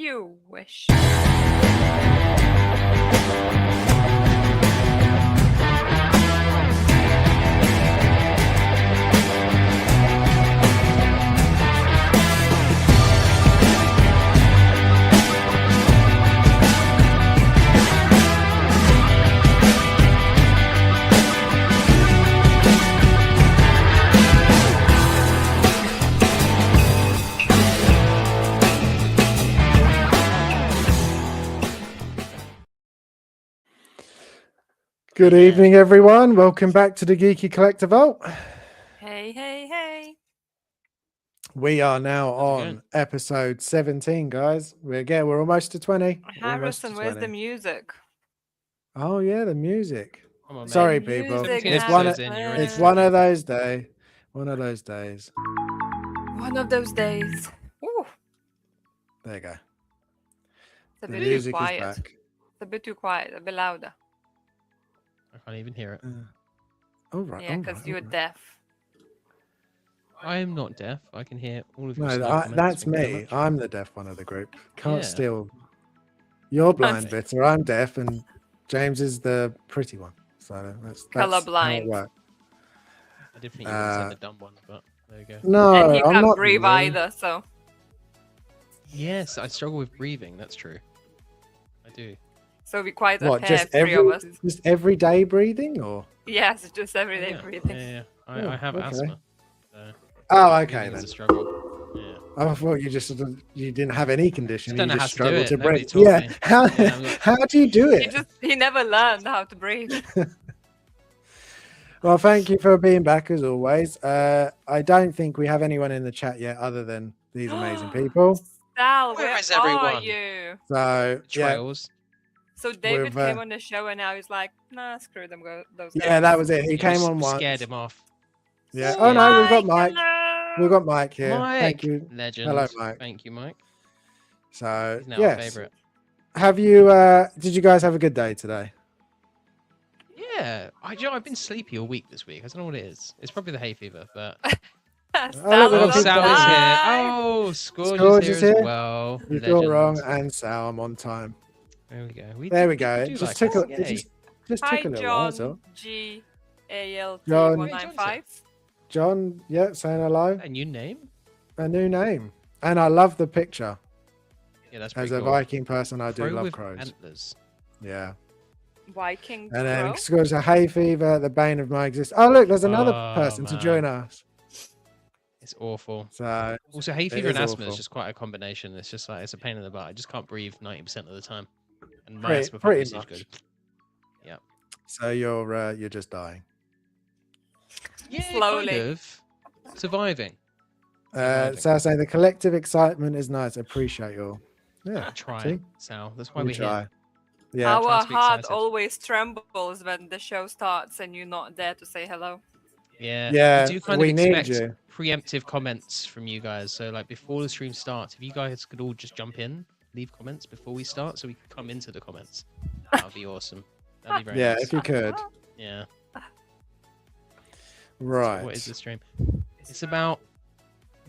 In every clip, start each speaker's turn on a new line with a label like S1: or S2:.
S1: You wish.
S2: Good evening, everyone. Welcome back to the Geeky Collector Vault.
S1: Hey, hey, hey.
S2: We are now on episode 17, guys. We're almost to 20.
S1: Harrison, where's the music?
S2: Oh, yeah, the music.
S3: Come on,
S2: Sorry,
S3: mate.
S2: people.
S1: Music,
S2: It's one of those days. One of those days.
S1: One of those days. Ooh,
S2: There you go.
S1: it's a
S2: The
S1: bit too
S2: music is
S1: quiet.
S2: back.
S1: It's a bit too quiet, a bit louder.
S3: I can't even hear it.
S2: All right.
S1: Yeah, because you're deaf.
S3: I am not deaf. I can hear all of your
S2: No,
S3: comments.
S2: that's
S3: Thank you very
S2: me.
S3: much.
S2: I'm the deaf one of the group. Can't
S3: Yeah.
S2: steal. You're blind, Bitter. I'm deaf, and James is the pretty one. So that's how it
S1: Colorblind.
S2: works.
S3: I did think you would have said the dumb one, but there you go.
S2: No,
S1: And he
S2: I'm
S1: can't
S2: not
S1: breathe
S2: really.
S1: either, so.
S3: Yes, I struggle with breathing. That's true. I do.
S1: So we quite a
S2: What,
S1: pair,
S2: just
S1: three of us.
S2: just everyday breathing, or?
S1: Yes, just everyday
S3: Yeah,
S1: breathing.
S3: yeah.
S2: Oh,
S3: I have
S2: okay.
S3: asthma. So
S2: Oh, okay
S3: breathing
S2: then.
S3: is a struggle. Yeah.
S2: I thought you didn't have any condition.
S3: Just don't
S2: You
S3: know
S2: just
S3: how to do
S2: struggle
S3: it.
S2: to
S3: Nobody
S2: breathe.
S3: taught
S2: Yeah.
S3: me.
S2: How
S3: Yeah, I'm not-
S2: how do you do it?
S1: He never learned how to breathe.
S2: Well, thank you for being back as always. I don't think we have anyone in the chat yet, other than these amazing people.
S1: Sal,
S3: Where
S1: where
S3: is
S1: are
S3: everyone?
S1: you?
S2: So yeah,
S3: Trails.
S1: So David
S2: With,
S1: came on the show and now he's like, nah, screw them, those guys.
S2: yeah, that was it. He
S3: You
S2: came
S3: just
S2: on once.
S3: Scared him off.
S2: Yeah. Oh no, we've got Mike.
S1: hello!
S2: We've got Mike here.
S3: Mike.
S2: Thank you.
S3: Legend.
S2: Hello, Mike.
S3: Thank you, Mike.
S2: So
S3: He's now a
S2: yes,
S3: favorite.
S2: have you? Did you guys have a good day today?
S3: Yeah, I've been sleepy all week this week. I don't know what it is. It's probably the hay fever, but
S1: Sal
S2: look,
S1: is
S2: we've got
S3: oh,
S1: on
S2: people-
S3: Sal is here.
S1: time.
S3: Oh, Scourge
S2: Scourge
S3: is
S2: is
S3: here
S2: here.
S3: as well.
S2: You feel
S3: Legend.
S2: wrong, and Sal, I'm on time.
S3: There we go.
S2: There we
S3: people
S2: go.
S3: do
S2: It just
S3: like
S2: took
S3: us.
S2: a, it
S3: Yay.
S2: just
S1: Hi,
S2: took a little while. That's all.
S1: John GALT
S2: John.
S1: 195.
S2: John, yeah, saying hello.
S3: A new name?
S2: A new name, and I love the picture.
S3: Yeah, that's
S2: As
S3: pretty
S2: a
S3: cool.
S2: Viking person, I do
S3: Crow
S2: love
S3: with
S2: crows.
S3: antlers.
S2: Yeah.
S1: Viking
S2: And then
S1: Crow.
S2: Scourge, a hay fever, the bane of my existence. Oh, look, there's another
S3: Oh,
S2: person to
S3: man.
S2: join us.
S3: It's awful.
S2: So
S3: Also, hay
S2: It
S3: fever
S2: is
S3: and asthma
S2: awful.
S3: is just quite a combination. It's just like it's a pain in the butt. I just can't breathe 90% of the time. And my
S2: Pretty-
S3: asthma
S2: pretty
S3: is
S2: much.
S3: good.
S2: So you're just dying.
S3: Yeah,
S1: Slowly.
S3: kind of. Surviving.
S2: So I say the collective excitement is nice. Appreciate you all. Yeah,
S3: Try,
S2: see?
S3: Sal. That's why
S2: we
S3: we're
S2: try.
S3: here.
S2: Yeah,
S1: Our
S3: try to be
S1: heart
S3: excited.
S1: always trembles when the show starts and you're not there to say hello.
S3: Yeah.
S2: Yeah,
S3: We do kind
S2: we
S3: of
S2: need
S3: expect
S2: you.
S3: preemptive comments from you guys. So, like, before the stream starts, if you guys could all just jump in, leave comments before we start, so we can come into the comments. That would be awesome. That'd be very
S2: Yeah,
S3: nice.
S2: if you could.
S3: Yeah.
S2: Right.
S3: So what is the stream? It's about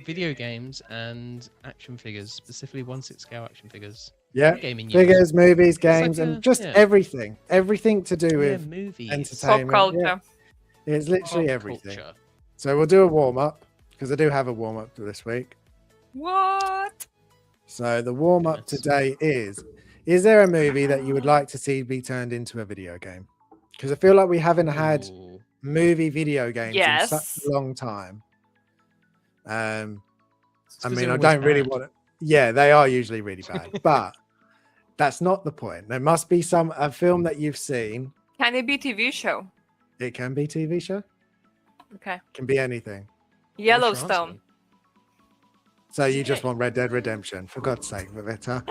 S3: video games and action figures, specifically 1/6 scale action figures.
S2: Yeah.
S3: Gaming news.
S2: Figures, movies,
S3: like
S2: games,
S3: a-
S2: and just
S3: yeah.
S2: everything. Everything to do
S3: Yeah,
S2: with
S3: movies.
S2: entertainment.
S1: Pop
S2: Yeah,
S1: culture.
S2: it's literally
S3: Pop
S2: everything.
S3: culture.
S2: So we'll do a warm up because I do have a warm up for this week.
S1: What?
S2: So the warm up
S3: Goodness.
S2: today is there a movie that you would like to see be turned into a video game? Because I feel like we haven't had
S3: Ooh.
S2: movie video games in such
S1: Yes.
S2: a long time.
S3: It's
S2: I
S3: 'cause
S2: mean,
S3: they're
S2: I
S3: always
S2: don't really
S3: bad.
S2: want to. Yeah, they are usually really bad, but that's not the point. There must be a film that you've seen.
S1: Can it be TV show?
S2: It can be TV show.
S1: Okay.
S2: Can be anything.
S3: What's your
S1: Yellowstone.
S3: answer?
S2: So you just
S3: Yeah.
S2: want Red Dead Redemption, for God's sake, Vivetta.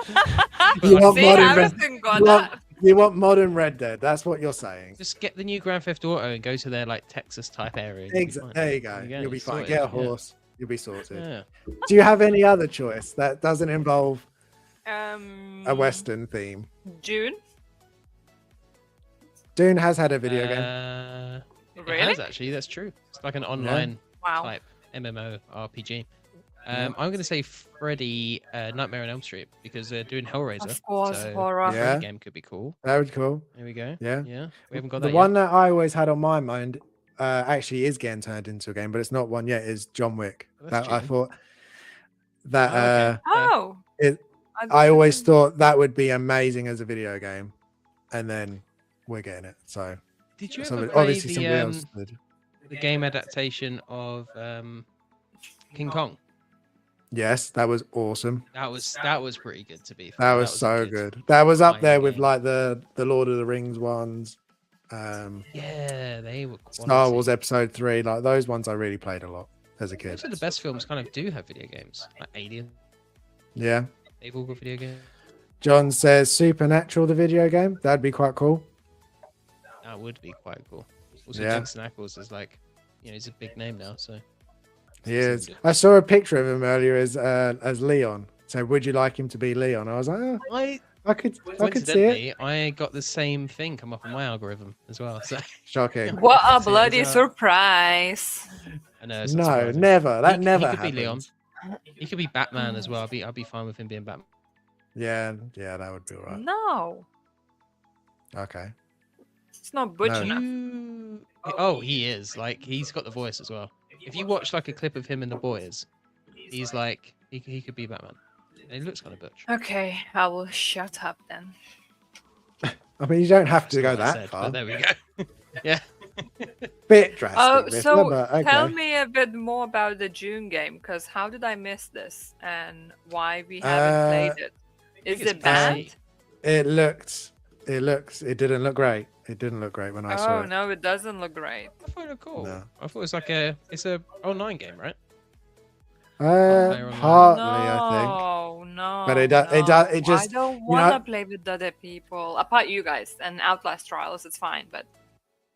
S2: You want
S1: See,
S2: modern Red.
S1: Harrison got
S2: You want,
S1: that.
S2: you want modern Red Dead. That's what you're saying.
S3: Just get the new Grand Theft Auto and go to their like Texas type area. and you'll be fine.
S2: There you go.
S3: There you go,
S2: You'll be
S3: it's
S2: fine.
S3: sorted,
S2: Get a
S3: yeah.
S2: horse. You'll be sorted.
S3: Yeah.
S2: Do you have any other choice that doesn't involve a Western theme?
S1: June.
S2: Dune has had a video game.
S3: It
S1: Really?
S3: has actually. That's true. It's like an online
S1: Wow.
S3: type MMO RPG. I'm going to say Freddy Nightmare on Elm Street because they're doing Hellraiser.
S1: Of course,
S3: so
S1: horror.
S3: a Freddy
S2: Yeah.
S3: game could be cool.
S2: That would be cool.
S3: There we go.
S2: Yeah.
S3: Yeah. We haven't got
S2: The
S3: that
S2: one
S3: yet.
S2: that I always had on my mind actually is getting turned into a game, but it's not one yet. Is John Wick?
S3: Oh, that's
S2: That I
S3: cheating.
S2: thought that
S3: Oh, okay. Yeah.
S1: Oh,
S2: it. I always thought that would be amazing as a video game, and then we're getting it. So
S3: Did you ever
S2: somebody,
S3: play
S2: obviously somebody else did.
S3: the game adaptation of King Kong?
S2: Yes, that was awesome.
S3: That was pretty good to be fair.
S2: That was
S3: a
S2: so good. That was up
S3: fine
S2: there with
S3: game.
S2: like the Lord of the Rings ones,
S3: Yeah, they were
S2: Star
S3: quality.
S2: Wars Episode 3. Like those ones, I really played a lot as a kid.
S3: Most of the best films kind of do have video games, like Alien.
S2: Yeah.
S3: They've all got video games.
S2: John says Supernatural, the video game. That'd be quite cool.
S3: That would be quite cool. Also,
S2: Yeah.
S3: Jensen Ackles is like, he's a big name now, so.
S2: He is. I saw a picture of him earlier as Leon. So would you like him to be Leon? I was like, oh, I could see it.
S3: Coincidentally, I got the same thing come up on my algorithm as well. So
S2: Shocking.
S1: what a
S3: That's it,
S1: bloody
S3: as well.
S1: surprise!
S3: I know. It's
S2: No,
S3: not surprising.
S2: never. That
S3: He
S2: never
S3: could be Leon.
S2: happens.
S3: He could be Batman as well. I'll be fine with him being Batman.
S2: Yeah, that would be all right.
S1: No,
S2: Okay.
S1: it's not butch
S2: No.
S1: enough.
S3: Oh, he is. Like, he's got the voice as well. If you watch like a clip of him and the boys, he's like he could be Batman. And he looks kind of butch.
S1: Okay, I will shut up then.
S2: I mean, you don't have to
S3: That's
S2: go
S3: not what I
S2: that
S3: said,
S2: far.
S3: but there we go. Yeah.
S2: Bit drastic.
S1: Oh,
S2: Riffler,
S1: so
S2: but okay.
S1: tell me a bit more about the June game, because how did I miss this and why we haven't played it? Is
S3: it's
S1: it bad?
S3: messy.
S2: It didn't look great. It didn't look great when I saw
S1: Oh
S2: it.
S1: no, it doesn't look great.
S3: I thought it looked cool.
S2: No.
S3: I thought it was like it's a online game, right? player online.
S2: Partly, I think.
S1: No,
S2: But it does. It just.
S1: I don't
S2: you
S1: want
S2: know-
S1: to play with other people. Apart you guys and Outlast Trials, it's fine. But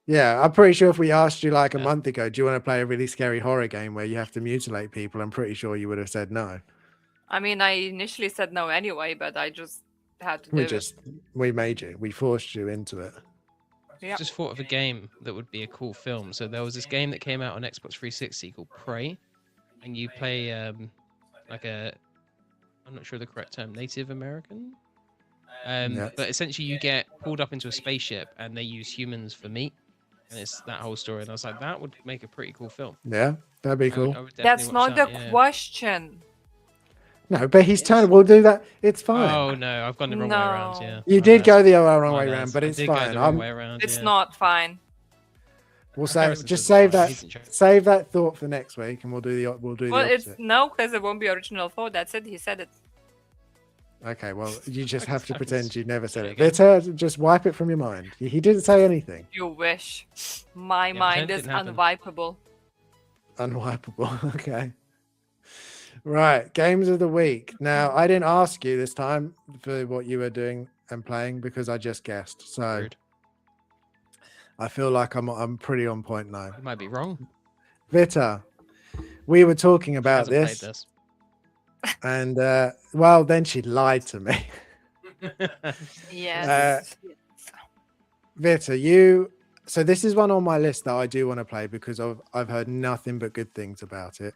S2: Yeah, I'm pretty sure if we asked you like a
S3: Yeah.
S2: month ago, do you want to play a really scary horror game where you have to mutilate people? I'm pretty sure you would have said no.
S1: I mean, I initially said no anyway, but I just had to do
S2: We made you. We forced you into it.
S1: Yep.
S3: Just thought of a game that would be a cool film. So there was this game that came out on Xbox 360 called Prey, and you play like I'm not sure the correct term, Native American.
S2: Yeah.
S3: But essentially you get pulled up into a spaceship and they use humans for meat, and it's that whole story. And I was like, that would make a pretty cool film.
S2: Yeah, that'd be
S3: I would-
S2: cool.
S3: I would
S1: That's
S3: definitely watch
S1: not
S3: that,
S1: the
S3: yeah.
S1: question.
S2: No, but he's
S3: Yes.
S2: turn. We'll do that. It's fine.
S3: Oh no, I've gone the wrong way around.
S1: No.
S3: Yeah,
S2: You
S3: My
S2: did
S3: bad.
S2: go the wrong
S3: My
S2: way
S3: bad.
S2: around, but
S3: I
S2: it's
S3: did go
S2: fine.
S3: the wrong way around,
S1: It's
S3: yeah.
S1: not fine.
S2: We'll
S3: Harrison
S2: just
S3: says
S2: save
S3: it's fine.
S2: that.
S3: He's in charge.
S2: Save that thought for next week, and we'll do the
S1: Well, it's
S2: opposite.
S1: no, because it won't be original thought. That's it. He said it.
S2: Okay, well, you just have to
S3: Sorry,
S2: pretend you never said
S3: say
S2: it.
S3: again.
S2: Vita, just wipe it from your mind. He didn't say anything.
S1: You wish. My
S3: Yeah,
S1: mind
S3: pretend it
S1: is
S3: didn't happen.
S1: unwipeable.
S2: Unwipeable. Okay. Right, games of the week. Now, I didn't ask you this time for what you were doing and playing because I just guessed. So
S3: Rude.
S2: I feel like I'm pretty on point now.
S3: You might be wrong.
S2: Vita, we were talking
S3: She
S2: about
S3: hasn't
S2: this,
S3: played this.
S2: and well, then she lied to me.
S1: Yes.
S2: Vita, so this is one on my list that I do want to play because I've heard nothing but good things about it.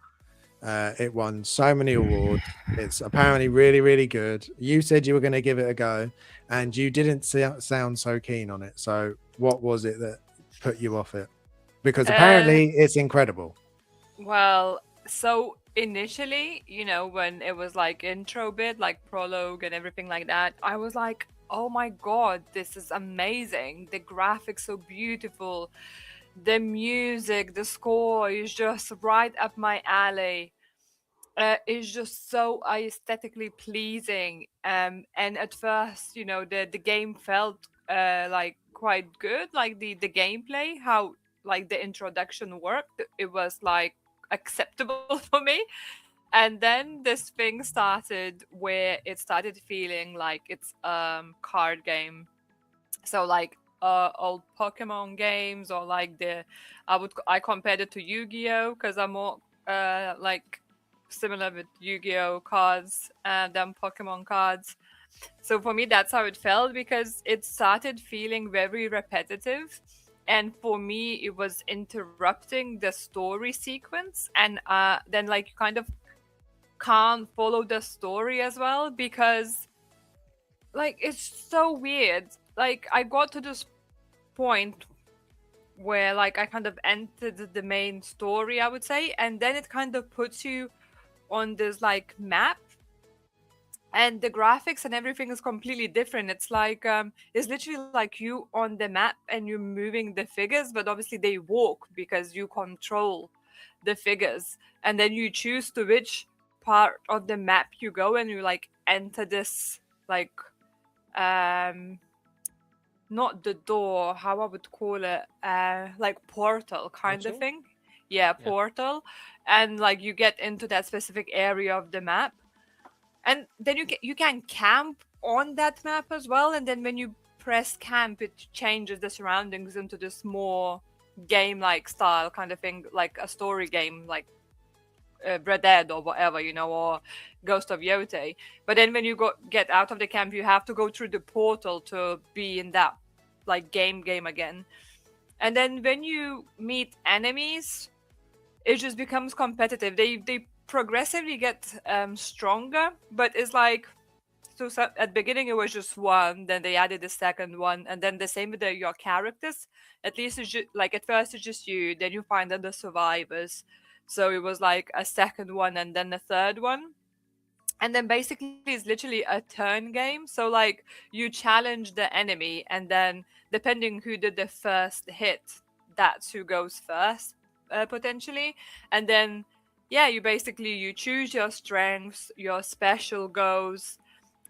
S2: It won so many awards. It's apparently really, really good. You said you were going to give it a go, and you didn't sound so keen on it. So, what was it that put you off it? Because apparently, it's incredible.
S1: Well, so initially, when it was like intro bit, like prologue and everything like that, I was like, oh my god, this is amazing. The graphics so beautiful. The music, the score is just right up my alley. It's just so aesthetically pleasing. And at first, the game felt like quite good, like the gameplay, how like the introduction worked. It was like acceptable for me. And then this thing started where it started feeling like it's card game. So like old Pokemon games, or like I compared it to Yu-Gi-Oh because I'm more like similar with Yu-Gi-Oh cards than Pokemon cards. So for me, that's how it felt, because it started feeling very repetitive, and for me, it was interrupting the story sequence, and then like you kind of can't follow the story as well, because like it's so weird. Like I got to this point where like I kind of entered the main story, I would say, and then it kind of puts you on this like map, and the graphics and everything is completely different. It's like it's literally like you on the map and you're moving the figures, but obviously they walk because you control the figures, and then you choose to which part of the map you go, and you like enter this like um not the door, how I would call it, like portal kind of
S3: Portal?
S1: thing. Yeah,
S3: Yeah.
S1: portal. And like you get into that specific area of the map, and then you can camp on that map as well, and then when you press camp, it changes the surroundings into this more game like style kind of thing, like a story game, like Red Dead or whatever, or Ghost of Yote. But then when you get out of the camp, you have to go through the portal to be in that like game again. And then when you meet enemies, it just becomes competitive. They progressively get stronger, but it's like, so at the beginning it was just one, then they added the second one, and then the same with your characters. At least it's just like at first it's just you, then you find other survivors. So it was like a second one and then a third one. And then basically it's literally a turn game. So like you challenge the enemy, and then depending who did the first hit, that's who goes first, potentially. And then yeah, you choose your strengths, your special goes.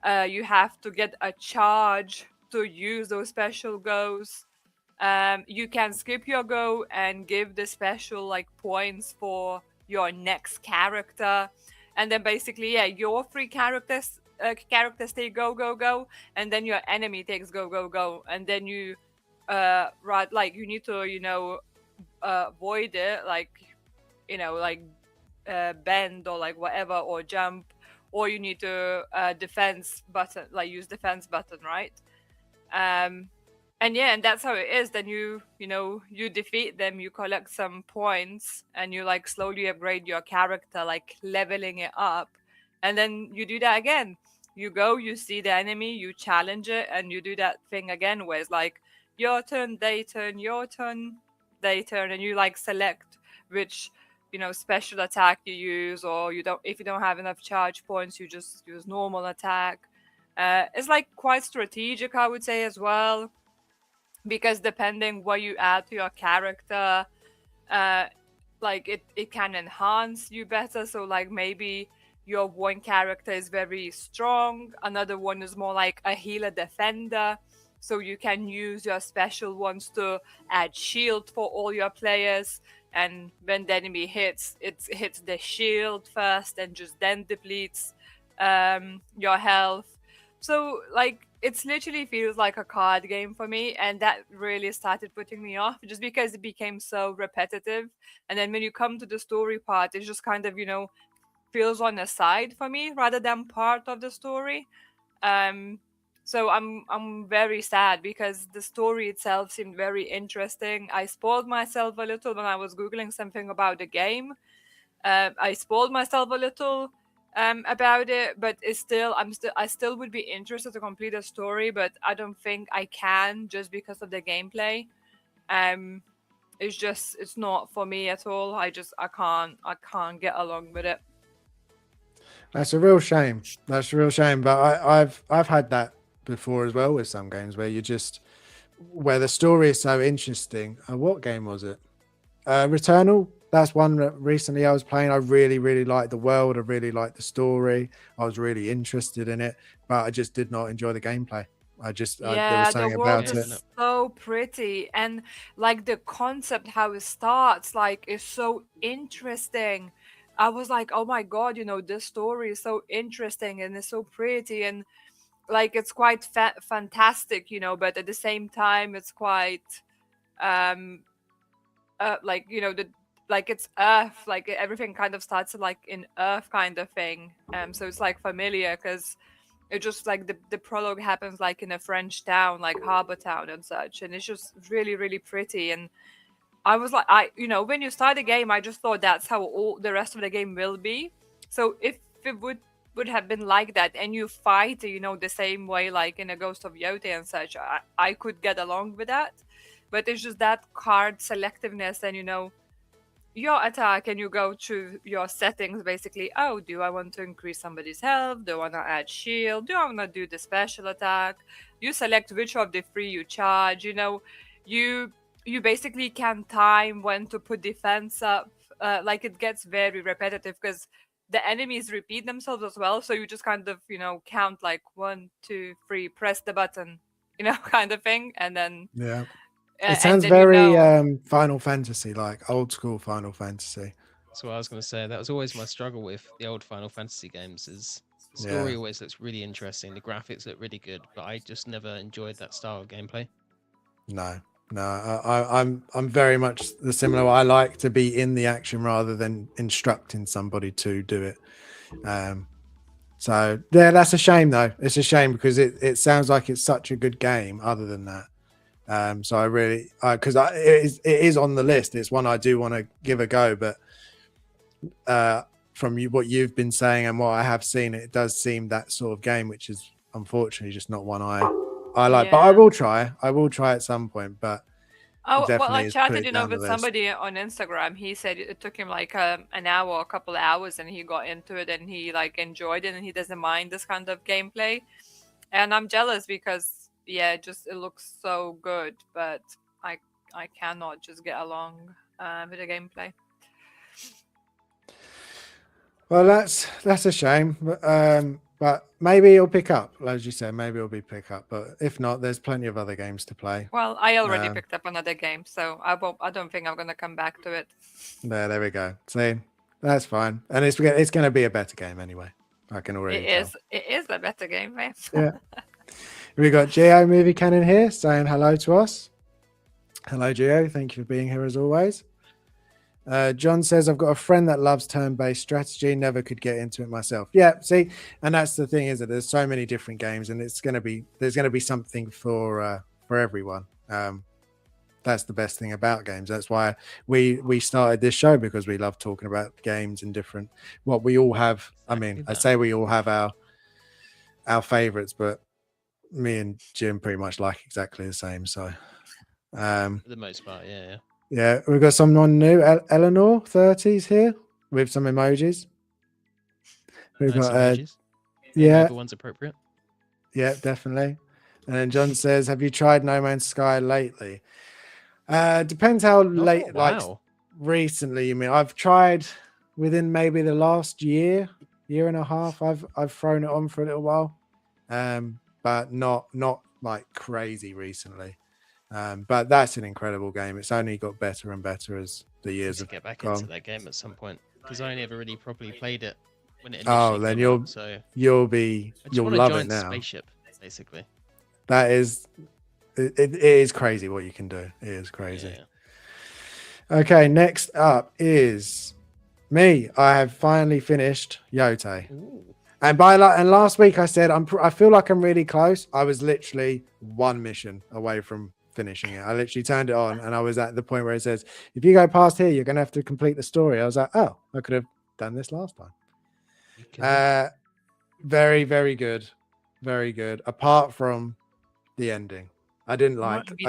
S1: You have to get a charge to use those special goes. You can skip your go and give the special like points for your next character, and then basically yeah, your three characters take go, and then your enemy takes go, and then you right, like you need to avoid it, like like bend or like whatever, or jump, or you need to defense button, like use defense button, right? um and yeah, and that's how it is. Then you defeat them, you collect some points, and you like slowly upgrade your character, like leveling it up. And then you do that again. You go, you see the enemy, you challenge it, and you do that thing again where it's like your turn, they turn, your turn, they turn, and you like select which special attack you use, or you don't, if you don't have enough charge points, you just use normal attack. It's like quite strategic, I would say, as well, because depending what you add to your character, uh like it can enhance you better. So like maybe your one character is very strong, another one is more like a healer defender, so you can use your special ones to add shield for all your players, and when the enemy hits, it hits the shield first and just then depletes your health. So like it's literally feels like a card game for me, and that really started putting me off just because it became so repetitive. And then when you come to the story part, it just kind of feels on the side for me rather than part of the story. um so I'm very sad because the story itself seemed very interesting. I spoiled myself a little when I was googling something about the game. I spoiled myself a little about it, but it's still I still would be interested to complete the story, but I don't think I can just because of the gameplay. Um, it's not for me at all. I can't get along with it.
S2: That's a real shame. That's a real shame. But I've had that before as well with some games where where the story is so interesting. What game was it? Returnal. That's one that recently I was playing. I really, really liked the world. I really liked the story. I was really interested in it, but I just did not enjoy the gameplay. There was
S1: Yeah, the
S2: something
S1: world
S2: about
S3: Yeah,
S2: it.
S3: no.
S1: is so pretty, and like the concept, how it starts, like is so interesting. I was like, oh my god, this story is so interesting and it's so pretty, and like it's quite fantastic, but at the same time it's quite um like the like it's earth, like everything kind of starts like in earth kind of thing. So it's like familiar because it just like the prologue happens like in a French town, like harbor town and such, and it's just really really pretty. And I was like, when you start the game, I just thought that's how all the rest of the game will be. So if it would have been like that, and you fight, the same way like in a Ghost of Yoti and such, I could get along with that. But it's just that card selectiveness, and your attack, and you go to your settings basically. Oh, do I want to increase somebody's health? Do I want to add shield? Do I want to do the special attack? You select which of the three you charge. You basically can time when to put defense up. Like, it gets very repetitive because the enemies repeat themselves as well. So you just kind of count like 1, 2, 3, press the button, kind of thing, and then
S2: Yeah.
S1: and
S2: It sounds
S1: then
S2: very Final Fantasy, like old school Final Fantasy.
S3: That's what I was going to say. That was always my struggle with the old Final Fantasy games. Is the
S2: Yeah.
S3: story always looks really interesting. The graphics look really good, but I just never enjoyed that style of gameplay.
S2: No, I'm very much the similar. I like to be in the action rather than instructing somebody to do it. So yeah, that's a shame though. It's a shame because it sounds like it's such a good game. Other than that. So I really, because it is on the list. It's one I do want to give a go, but from what you've been saying and what I have seen, it does seem that sort of game, which is unfortunately just not one I like. But I will try. I will try at some point. But
S1: I chatted, with somebody on Instagram. He said it took him like an hour, a couple of hours, and he got into it and he like enjoyed it, and he doesn't mind this kind of gameplay. And I'm jealous because. Yeah, it looks so good, but I cannot just get along with the gameplay.
S2: Well, that's a shame, but maybe it'll pick up, as you said. Maybe it'll be pick up, but if not, there's plenty of other games to play.
S1: Well, I already picked up another game, so I don't think I'm gonna come back to it.
S2: There we go. See, that's fine, and it's going to be a better game anyway. I can already tell.
S1: It is a better game, man.
S2: Yeah. We got Geo Movie Cannon here saying hello to us. Hello, Geo. Thank you for being here as always. John says, I've got a friend that loves turn-based strategy. Never could get into it myself. Yeah, see, and that's the thing, is that there's so many different games, and there's going to be something for everyone. That's the best thing about games. That's why we started this show, because we love talking about games and different what we all have. I mean, I say we all have our favorites, but me and Jim pretty much like exactly the same. So
S3: for the most part,
S2: yeah, we've got someone new, Eleanor 30s here with some emojis. We've got
S3: emojis.
S2: Yeah,
S3: the one's appropriate.
S2: Yeah, definitely. And then John says, have you tried No Man's Sky lately? Depends how late. Like recently, you mean? I've tried within maybe the last year and a half. I've thrown it on for a little while, but not like crazy recently. But that's an incredible game. It's only got better and better as the years have
S3: get back
S2: gone.
S3: into that game at some point, because I never really properly played it when it
S2: then you'll love it now.
S3: Spaceship, basically.
S2: That is, it is crazy what you can do. It is crazy. Yeah. Okay, next up is me. I have finally finished Yote.
S3: Ooh.
S2: And last week I said I feel like I'm really close. I was literally one mission away from finishing it. I literally turned it on and I was at the point where it says, if you go past here, you're going to have to complete the story. I was like, oh, I could have done this last time. Very, very good. Very good. Apart from the ending. I didn't like the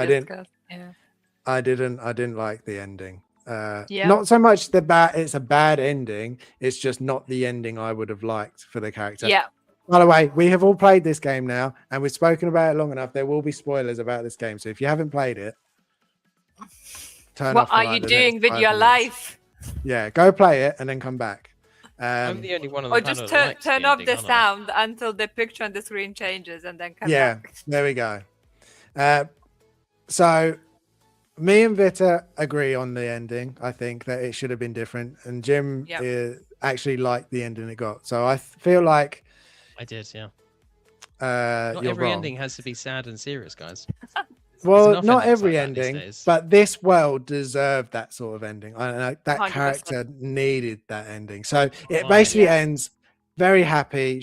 S2: ending. Not so much it's a bad ending. It's just not the ending I would have liked for the character.
S1: Yeah.
S2: By the way, we have all played this game now, and we've spoken about it long enough. There will be spoilers about this game, so if you haven't played it, turn off.
S1: What are you doing with your life?
S2: Yeah, go play it and then come back.
S3: I'm the only one on the panel
S1: just
S3: that likes
S1: turn
S3: the
S1: off
S3: ending,
S1: the sound until the picture on the screen changes, and then come back.
S2: There we go. So me and Vita agree on the ending. I think that it should have been different, and Jim actually liked the ending it got. So I feel like
S3: I did, yeah.
S2: Not
S3: every ending has to be sad and serious, guys.
S2: Well, not every ending, but this world deserved that sort of ending. That 100%. Character needed that ending. So it basically ends very happy.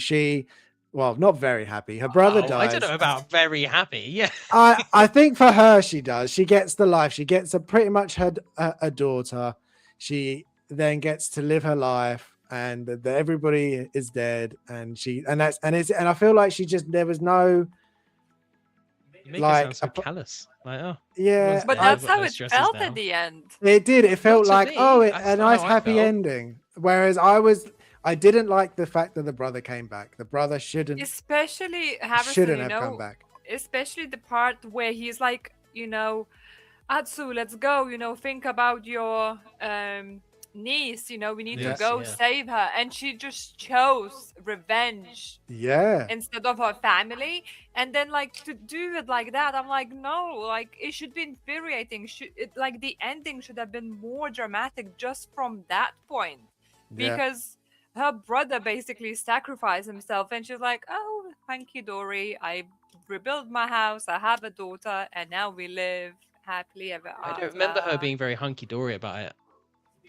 S2: Not very happy. Her brother dies.
S3: I don't know about very happy. Yeah.
S2: I think for her, she does. She gets the life. She gets pretty much a daughter. She then gets to live her life. and that everybody is dead, and I feel like there was no
S3: You make it
S2: like
S3: sound so callous. Like, oh,
S2: yeah,
S3: everyone's
S1: But
S3: dead, I've
S1: that's
S3: got
S1: how
S3: no
S1: it
S3: stresses
S1: felt
S3: now.
S1: at the end.
S2: it did. It felt
S3: to
S2: like
S3: me,
S2: a
S3: that's not
S2: nice
S3: how I
S2: happy
S3: felt.
S2: ending. Whereas I didn't like the fact that the brother came back. The brother
S1: Especially Harrison,
S2: shouldn't have come back.
S1: especially the part where he's like, Atsu, let's go, think about your niece, we need to
S2: Yeah.
S1: go save her. And she just chose revenge
S2: Yeah.
S1: instead of her family. And then, like, to do it like that, I'm like, no, like, it should be infuriating. Like, the ending should have been more dramatic just from that point.
S2: Yeah.
S1: Because her brother basically sacrificed himself, and she's like, oh, hunky dory, I rebuilt my house, I have a daughter, and now we live happily ever after.
S3: I don't remember her being very hunky dory about it.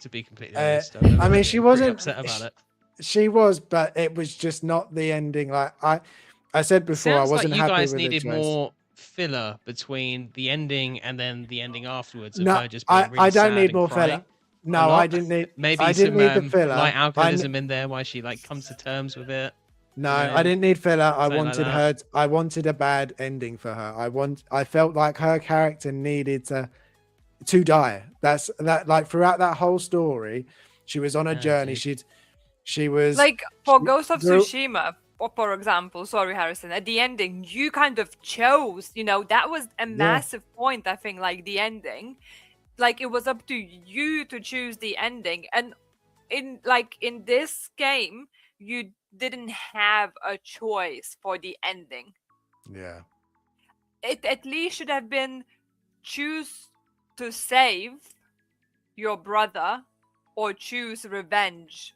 S3: To be completely
S2: Uh,
S3: honest, I remember
S2: I mean,
S3: her
S2: she
S3: being
S2: wasn't.
S3: pretty upset about it.
S2: She was, but it was just not the ending. Like I said before, I
S3: Sounds like
S2: wasn't
S3: you
S2: happy
S3: guys
S2: with the
S3: needed
S2: choice.
S3: more filler between the ending and then the ending afterwards of
S2: No,
S3: her just being really
S2: I don't
S3: sad
S2: need
S3: and
S2: more
S3: crying
S2: filler.
S3: a
S2: No, I
S3: lot.
S2: didn't need.
S3: Maybe
S2: I didn't
S3: some
S2: need the filler.
S3: light
S2: I
S3: alcoholism in there while she like comes to terms with it.
S2: No,
S3: you know,
S2: I didn't need filler. I
S3: something like
S2: wanted
S3: that.
S2: I wanted a bad ending for her. I felt like her character needed to die. That's that. Like throughout that whole story, she was on a
S3: Yeah,
S2: journey.
S3: dude.
S2: She was
S1: Like, for
S2: she
S1: Ghost of
S2: grew-
S1: Tsushima, for example, sorry, Harrison, at the ending, you kind of chose, that was a massive point, I think, like, the ending. Like, it was up to you to choose the ending. And in this game, you didn't have a choice for the ending.
S2: Yeah.
S1: It at least should have been choose to save your brother or choose revenge.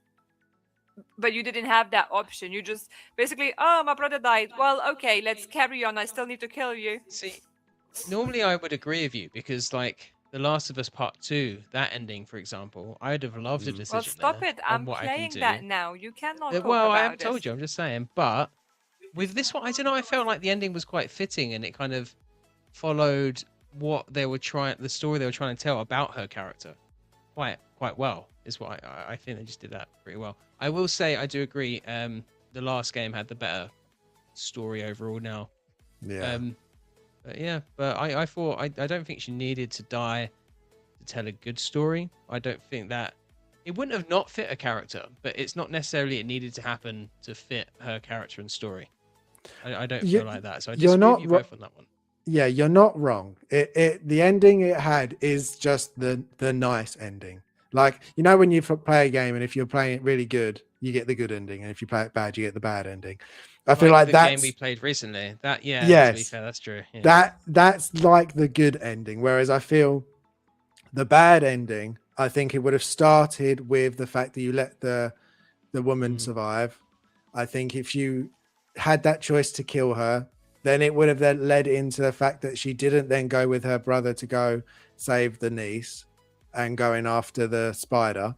S1: But you didn't have that option. You just basically, oh, my brother died. Well, okay, let's carry on. I still need to kill you.
S3: See, normally I would agree with you because like The Last of Us Part 2, that ending, for example, I'd have loved a decision
S1: Well, stop
S3: there
S1: it.
S3: on
S1: I'm
S3: what I can
S1: playing
S3: do.
S1: that now. You cannot talk
S3: Well, I
S1: about
S3: have told
S1: it.
S3: you, I'm just saying. But with this one, I don't know, I felt like the ending was quite fitting and it kind of followed what they were the story they were trying to tell about her character quite well, is what I think they just did that pretty well. I will say, I do agree, the last game had the better story overall now.
S2: Yeah.
S3: But I thought, I don't think she needed to die to tell a good story. I don't think that it wouldn't have not fit a character, but it's not necessarily it needed to happen to fit her character and story. I don't feel like that. So I disagree with you both on that one.
S2: Yeah, you're not wrong. The ending it had is just the nice ending. Like, when you play a game and if you're playing it really good, you get the good ending, and if you play it bad, you get the bad ending. I feel like
S3: the
S2: that's
S3: game we played recently. That
S2: yes,
S3: to be fair, that's true. Yeah.
S2: That's like the good ending. Whereas I feel the bad ending, I think it would have started with the fact that you let the woman survive. I think if you had that choice to kill her, then it would have then led into the fact that she didn't then go with her brother to go save the niece and going after the spider.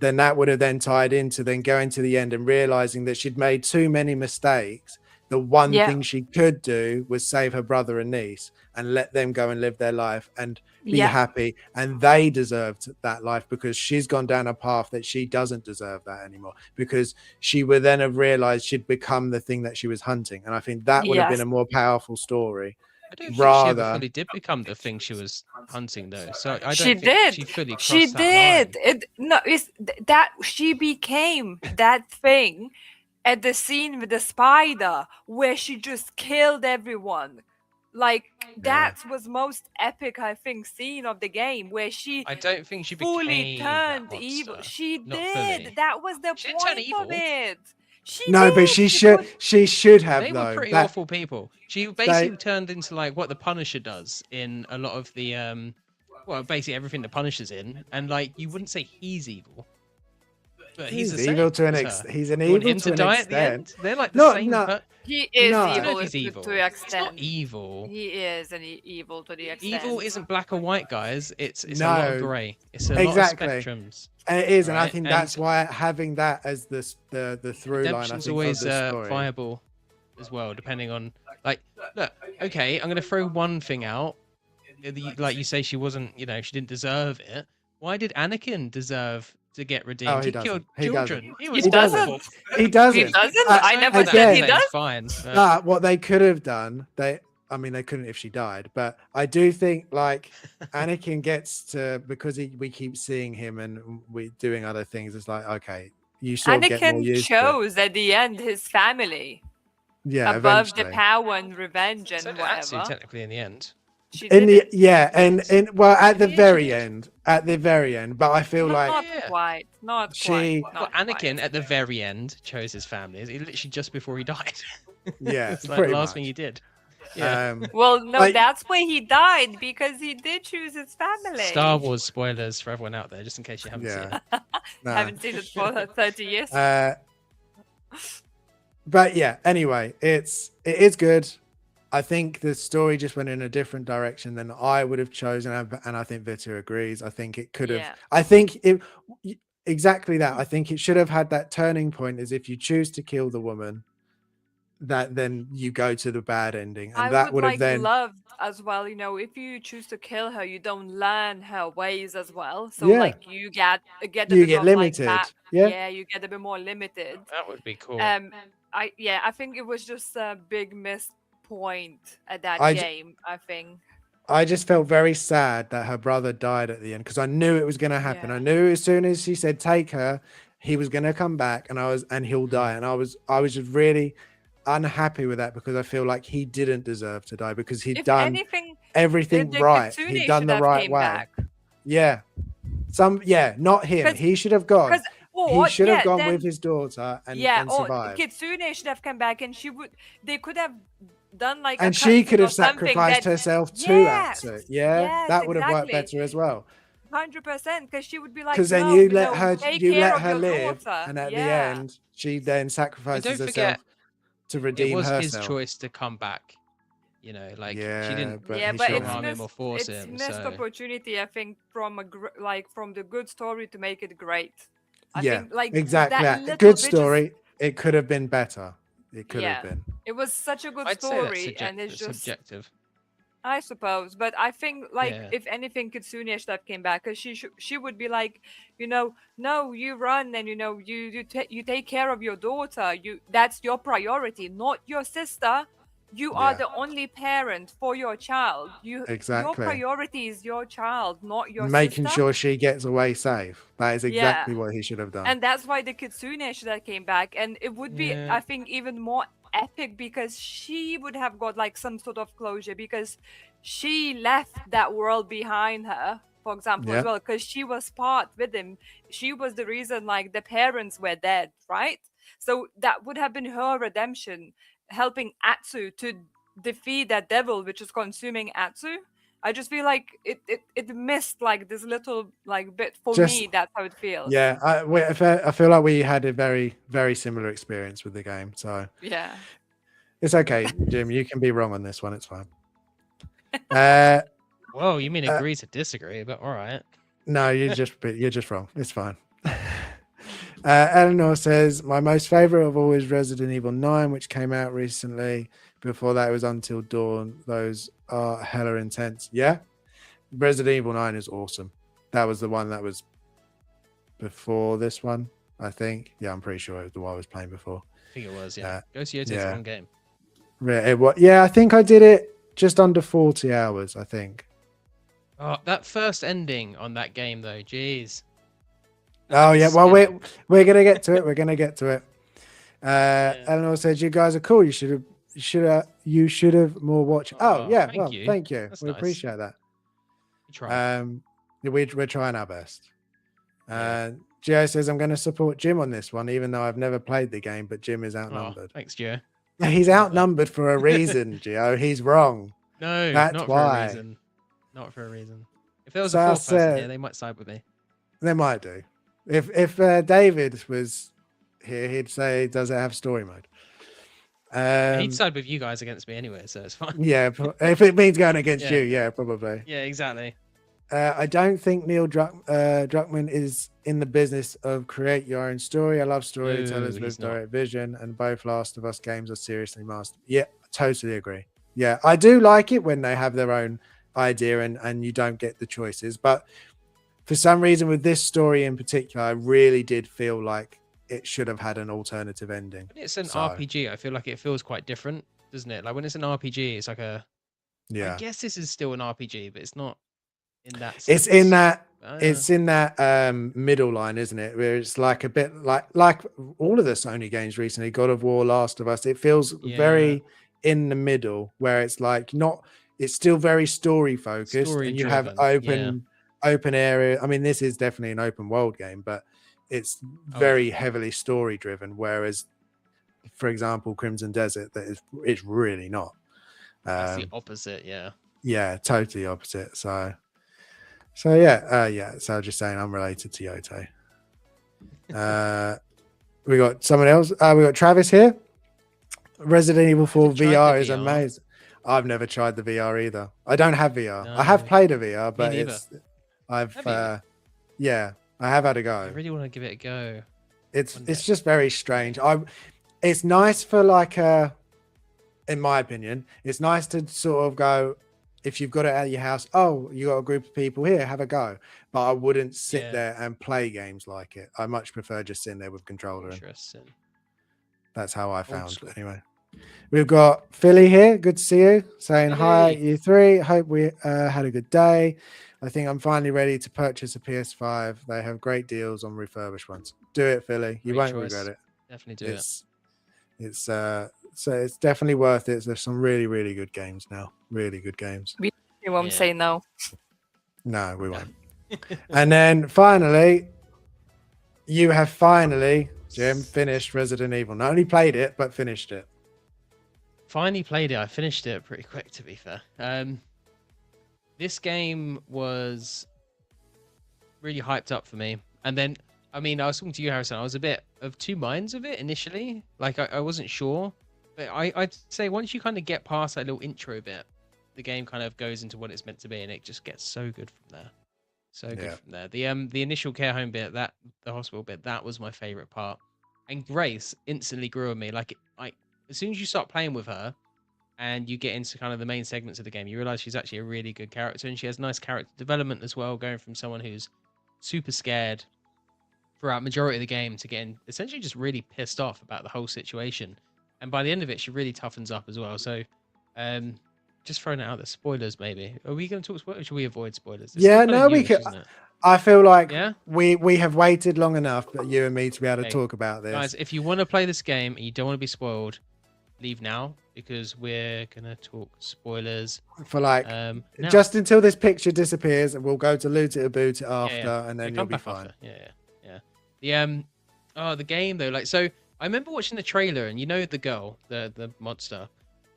S2: Then that would have then tied into then going to the end and realizing that she'd made too many mistakes. The one thing she could do was save her brother and niece and let them go and live their life and be happy. And they deserved that life because she's gone down a path that she doesn't deserve that anymore, because she would then have realized she'd become the thing that she was hunting. And I think that would have been a more powerful story.
S3: I don't think she ever fully did become the thing she was hunting, though. So I don't think she fully crossed that line.
S1: It's that she became that thing at the scene with the spider where she just killed everyone. Like, that was most epic, I think, scene of the game where
S3: I don't think she
S1: fully
S3: became
S1: turned
S3: that
S1: evil.
S3: monster.
S1: She
S3: Not
S1: did.
S3: fully.
S1: That was the
S3: She didn't turn
S1: point
S3: evil.
S1: of it.
S2: But she should have.
S3: They were pretty awful people. She basically turned into like what the Punisher does in a lot of the basically everything the Punisher's in, and like you wouldn't say he's evil, but he's
S2: evil to an extent. He's an evil
S3: him
S2: to an
S3: die
S2: extent.
S3: At the end? They're like the same.
S1: He is evil,
S3: evil
S1: to an extent.
S3: He's not evil.
S1: He is evil to the extent.
S3: Evil isn't black or white, guys. It's a lot of grey. It's a lot of spectrums.
S2: And it is, and I think that's why having that as the through line, I think,
S3: always
S2: of the story.
S3: viable as well, depending on like. Look, okay, I'm gonna throw one thing out. Like you say, she wasn't, she didn't deserve it. Why did Anakin deserve to get
S2: Oh,
S3: redeemed.
S2: he
S3: He killed
S2: doesn't. He doesn't.
S3: children. He
S1: He
S3: was
S1: doesn't.
S3: awful.
S2: He
S1: He
S2: doesn't.
S1: doesn't.
S2: Uh,
S1: I never
S3: Saying
S1: said he
S2: again,
S1: does.
S3: it's fine. But
S2: But what they could have done, I mean, they couldn't if she died. But I do think like Anakin gets to, because we keep seeing him and we doing other things. It's like, okay, you sort of get more
S1: Anakin
S2: used to it.
S1: chose at the end his family
S2: Yeah,
S1: above the
S2: eventually.
S1: power and revenge
S3: so
S1: and
S3: did Atsu
S1: whatever.
S3: technically in the end.
S1: She
S2: In
S1: did
S2: the
S1: it.
S2: yeah, and well, at the
S3: Yeah, she
S2: very
S3: did.
S2: end, but I feel like
S1: Not
S3: Yeah.
S1: quite. Not
S2: She-
S1: quite.
S3: Well,
S1: Not
S3: Anakin
S1: quite.
S3: at the very end chose his family. It literally just before he died.
S2: yeah,
S3: It's like the
S2: pretty
S3: last
S2: much.
S3: thing he did. Yeah.
S1: Well, no,
S2: like-
S1: that's why he died, because he did choose his family.
S3: Star Wars spoilers for everyone out there, just in case you haven't seen
S2: Yeah.
S3: it.
S2: Nah.
S1: Haven't seen it for 30 years.
S2: But yeah, anyway, it is good. I think the story just went in a different direction than I would have chosen, and I think Vita agrees. I think it could have.
S1: Yeah.
S2: I think it exactly that. I think it should have had that turning point. As if you choose to kill the woman, that then you go to the bad ending, and
S1: I
S2: that
S1: would
S2: have
S1: like
S2: then.
S1: loved as well, if you choose to kill her, you don't learn her ways as well. So
S2: Yeah.
S1: like you get a bit
S2: You
S1: of
S2: get
S1: like
S2: limited.
S1: that.
S2: Yeah.
S1: You get a bit more limited.
S3: That would be cool.
S1: I think it was just a big missed point at that
S2: I j-
S1: game, I think.
S2: I just felt very sad that her brother died at the end, because I knew it was going to happen.
S1: Yeah.
S2: I knew as soon as she said take her, he was going to come back, and he'll die. And I was just really unhappy with that, because I feel like he didn't deserve to die, because he'd
S1: If
S2: done
S1: anything,
S2: everything
S1: the
S2: right.
S1: Kitsune
S2: He'd done
S1: should
S2: the
S1: have
S2: right
S1: came
S2: way.
S1: back.
S2: Yeah. Not him.
S1: 'Cause-
S2: He should have gone.
S1: Because
S2: He should have gone
S1: then,
S2: with his daughter and
S1: or
S2: survived.
S1: Kitsune should have come back, and they could have done like
S2: And
S1: a
S2: she
S1: cutscene
S2: could
S1: or
S2: have
S1: something
S2: sacrificed
S1: that
S2: herself to
S1: Yes,
S2: Atsu. Yeah,
S1: yes,
S2: that would have worked
S1: exactly.
S2: better as well.
S1: 100%, because she would be like,
S2: Because then
S1: no,
S2: you let
S1: take
S2: you
S1: care
S2: let
S1: of
S2: her
S1: your
S2: live,
S1: daughter.
S2: and at the
S1: Yeah.
S2: end, she then sacrifices
S3: don't
S2: herself
S3: forget,
S2: to
S3: It
S2: redeem
S3: was
S2: herself.
S3: his choice to come back. She
S2: Yeah,
S3: didn't.
S2: but
S1: Yeah,
S2: he
S1: but
S2: shouldn't
S1: it's
S2: have.
S3: harm him or force
S1: it's
S3: him,
S1: missed
S3: so-
S1: opportunity, I think, from from the good story to make it great. I
S2: Yeah,
S1: think like
S2: exactly.
S1: that
S2: That.
S1: little
S2: Good
S1: bit just-
S2: story. It could have been better. It could
S1: Yeah.
S2: have been.
S1: it was such a good
S3: I'd say that's
S1: story, and it's just
S3: subjective.
S1: I suppose, but I think like
S3: Yeah.
S1: if anything, Kitsune should have came back, because she would be like, no, you run, and you take care of your daughter. That's your priority, not your sister. You are
S2: Yeah.
S1: the only parent for your child. Your
S2: Exactly.
S1: priority is your child, not your
S2: Making
S1: sister.
S2: sure she gets away safe. That is exactly what he should have done.
S1: And that's why the Kitsune should have came back, and it would be,
S3: Yeah.
S1: I think, even more epic, because she would have got like some sort of closure, because she left that world behind her, for example,
S2: Yeah.
S1: as well, because she was part with him. She was the reason like the parents were dead, right? So that would have been her redemption, helping Atsu to defeat that devil which is consuming Atsu. I just feel like it missed like this little like bit for
S2: Just-
S1: me. That's how it feels.
S2: Yeah, I feel like we had a very, very similar experience with the game. So
S1: Yeah.
S2: it's okay, Jim. You can be wrong on this one. It's fine.
S3: Whoa, you mean agree to disagree? But all right.
S2: No, you're just wrong. It's fine. Eleanor says, my most favorite of all is Resident Evil 9, which came out recently. Before that, it was Until Dawn. Those are hella intense. Yeah. Resident Evil 9 is awesome. That was the one that was before this one, I think. Yeah, I'm pretty sure it was the one I was playing before.
S3: I think it was. Yeah. Ghost Yota's
S2: yeah.
S3: one game.
S2: Yeah, I think I did it just under 40 hours, I think.
S3: Oh, that first ending on that game, though. Jeez.
S2: Oh yeah, well
S3: Yeah.
S2: we're gonna get to it. We're gonna get to it. Eleanor says you guys are cool. You should have more watch. Oh
S3: Oh,
S2: yeah,
S3: thank
S2: well
S3: you.
S2: thank you.
S3: That's
S2: We
S3: nice.
S2: appreciate that.
S3: You try.
S2: We're trying our best.
S3: Yeah.
S2: Gio says I'm going to support Jim on this one, even though I've never played the game, but Jim is
S3: Oh,
S2: outnumbered.
S3: thanks, Joe.
S2: He's outnumbered for a reason, Gio. He's wrong.
S3: No,
S2: That's
S3: not
S2: why.
S3: for a reason. Not for a reason. If there was
S2: So
S3: a
S2: I
S3: fourth person
S2: said-
S3: here, they might side with me.
S2: They might do. If David was here, he'd say, "Does it have story mode?"
S3: He'd side with you guys against me anyway, so it's fine.
S2: Yeah, if it means going against
S3: Yeah.
S2: you, yeah, probably.
S3: Yeah, exactly.
S2: I don't think Neil Druckmann is in the business of create your own story. I love storytellers
S3: No,
S2: with
S3: he's not.
S2: direct vision, and both Last of Us games are seriously mastered. Yeah, I totally agree. Yeah, I do like it when they have their own idea and you don't get the choices. But for some reason with this story in particular, I really did feel like it should have had an alternative ending.
S3: When it's an
S2: So,
S3: RPG, I feel like it feels quite different, doesn't it? Like when it's an RPG, it's like I
S2: yeah.
S3: guess this is still an RPG, but it's not in that
S2: It's
S3: sense.
S2: in that
S3: Uh,
S2: middle line, isn't it? Where it's like a bit like all of the Sony games recently, God of War, Last of Us. It feels
S3: yeah,
S2: very in the middle, where it's like not. It's still very story focused,
S3: story
S2: and you have
S3: driven. Yeah.
S2: open area. I mean, this is definitely an open world game, but it's
S3: Oh yeah.
S2: very heavily story driven. Whereas, for example, Crimson Desert, that is it's really not.
S3: That's the opposite. Yeah.
S2: Yeah, totally opposite. So yeah. So just saying, I'm related to Yoto. We got someone else. We got Travis here. Resident Evil 4
S3: haven't tried the
S2: VR is
S3: VR.
S2: amazing. I've never tried the VR either. I don't have VR. I
S3: No,
S2: have played a VR, but
S3: neither.
S2: I've
S3: Have you?
S2: yeah, I have had a
S3: I
S2: go.
S3: really want to give it a go.
S2: It's
S3: one day.
S2: just very strange. It's nice for like in my opinion, it's nice to sort of go if you've got it at your house. Oh, you got a group of people here, have a go. But I wouldn't sit
S3: Yeah.
S2: there and play games like it. I much prefer just sitting there with controller. And
S3: Interesting.
S2: that's how I
S3: Old
S2: found
S3: school.
S2: anyway. We've got Philly here. Good to see you. Saying hi,
S3: Philly.
S2: you three. Hope we had a good day. I think I'm finally ready to purchase a PS5. They have great deals on refurbished ones. Do it, Philly. You
S3: Great
S2: won't
S3: choice.
S2: regret it.
S3: Definitely do it.
S2: It's so it's definitely worth it. There's some really, really good games now. Really good games.
S1: You won't say no.
S2: No, we won't. And then finally, you have finally, Jim, finished Resident Evil. Not only played it, but finished it.
S3: Finally played it. I finished it pretty quick, to be fair. This game was really hyped up for me. And then, I mean, I was talking to you, Harrison. I was a bit of two minds of it initially. Like, I wasn't sure. But I'd say once you kind of get past that little intro bit, the game kind of goes into what it's meant to be, and it just gets so good from there. So good from there. The initial care home bit, the hospital bit, that was my favorite part. And Grace instantly grew on me. Like as soon as you start playing with her, and you get into kind of the main segments of the game, you realize she's actually a really good character, and she has nice character development as well, going from someone who's super scared throughout majority of the game to getting essentially just really pissed off about the whole situation. And by the end of it, she really toughens up as well. So, just throwing it out there, spoilers maybe. Are we going to talk spoilers? Or should we avoid spoilers? It's
S2: Yeah,
S3: still kinda
S2: no, we
S3: newish,
S2: could.
S3: isn't it?
S2: I feel like
S3: Yeah?
S2: we have waited long enough, that you and me, to be able to
S3: Okay.
S2: talk about this.
S3: Guys, if you want to play this game and you don't want to be spoiled, leave now, because we're gonna talk spoilers.
S2: For like
S3: now.
S2: just until this picture disappears, and we'll go to loot it or boot it after,
S3: Yeah.
S2: and then
S3: Come
S2: you'll be
S3: back
S2: fine.
S3: after. Yeah. The game though, like, so I remember watching the trailer, and you know the girl, the monster,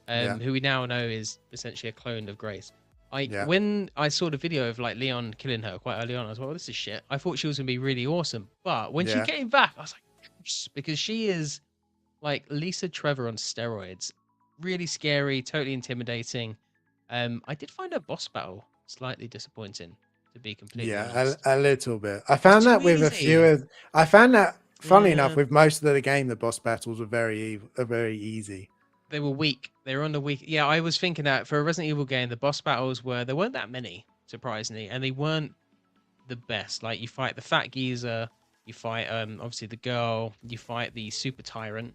S3: who we now know is essentially a clone of Grace. When I saw the video of like Leon killing her quite early on, I was like, well, this is shit. I thought she was gonna be really awesome, but when she came back, I was like, yes, because she is like Lisa Trevor on steroids. Really scary, totally intimidating. I did find her boss battle slightly disappointing, to be completely honest.
S2: A little bit. I found that with a few of. I found that funny enough with most of the game, the boss battles were very easy.
S3: They were weak. They were on the weak. Yeah, I was thinking that for a Resident Evil game, the boss battles there weren't that many, surprisingly, and they weren't the best. Like, you fight the fat geezer, you fight obviously the girl, you fight the super tyrant,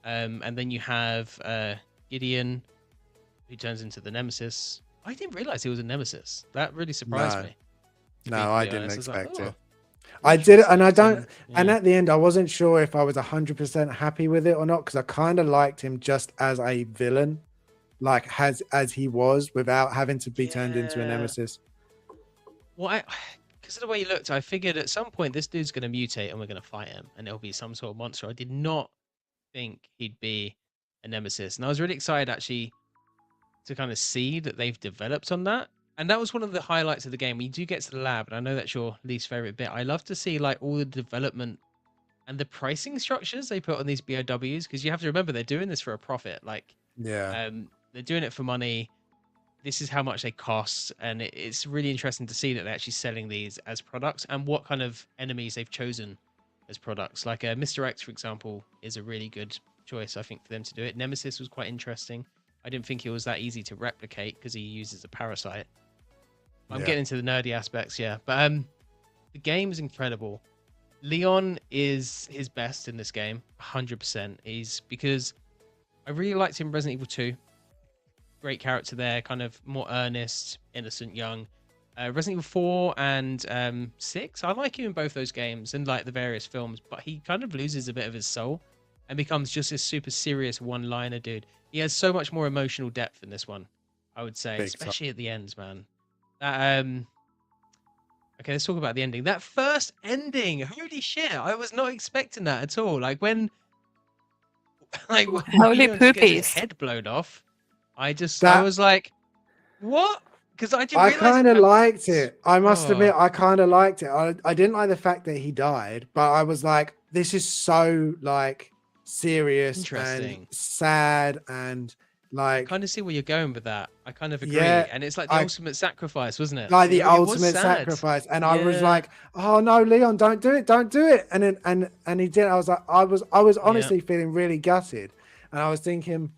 S3: and then you have Gideon, who turns into the nemesis. I didn't realize he was a nemesis. That really surprised me.
S2: No, I didn't expect it.
S3: I
S2: did it, and I don't. Yeah. And at the end, I wasn't sure if I was 100% happy with it or not, because I kind of liked him just as a villain, like as he was, without having to be turned into a nemesis.
S3: Well, because of the way he looked, I figured at some point this dude's going to mutate and we're going to fight him, and it'll be some sort of monster. I did not think he'd be a nemesis, and I was really excited actually to kind of see that they've developed on that. And that was one of the highlights of the game. When you do get to the lab, and I know that's your least favorite bit, I love to see like all the development and the pricing structures they put on these BOWs, because you have to remember they're doing this for a profit. Like, they're doing it for money. This is how much they cost, and it's really interesting to see that they're actually selling these as products and what kind of enemies they've chosen as products. Like Mr. X, for example, is a really good choice, I think, for them to do it. Nemesis was quite interesting. I didn't think it was that easy to replicate because he uses a parasite. I'm getting into the nerdy aspects, but The game is incredible. Leon is his best in this game, 100%. He's because I really liked him in Resident Evil 2. Great character there, kind of more earnest, innocent, young. Resident Evil 4 and 6, I like him in both those games and like the various films, but he kind of loses a bit of his soul and becomes just this super serious one-liner dude. He has so much more emotional depth in this one, I would say,
S2: Big
S3: especially at the ends, man. That okay, let's talk about the ending. That first ending, holy shit! I was not expecting that at all. Like when when
S1: Holy
S3: Leon just gets his
S1: poopies.
S3: head blown off, I
S2: That
S3: was like, what? Because I didn't
S2: I
S3: realize
S2: kind of liked it. I must
S3: Oh.
S2: admit, I kind of liked it. I didn't like the fact that he died, but I was like, this is so like serious and
S3: Interesting.
S2: sad and
S3: I
S2: like
S3: kind of see where you're going with that. I kind of agree.
S2: Yeah,
S3: And it's like the
S2: I-
S3: ultimate sacrifice, wasn't it?
S2: like the
S3: It was
S2: ultimate
S3: sad.
S2: sacrifice. And I was
S3: Yeah.
S2: like, oh no, Leon, don't do it, don't do it. And then and he did. I was like, I was honestly feeling really gutted, and I was thinking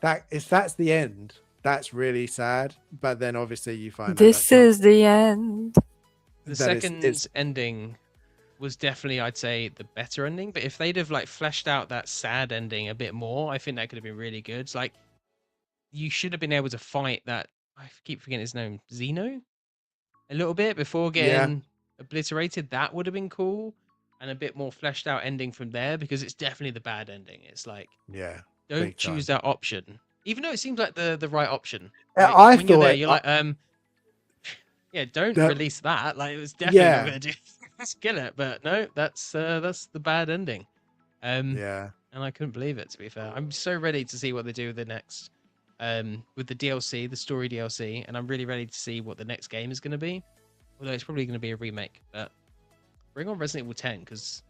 S2: that if that's the end, that's really sad. But then obviously you find out
S1: This
S2: that's
S1: is the end.
S3: The
S2: that it's-
S3: second ending was definitely, I'd say, the better ending. But if they'd have like fleshed out that sad ending a bit more, I think that could have been really good. It's like you should have been able to fight that. I keep forgetting his name, Zeno, a little bit before getting obliterated. That would have been cool, and a bit more fleshed out ending from there, because it's definitely the bad ending. It's like
S2: yeah.
S3: don't
S2: big
S3: choose that option, even though it seems like the right option.
S2: Yeah,
S3: Like,
S2: I
S3: when you're there,
S2: thought-
S3: you're like, yeah, don't
S2: That-
S3: release that. Like, it was definitely
S2: Yeah.
S3: not gonna do. Let's kill it, but no, that's the bad ending.
S2: Yeah.
S3: And I couldn't believe it. To be fair, I'm so ready to see what they do with the next, with the DLC, the story DLC, and I'm really ready to see what the next game is going to be. Although it's probably going to be a remake, but bring on Resident Evil 10 because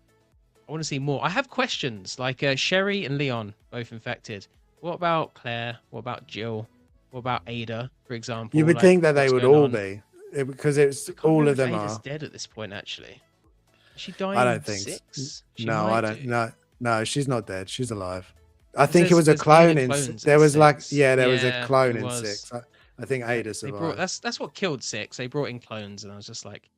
S3: I want to see more. I have questions like Sherry and Leon both infected. What about Claire? What about Jill? What about Ada, for example?
S2: You would
S3: Like,
S2: think that they
S3: what's
S2: would
S3: going
S2: all
S3: on?
S2: be because it's
S3: I can't
S2: all
S3: remember
S2: of
S3: if
S2: them
S3: Ada's
S2: are.
S3: dead at this point. Actually, is she dying?
S2: I don't think.
S3: 6? She
S2: No,
S3: might
S2: I don't.
S3: do.
S2: No, she's not dead. She's alive. I
S3: It
S2: think it
S3: says
S2: was a
S3: there's only
S2: clone in.
S3: clones
S2: There
S3: in
S2: was like,
S3: 6.
S2: yeah, there was a
S3: Yeah,
S2: clone
S3: it
S2: in
S3: was.
S2: 6. I think Ada
S3: They
S2: survived.
S3: brought that's what killed 6. They brought in clones, and I was just like,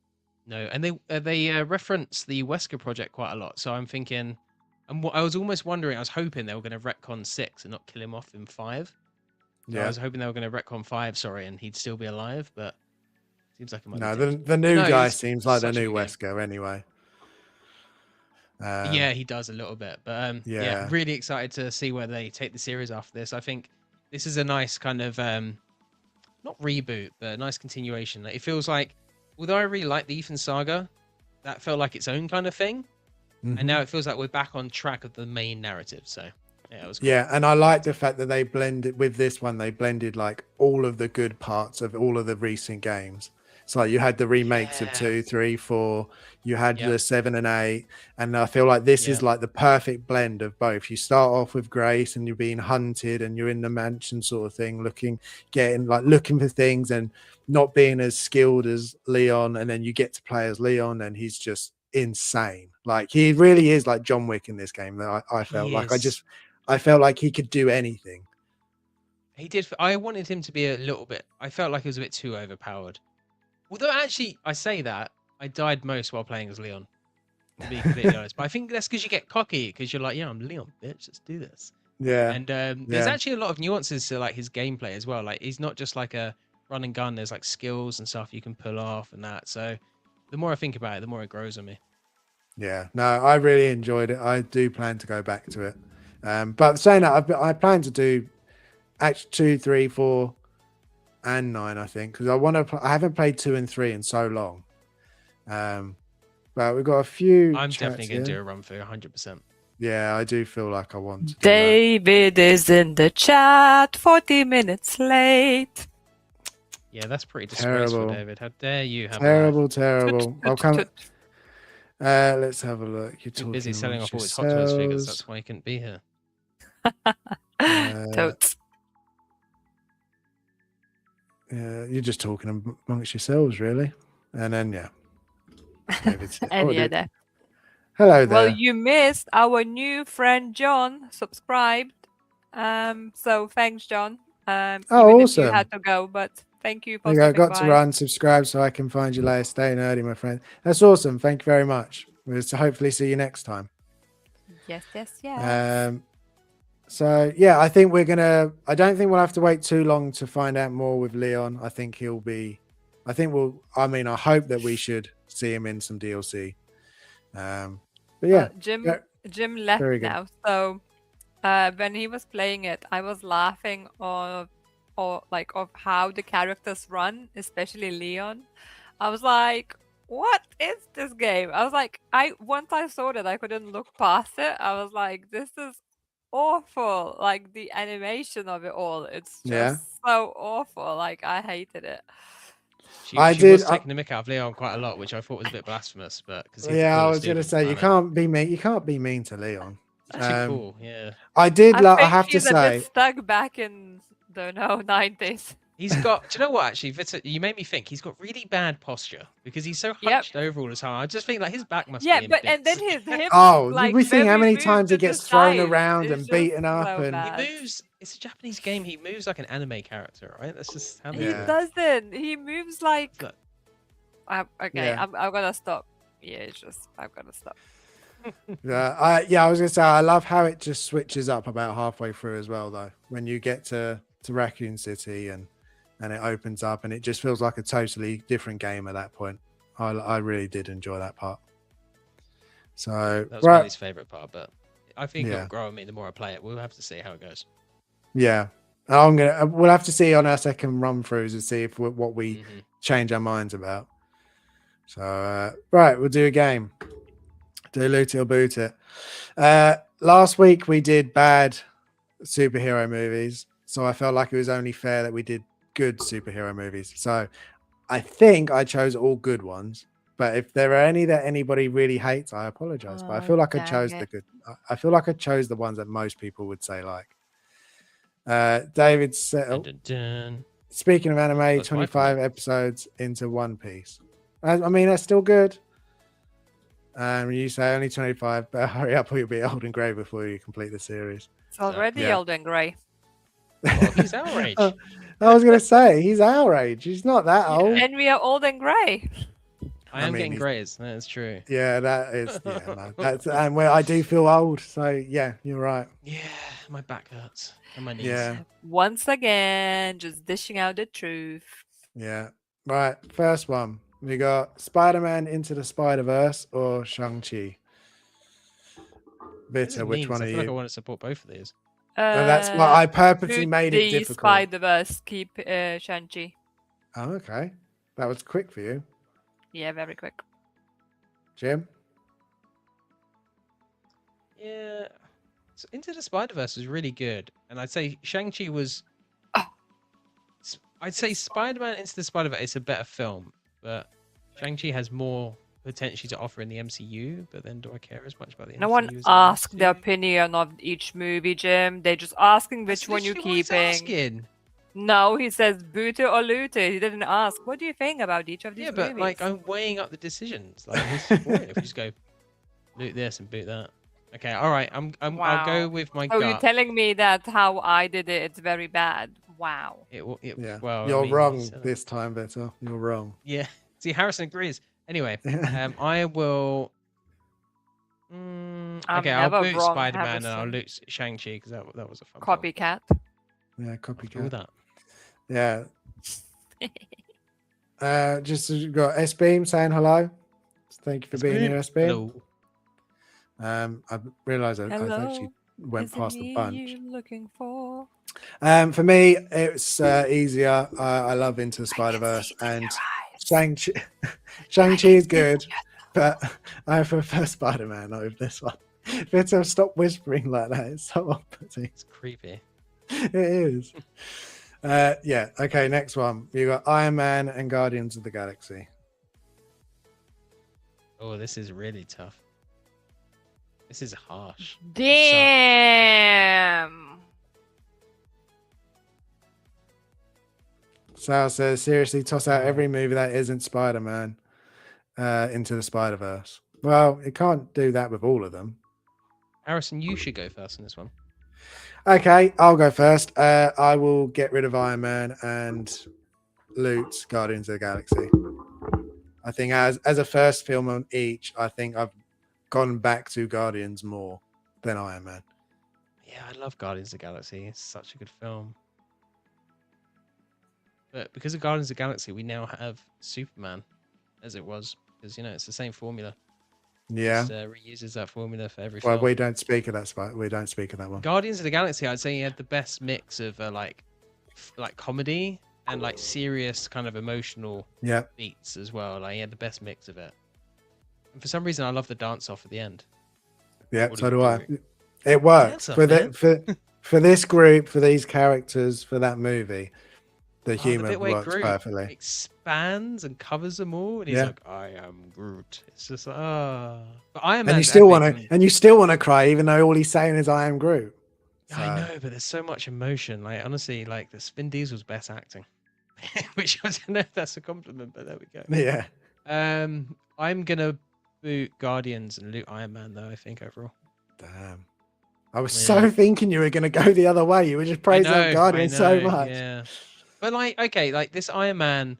S3: no. And they reference the Wesker project quite a lot. So I'm thinking, and I was almost wondering, I was hoping they were going to retcon 6 and not kill him off in 5. So I
S2: Yeah.
S3: was hoping they were going to retcon 5, sorry, and he'd still be alive. But seems like it might
S2: No,
S3: be dead.
S2: the new
S3: no,
S2: guy
S3: it's
S2: seems like the
S3: such a
S2: new
S3: good game.
S2: Wesker anyway.
S3: Yeah, he does a little bit, but yeah,
S2: yeah.
S3: really excited to see where they take the series after this. I think this is a nice kind of not reboot, but a nice continuation. Like, it feels like, although I really like the Ethan saga, that felt like its own kind of thing,
S2: Mhm.
S3: and now it feels like we're back on track of the main narrative. So yeah, it was cool.
S2: Yeah, and I like the fact that they blended with this one. They blended like all of the good parts of all of the recent games. So like you had the remakes of
S3: Yeah.
S2: 2, 3, 4. You had
S3: Yeah.
S2: the 7 and 8, and I feel like this is
S3: Yeah.
S2: like the perfect blend of both. You start off with Grace, and you're being hunted, and you're in the mansion sort of thing, looking for things, and not being as skilled as Leon. And then you get to play as Leon, and he's just insane. Like he really is like John Wick in this game. That I felt
S3: He
S2: like
S3: is.
S2: I felt like he could do anything.
S3: He did. I wanted him to be a little bit. I felt like he was a bit too overpowered. Although actually, I say that I died most while playing as Leon. To be completely honest, but I think that's because you get cocky because you're like, yeah, I'm Leon, bitch. Let's do this.
S2: Yeah.
S3: And there's actually a lot of nuances to like his gameplay as well. Like he's not just like a run and gun. There's like skills and stuff you can pull off and that. So the more I think about it, the more it grows on me.
S2: Yeah, no, I really enjoyed it. I do plan to go back to it. But saying that, I plan to do actually 2, 3, 4, and 9. I think because I want to. I haven't played 2 and 3 in so long. But we've got a few.
S3: I'm definitely going to
S2: here.
S3: do a run through 100%.
S2: Yeah, I do feel like I want to. Do that.
S1: David is in the chat, 40 minutes late.
S3: Yeah, that's pretty disgraceful,
S2: Terrible.
S3: David. How dare you have
S2: Terrible. I'll come. Let's have a look. You're
S3: too
S2: talking
S3: busy selling off
S2: amongst
S3: all his Hot Toys figures.
S2: yourselves.
S3: That's why he couldn't be here.
S1: Totes.
S2: You're just talking amongst yourselves, really. And then David's here.
S1: And
S2: Oh,
S1: yeah,
S2: dude.
S1: there.
S2: Hello there.
S1: Well, you missed our new friend John subscribed. So thanks, John.
S2: Oh,
S1: Even if
S2: awesome.
S1: you had to go, but Thank you
S2: There
S1: for
S2: you go.
S1: stopping
S2: Got to
S1: by.
S2: run. Subscribe so I can find you later. Stay nerdy, my friend. That's awesome. Thank you very much. We'll hopefully see you next time.
S1: Yes, yes, yes.
S2: So yeah, I think we're gonna. I don't think we'll have to wait too long to find out more with Leon. I think he'll be. I think we'll. I mean, I hope that we should see him in some DLC. But yeah,
S1: Jim left
S2: very good.
S1: now. So when he was playing it, I was laughing of how the characters run, especially Leon. I was like, what is this game? I was like, once I saw that, I couldn't look past it. I was like, this is awful. Like the animation of it all, it's
S2: Yeah.
S1: just so awful. Like I hated it.
S3: She
S2: I
S3: was
S2: did.
S3: taking the mick out of Leon quite a lot, which I thought was a bit blasphemous, but because he's the
S2: Yeah, I
S3: coolest
S2: was gonna
S3: dude on the
S2: say you
S3: planet.
S2: can't be mean. You can't be mean to Leon.
S3: It's actually cool, yeah.
S2: I did. I
S1: think
S2: have to
S1: he's a bit
S2: say,
S1: stuck back in the 90s.
S3: He's got. Do you know what? Actually, Vita, you made me think. He's got really bad posture because he's so
S1: Yep.
S3: hunched over all the time. I just think like his back must
S1: Yeah,
S3: be in
S1: but and then
S3: bits.
S1: his hips.
S2: oh,
S1: like,
S2: we think
S1: when
S2: how
S1: we
S2: many
S1: move
S2: times
S1: to
S2: he
S1: the
S2: gets thrown
S1: sides,
S2: around
S1: it's
S2: and
S1: just
S2: beaten up,
S1: so
S2: and
S1: bad.
S3: He moves. It's a Japanese game. He moves like an anime character, right? That's just how
S1: He
S2: Yeah.
S1: doesn't. He moves like. Okay,
S2: Yeah.
S1: I'm gonna stop. Yeah, it's just I'm gonna stop.
S2: I was gonna say I love how it just switches up about halfway through as well, though. When you get to Raccoon City and it opens up and it just feels like a totally different game at that point. I really did enjoy that part. So
S3: that was Manny's favorite part, but I think
S2: Yeah.
S3: it'll grow on me the more I play it. We'll have to see how it goes.
S2: yeah, we'll have to see on our second run throughs and see if what we change our minds about. So right, we'll do a game. Do loot it or boot it. Last week we did bad superhero movies, so I felt like it was only fair that we did good superhero movies. So I think I chose all good ones. But if there are any that anybody really hates, I apologize. But I feel like I chose the good. I feel like I chose the ones that most people would say like. David said,
S3: Dun, dun, dun.
S2: speaking of anime,
S3: That's
S2: 25 episodes into One Piece. I mean, that's still good. You say only 25, but hurry up or you'll be old and grey before you complete the series.
S1: It's already
S2: Yeah.
S1: old and grey.
S3: Well, he's our age.
S2: I was going to say, he's our age. He's not that old.
S1: And we are old and grey.
S3: I am getting greys. That's true.
S2: Yeah, that is. Yeah, no, that's and where I do feel old. So yeah, you're right.
S3: Yeah, my back hurts and my knees.
S2: Yeah,
S1: Once again, just dishing out the truth.
S2: yeah. Right, first one. We got Spider-Man Into the Spider-Verse or Shang-Chi. Vita, which one
S3: I
S2: are
S3: feel like I
S2: you?
S3: want to support both of these.
S2: No, that's why I purposely made it
S1: the
S2: difficult.
S1: Spider-Verse, keep Shang-Chi.
S2: Oh, okay. That was quick for you.
S1: Yeah, very quick.
S2: Jim?
S3: Yeah. So Into the Spider-Verse is really good. And I'd say Shang-Chi was... I'd say Spider-Man Into the Spider-Verse is a better film, but Shang-Chi has more potential to offer in the MCU, but then do I care as much about the MCU?
S1: No one asked the opinion of each movie, Jim. They're just asking which one you're keeping. No, he says boot it or loot it. He didn't ask. What do you think about each of these movies?
S3: Yeah, but like I'm weighing up the decisions. Like it's boring if you just go loot this and boot that. Okay, all right. I'll go with my gut.
S1: You're telling me that how I did it, it's very bad. Wow.
S2: Yeah.
S3: Well,
S2: you're wrong this time, Vita. You're wrong.
S3: Yeah. See, Harrison agrees. Anyway, I will. Okay, I'll boot Spider-Man and I'll loot Shang-Chi because that was a fun
S1: copycat.
S2: Yeah, copycat.
S3: All that.
S2: Yeah. Just got S-Beam saying hello. Thank you for being here, S-Beam.
S3: Hello.
S2: I realised I actually went past the bunch.
S1: You looking for?
S2: For me, it's easier. I love Into the Spider-Verse and Shang-Chi. Shang-Chi is good, but I prefer Spider-Man over this one. Vito, stop whispering like that. It's so off-putting.
S3: It's creepy.
S2: It is. Yeah. Okay. Next one. You got Iron Man and Guardians of the Galaxy.
S3: Oh, this is really tough. This is harsh.
S1: Damn.
S2: Sal says, seriously, toss out every movie that isn't Spider-Man into the Spider-Verse. Well, it can't do that with all of them.
S3: Harrison, you should go first in this one.
S2: Okay, I'll go first. I will get rid of Iron Man and Luke's Guardians of the Galaxy. I think as a first film on each, I think I've gone back to Guardians more than Iron Man.
S3: Yeah, I love Guardians of the Galaxy. It's such a good film. But because of Guardians of the Galaxy, we now have Superman, as it was, because it's the same formula.
S2: Yeah.
S3: Just reuses that formula for every
S2: Well,
S3: film.
S2: we don't speak of that spot. We don't speak of that one.
S3: Guardians of the Galaxy, I'd say he had the best mix of like comedy and like serious kind of emotional
S2: Yeah.
S3: beats as well. Like he had the best mix of it. And for some reason, I love the dance off at the end.
S2: Yeah,
S3: What
S2: so
S3: do
S2: do
S3: you
S2: I.
S3: do?
S2: It worked
S3: Hands up,
S2: for
S3: man.
S2: for this group, for these characters, for that movie. The
S3: The
S2: humor
S3: bit where
S2: works
S3: Groot
S2: perfectly.
S3: expands and covers them all, and he's
S2: Yeah.
S3: like, "I am Groot." It's just like, ah. But Iron
S2: And
S3: Man's epic
S2: you still want to cry, even though all he's saying is "I am Groot."
S3: I know, but there's so much emotion. Like honestly, like the Vin Diesel's best acting, which I don't know if that's a compliment, but there we go.
S2: Yeah.
S3: I'm gonna boot Guardians and loot Iron Man though. I think overall.
S2: Damn. I was
S3: Yeah.
S2: so thinking you were going to go the other way. You were just praising
S3: I
S2: Guardians so
S3: know,
S2: much.
S3: Yeah, but like, okay, like this Iron Man.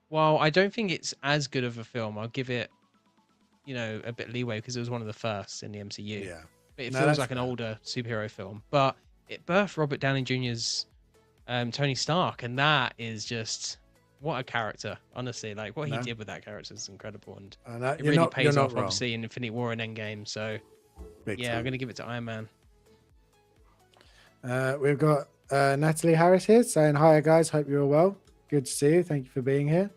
S3: While I don't think it's as good of a film, I'll give it, a bit leeway because it was one of the first in the MCU.
S2: Yeah.
S3: But it
S2: No,
S3: feels
S2: that's
S3: like an
S2: fair.
S3: older superhero film. But it birthed Robert Downey Jr.'s Tony Stark, and that is just what a character. Honestly, like what he
S2: No.
S3: did with that character is incredible, and
S2: I know,
S3: it
S2: you're
S3: really
S2: not,
S3: pays
S2: you're not
S3: off,
S2: wrong.
S3: obviously, in Infinity War and Endgame. So
S2: Big
S3: yeah, I'm
S2: time.
S3: gonna give it to Iron Man.
S2: We've got Natalie Harris here saying, "Hi guys, hope you're all well. Good to see you. Thank you for being here."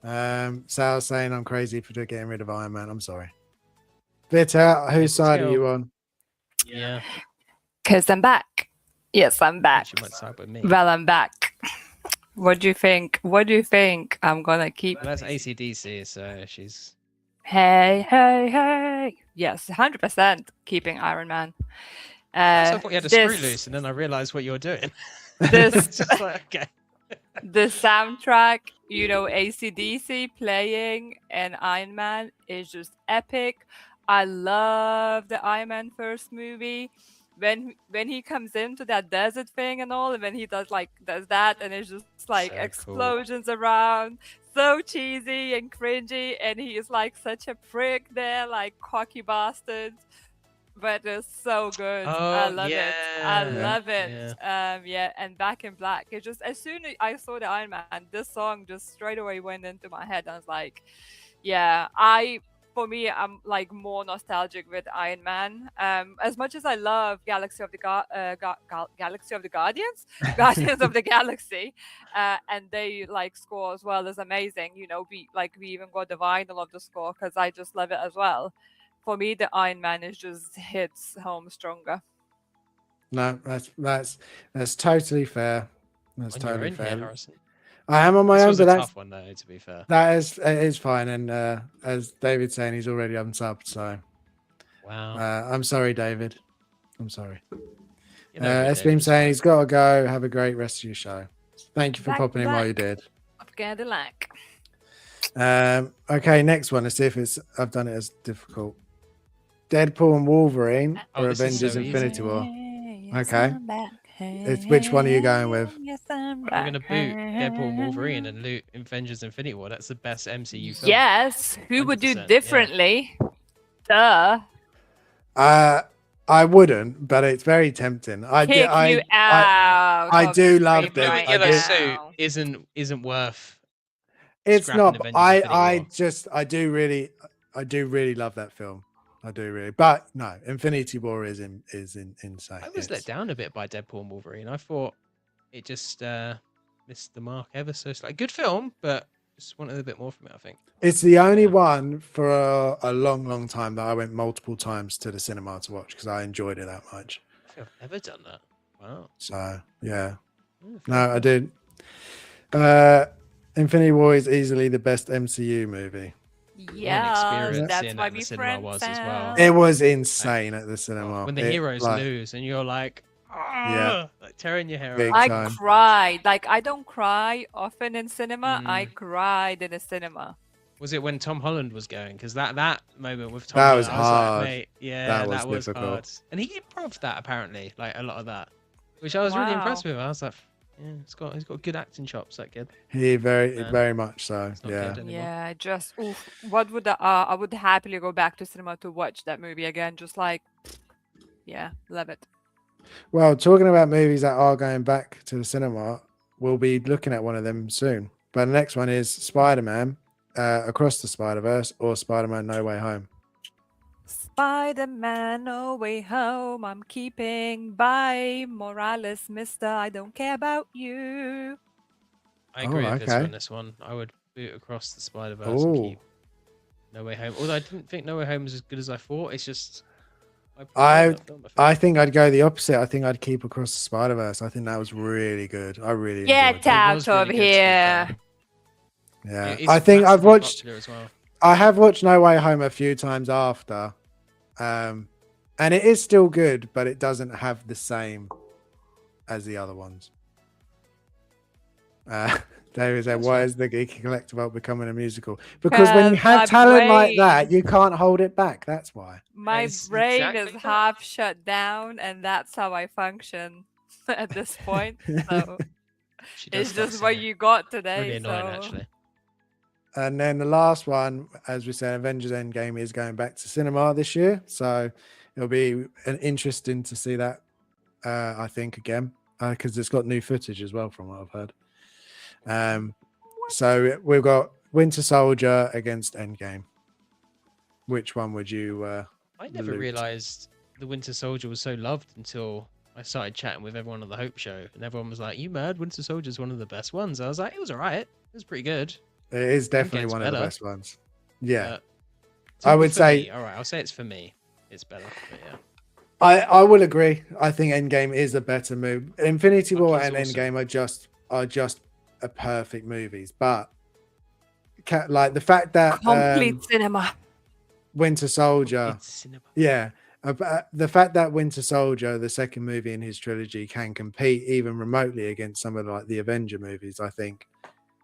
S2: Sal saying, "I'm crazy for getting rid of Iron Man. I'm sorry." Vita, whose side are you on?
S3: Yeah,
S1: Because I'm back. Yes, I'm
S3: I
S1: back.
S3: think she might side with me.
S1: Well, I'm back. What do you think? What do you think I'm gonna keep?
S3: Well, that's ACDC, so she's.
S1: Hey, hey, hey. Yes, 100% keeping Iron Man.
S3: So I thought you had a screw
S1: this-
S3: loose, and then I realized what you were doing.
S1: This
S3: It's just like, okay.
S1: the soundtrack, AC/DC playing and Iron Man is just epic. I love the Iron Man first movie. When he comes into that desert thing and all, and when he does that, and it's just like
S3: So cool.
S1: explosions around, so cheesy and cringy, and he is like such a prick there, like cocky bastard. But it's so good. I
S3: Oh,
S1: love it.
S3: yeah.
S1: I love it.
S3: Yeah.
S1: And Back in Black. It just, as soon as I saw the Iron Man, this song just straight away went into my head. I was like, yeah, for me, I'm like more nostalgic with Iron Man. As much as I love Galaxy of the Galaxy of the Guardians, Guardians of the Galaxy, and they like score as well is amazing. We even got the vinyl of the score because I just love it as well. For me, the Iron Man is just hits home stronger.
S2: No, that's totally fair. That's
S3: When you're
S2: totally
S3: in here,
S2: fair.
S3: Harrison.
S2: I am on my
S3: This
S2: own,
S3: was
S2: but
S3: a
S2: that's
S3: tough one, though, to be fair.
S2: it is fine. And as David's saying, he's already unsubbed. So
S3: Wow.
S2: I'm sorry, David. I'm sorry.
S3: You know,
S2: It's been saying he's got to go. Have a great rest of your show. Thank you for
S1: Black,
S2: popping in while you
S1: black.
S2: did.
S1: Of Cadillac.
S2: Okay, next one. Let's see if I've done it as difficult. Deadpool and Wolverine
S3: Oh,
S2: or
S3: this is
S2: Avengers
S3: so
S2: Infinity
S3: easy.
S2: War.
S1: Yes,
S2: Okay.
S1: I'm back.
S2: It's which one are you going with?
S1: Yes, I'm
S3: We're going to
S1: back.
S3: boot Deadpool and Wolverine and loot Avengers Infinity War. That's the best MCU film.
S1: Yes, who would do
S3: 100%, yeah.
S1: differently? Duh.
S2: I wouldn't, but it's very tempting.
S1: Kick you out.
S2: I
S1: of
S2: do
S1: the
S2: love
S1: stream
S2: them.
S3: Blue
S1: right
S3: and yellow
S1: now.
S3: suit isn't worth.
S2: It's
S3: scrapping
S2: not.
S3: Avengers
S2: I
S3: Infinity War.
S2: I do really love that film. I do really, but no, Infinity War is insane.
S3: I was let down a bit by Deadpool and Wolverine. I thought it just missed the mark ever so slightly. Good film, but just wanted a bit more from it, I think.
S2: It's the only one for a long, long time that I went multiple times to the cinema to watch because I enjoyed it that much.
S3: I think I've never done that. Wow.
S2: So yeah,
S3: Oh,
S2: no,
S3: fair
S2: I
S3: play.
S2: did. Infinity War is easily the best MCU movie.
S1: Yeah,
S3: experience
S1: that's
S3: seeing
S1: why
S3: that in
S1: we
S3: the cinema was as well.
S1: friends.
S2: It was insane at the cinema.
S3: When the heroes lose and you're like,
S2: Yeah.
S3: like tearing your hair
S2: Big
S3: out.
S1: I
S2: time.
S1: cried. Like, I don't cry often in cinema. I
S3: Mm.
S1: cried in the cinema.
S3: Was it when Tom Holland was going? Because that moment with Tom
S2: That
S3: Holland,
S2: was
S3: I was
S2: hard.
S3: like, mate, yeah,
S2: That
S3: that
S2: was
S3: was
S2: difficult.
S3: hard. And he improved that apparently, like a lot of that, which I was really impressed
S1: Wow.
S3: with. I was like, Yeah, he's got good acting chops. That kid.
S2: He very
S3: Man.
S2: very much so.
S3: It's not
S2: Yeah.
S3: good anymore.
S1: Yeah, just oof. What would I would happily go back to cinema to watch that movie again. Just like, yeah, love it.
S2: Well, talking about movies that are going back to the cinema, we'll be looking at one of them soon. But the next one is Spider-Man, Across the Spider-Verse, or Spider-Man No Way Home.
S1: Spider-Man, No Way Home. I'm keeping by Morales, Mister. I don't care about you.
S3: I agree with Vista
S2: okay.
S3: on this one. I would boot Across the Spider-Verse and
S2: Oh,
S3: keep No Way Home. Although I didn't think No Way Home was as good as I thought. It's just I prefer
S2: I
S3: that film.
S2: I think I'd go the opposite. I think I'd keep Across the Spider-Verse. I think that was really good. I really enjoyed
S1: Get
S2: that.
S1: out
S3: was
S1: of
S3: really good, to be fair.
S1: here.
S2: Yeah,
S3: It's
S2: I think I've
S3: massively
S2: watched.
S3: popular as well.
S2: I have watched No Way Home a few times after, and it is still good, but it doesn't have the same as the other ones. David said,
S3: That's
S2: "Why
S3: fair.
S2: is the Geeky Collectible becoming a musical? Because when you
S1: 'Cause
S2: have
S1: my
S2: talent like that,
S1: brain-
S2: you can't hold it back. That's why."
S1: My
S3: It's
S1: brain
S3: exactly
S1: is
S3: that.
S1: half shut down, and that's how I function at this point. So
S3: She does
S1: it's
S3: start
S1: just what
S3: singing.
S1: you got
S3: It's
S1: today.
S3: really annoying,
S1: So
S3: actually.
S2: And then the last one, as we said, Avengers Endgame is going back to cinema this year, so it'll be an interesting to see that. I think again because it's got new footage as well, from what I've heard. So we've got Winter Soldier against Endgame. Which one would you?
S3: I never
S2: loot?
S3: realized the Winter Soldier was so loved until I started chatting with everyone on the Hope Show, and everyone was like, "You mad? Winter Soldier's one of the best ones." I was like, "It was alright. It was pretty good."
S2: It is definitely
S3: Endgame's
S2: one of the
S3: better.
S2: best ones. Yeah,
S3: So
S2: I would
S3: for
S2: say.
S3: me, all right, I'll say it's for me. It's better, but yeah.
S2: I will agree. I think Endgame is a better movie. Infinity War
S3: Bucky's
S2: and
S3: awesome.
S2: Endgame are just a perfect movies, but like the fact that
S1: complete cinema.
S2: Winter Soldier,
S3: It's cinema.
S2: yeah, the fact that Winter Soldier, the second movie in his trilogy, can compete even remotely against some of like the Avenger movies, I think,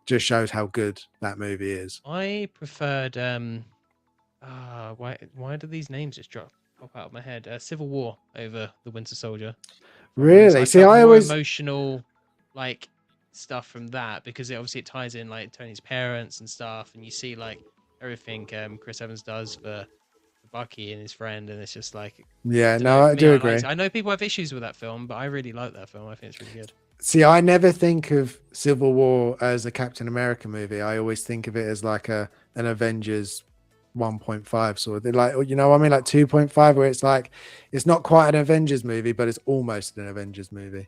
S2: just shows how good that movie is.
S3: I preferred why do these names just pop out of my head? Civil War over the Winter Soldier.
S2: Really? See,
S3: felt
S2: I
S3: more
S2: always
S3: emotional like stuff from that because it ties in like Tony's parents and stuff, and you see like everything Chris Evans does for Bucky and his friend, and it's just like
S2: yeah,
S3: don't
S2: no,
S3: know, for
S2: I
S3: me,
S2: do
S3: I
S2: agree.
S3: liked it. I know people have issues with that film, but I really like that film. I think it's really good.
S2: See, I never think of Civil War as a Captain America movie. I always think of it as like an Avengers 1.5 sort of thing. Like, you know what I mean? Like 2.5, where it's like, it's not quite an Avengers movie, but it's almost an Avengers movie.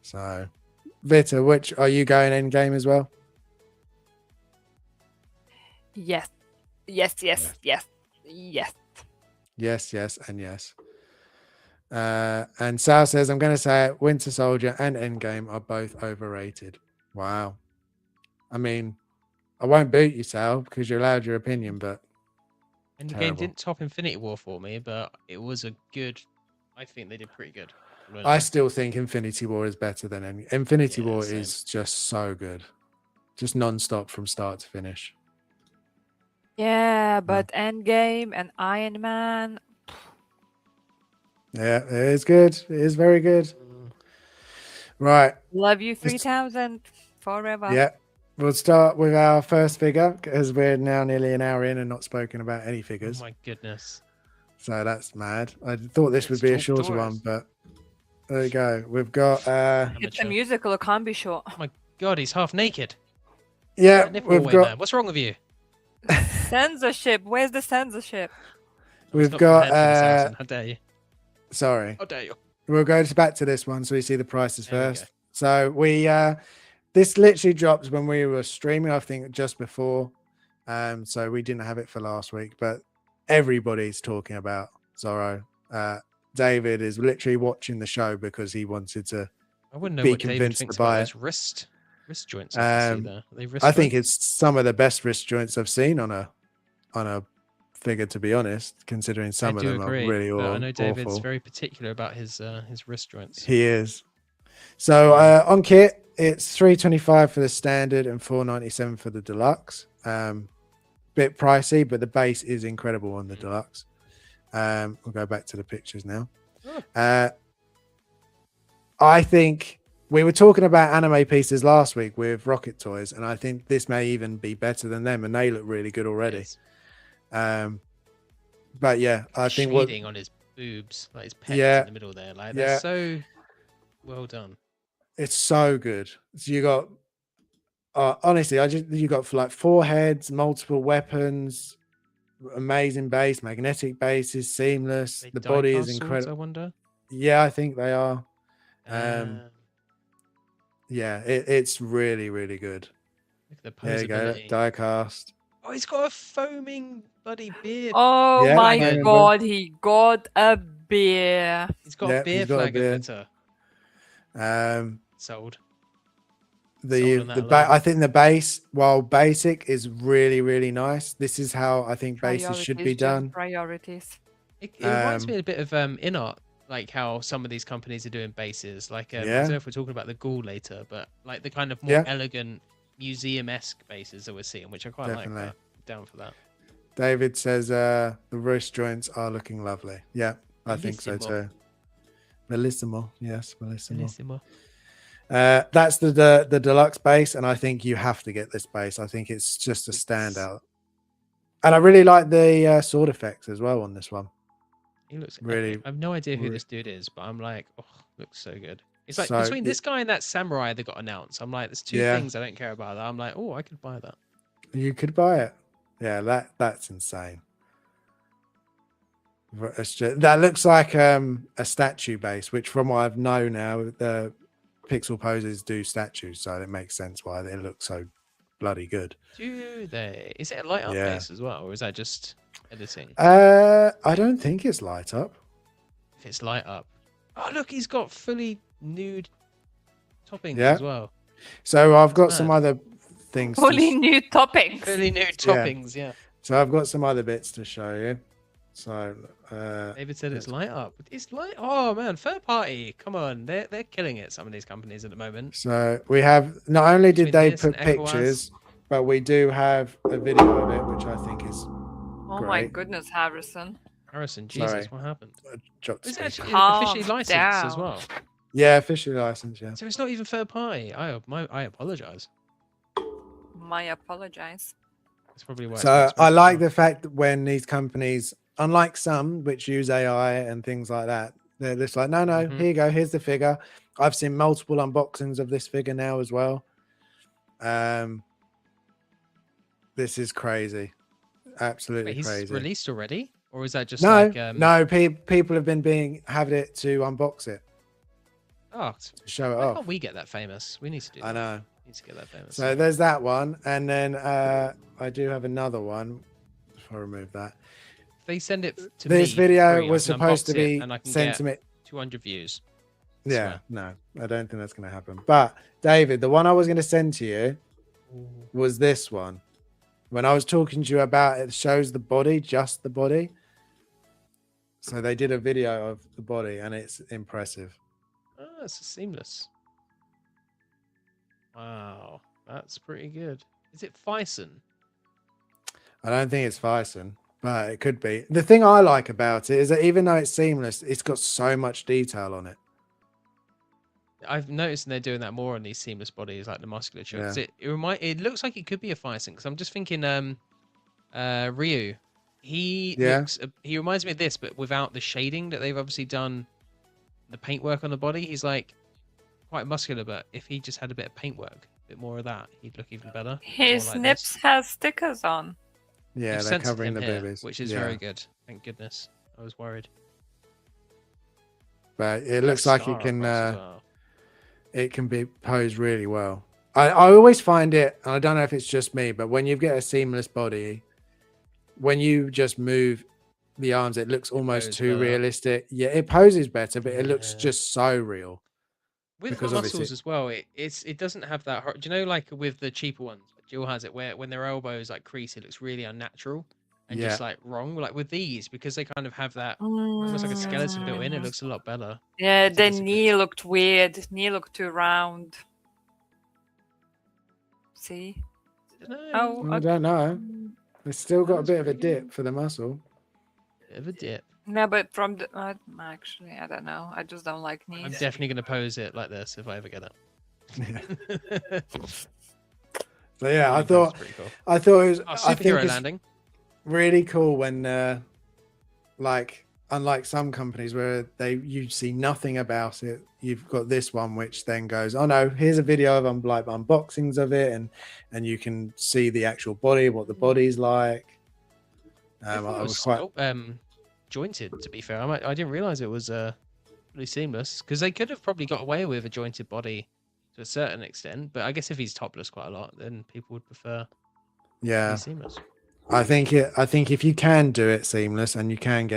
S2: So, Vita, which are you going Endgame as well?
S1: Yes, yes, yes, yes, yes.
S2: Yes, yes, and yes. And Sal says, I'm going to say it, Winter Soldier and Endgame are both overrated. Wow. I mean, I won't boot you, Sal, because you're allowed your opinion, but
S3: And the game
S2: terrible.
S3: didn't top Infinity War for me, but it was a good. I think they did pretty good.
S2: I still think Infinity War is better than Infinity
S3: Yeah,
S2: War
S3: same.
S2: is just so good. Just non-stop from start to finish.
S1: Yeah, but Endgame and Iron Man.
S2: Yeah, it is good. It is very good. Right.
S1: Love you 3000 forever.
S2: Yeah. We'll start with our first figure because we're now nearly an hour in and not spoken about any figures.
S3: Oh my goodness.
S2: So that's mad. I thought this would
S3: Let's
S2: be a
S3: talk
S2: shorter
S3: Doris.
S2: one, but there you go. We've got
S1: It's a
S3: Amateur.
S1: musical, it can't be short.
S3: Oh my god, he's half naked.
S2: yeah,
S3: Nipple
S2: we've
S3: away,
S2: got
S3: man. What's wrong with you?
S1: Censorship. Where's the censorship?
S2: We've
S3: It's not
S2: got,
S3: from headphones, Samson. How dare you?
S2: sorry.
S3: How dare you?
S2: We'll go back to this one so we see the prices
S3: There we go.
S2: first. So we this literally dropped when we were streaming, I think just before. So we didn't have it for last week, but everybody's talking about Zorro. David is literally watching the show because he wanted to.
S3: I wouldn't know
S2: Be
S3: what David
S2: convinced
S3: thinks
S2: to buy
S3: about those wrist joints. I can see there. Are they wrist
S2: I think
S3: joints?
S2: it's some of the best wrist joints I've seen on a figure, to be honest, considering some
S3: I
S2: of
S3: do
S2: them
S3: agree,
S2: are really
S3: but I know David's
S2: awful.
S3: very particular about his wrist joints.
S2: He is. So on kit, it's $325 for the standard and $497 for the deluxe. Bit pricey, but the base is incredible on the deluxe. We'll go back to the pictures now. I think we were talking about anime pieces last week with Rocket Toys, and I think this may even be better than them, and they look really good already.
S3: Yes.
S2: But yeah, I think what
S3: Shading on his boobs, like his pecs
S2: Yeah,
S3: in the middle there, like
S2: yeah.
S3: that's so well done.
S2: it's so good. So you got honestly, you got like 4 heads, multiple weapons, amazing base, magnetic bases, seamless.
S3: They
S2: The body is
S3: die-cast swords, I
S2: incredible.
S3: wonder.
S2: Yeah, I think they are.
S3: Um,
S2: Yeah, it's really, really good.
S3: Look at the
S2: There you go,
S3: posability.
S2: die cast.
S3: Oh, he's got a foaming bloody beard.
S1: Oh
S2: Yeah,
S1: my
S3: flagon.
S1: god, he got a beer.
S3: He's got
S2: Yeah,
S3: a beer
S2: he's got a
S3: flagon
S2: beer.
S3: litter. Sold. Sold on that alone.
S2: I think the base, while basic, is really, really nice. This is how I think bases should be
S1: Priorities, Jim,
S2: done.
S1: priorities.
S3: It reminds me a bit of in art, like how some of these companies are doing bases. Like I don't
S2: Yeah.
S3: know if we're talking about the Ghoul later, but like the kind of more
S2: Yeah.
S3: elegant museum-esque bases that we're seeing, which I quite
S2: Definitely.
S3: like. That. Down for that.
S2: David says the wrist joints are looking lovely. Yeah, I think so
S3: Bellissimo.
S2: too. Bellissimo, yes, bellissimo.
S3: Bellissimo.
S2: That's the deluxe base, and I think you have to get this base. I think it's just a standout, and I really like the sword effects as well on this one.
S3: He looks
S2: Really,
S3: epic. I have no idea who
S2: re-
S3: this dude is, but I'm like, oh, looks so good. It's like
S2: So
S3: between this guy and that samurai that got announced. I'm like, there's two
S2: Yeah.
S3: things I don't care about. That I'm like, oh, I could buy that.
S2: You could buy it. Yeah, that's insane. That looks like a statue base, which from what I've known now, the pixel poses do statues, so it makes sense why they look so bloody good.
S3: Do they? Is it a light up
S2: Yeah.
S3: base as well, or is that just editing?
S2: I don't think it's light up.
S3: If it's light up, oh look, he's got fully nude toppings
S2: Yeah.
S3: as well.
S2: So I've got
S3: That's
S2: some
S3: mad.
S2: other things.
S1: Fully new toppings.
S3: Fully nude toppings, yeah.
S2: So I've got some other bits to show you. So
S3: David said it's light up. It's light. Oh man, third party. Come on, they're killing it. Some of these companies at the moment.
S2: So we have, not only did
S3: Between
S2: they
S3: this
S2: put
S3: and Echoas.
S2: pictures, but we do have a video of it, which I think is
S1: Oh my
S2: Great.
S1: goodness, Harrison.
S3: Harrison, Jesus,
S2: Sorry.
S3: what happened?
S2: dropped
S3: It's
S2: speaker.
S3: actually
S1: Calm
S3: officially licensed as
S1: down.
S3: well.
S2: Yeah, officially licensed. Yeah.
S3: So it's not even third party. I apologize.
S1: My apologize.
S3: That's probably why.
S2: So I like the fact that when these companies, unlike some which use AI and things like that, they're just like, no,
S3: Mhm.
S2: here you go, here's the figure. I've seen multiple unboxings of this figure now as well. This is crazy, absolutely
S3: he's
S2: crazy.
S3: released already, or is that just
S2: No,
S3: like
S2: no, people have been having it to unbox it,
S3: Oh,
S2: to show it
S3: why
S2: off.
S3: can't we get that famous? We need to do that.
S2: I know.
S3: We need to get that famous.
S2: So there's that one, and then I do have another one. If I remove that,
S3: If they send it to
S2: this
S3: me
S2: video
S3: free, I
S2: was
S3: can
S2: supposed to
S3: unbox it
S2: be
S3: and I can
S2: sent
S3: get
S2: to me.
S3: 200 views.
S2: Yeah, no, I don't think that's going to happen. But David, the one I was going to send to you was this one. When I was talking to you about it, shows the body, just the body. So they did a video of the body, and it's impressive.
S3: Oh, it's seamless. Wow, that's pretty good. Is it Fison?
S2: I don't think it's Fison, but it could be. The thing I like about it is that even though it's seamless, it's got so much detail on it.
S3: I've noticed they're doing that more on these seamless bodies, like the musculature. 'Cause
S2: Yeah.
S3: it looks like it could be a Fison. Because I'm just thinking, Ryu, he
S2: Yeah.
S3: he reminds me of this, but without the shading that they've obviously done. The paintwork on the body, he's like quite muscular, but if he just had a bit of paintwork, a bit more of that, he'd look even better.
S1: His
S3: More like
S1: nips
S3: this.
S1: has stickers on.
S2: Yeah,
S3: You've
S2: they're
S3: censored
S2: covering
S3: him
S2: the
S3: here,
S2: boobies,
S3: which is
S2: yeah.
S3: very good. Thank goodness. I was worried.
S2: But it
S3: That
S2: looks like it
S3: scar
S2: can
S3: across as well.
S2: it can be posed really well. I always find it, and I don't know if it's just me, but when you get a seamless body, when you just move the arms, it looks almost
S3: poses
S2: too
S3: better.
S2: realistic. Yeah, it poses better, but it looks
S3: Yeah.
S2: just so real.
S3: With the
S2: because
S3: muscles
S2: obviously-
S3: as well, it doesn't have that. Do you know, like with the cheaper ones, Jill has it where when their elbows like crease, it looks really unnatural and just like wrong. Like with these, because they kind of have that almost like a skeleton built in, it looks a lot better.
S1: Yeah,
S3: It's
S1: the
S3: basically-
S1: knee looked weird. Knee looked too round. See?
S3: No,
S1: Oh,
S2: I
S1: okay.
S2: don't know. It's still got a
S3: That's
S2: bit of a
S3: pretty good.
S2: dip for the muscle.
S3: Bit of a dip.
S1: No, but from the actually, I don't know. I just don't like
S3: I'm
S1: knees.
S3: definitely going to pose it like this if I ever get
S2: Yeah.
S3: it.
S2: So yeah,
S3: Running pose is pretty cool.
S2: I thought it was.
S3: Oh,
S2: I think
S3: superhero
S2: it's
S3: landing.
S2: really cool when like unlike some companies where you see nothing about it, you've got this one which then goes, oh no, here's a video of like unboxings of it, and you can see the actual body, what the body's like.
S3: I thought
S2: I
S3: it
S2: was
S3: was
S2: quite
S3: jointed. To be fair, I didn't realize it was really seamless because they could have probably got away with a jointed body to a certain extent. But I guess if he's topless quite a lot, then people would prefer to be
S2: yeah.
S3: seamless.
S2: I think if you can do it seamless and you can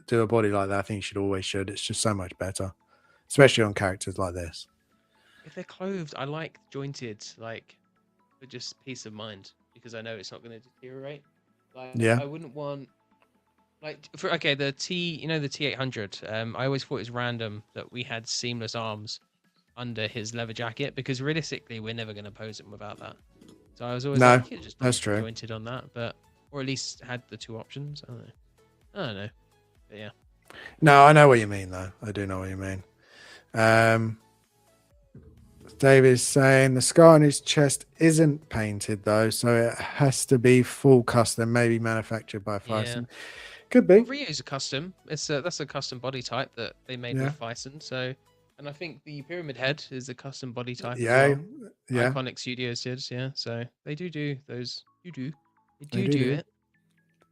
S2: do a body like that, I think you should. It's just so much better, especially on characters like this.
S3: If they're clothed, I like jointed, like for just peace of mind because I know it's not going to deteriorate. Like
S2: Yeah.
S3: I wouldn't want like for okay the the T800. I always thought it was random that we had seamless arms under his leather jacket because realistically we're never going to pose him without that. So I was always
S2: No,
S3: like, you could have just done
S2: that's true.
S3: jointed on that, but or at least had the two options. I don't know. But yeah.
S2: No, I know what you mean though. I do know what you mean. David's saying the scar on his chest isn't painted though, so it has to be full custom, maybe manufactured by Thyssen.
S3: Yeah.
S2: Could be.
S3: Well, Ryu's a custom. That's a custom body type that they made
S2: Yeah.
S3: with Thyssen. So, and I think the pyramid head is a custom body type
S2: Yeah.
S3: as well.
S2: Yeah.
S3: Iconic Studios did, yeah. So they do those. You do.
S2: They
S3: They
S2: do
S3: do
S2: it.
S3: it.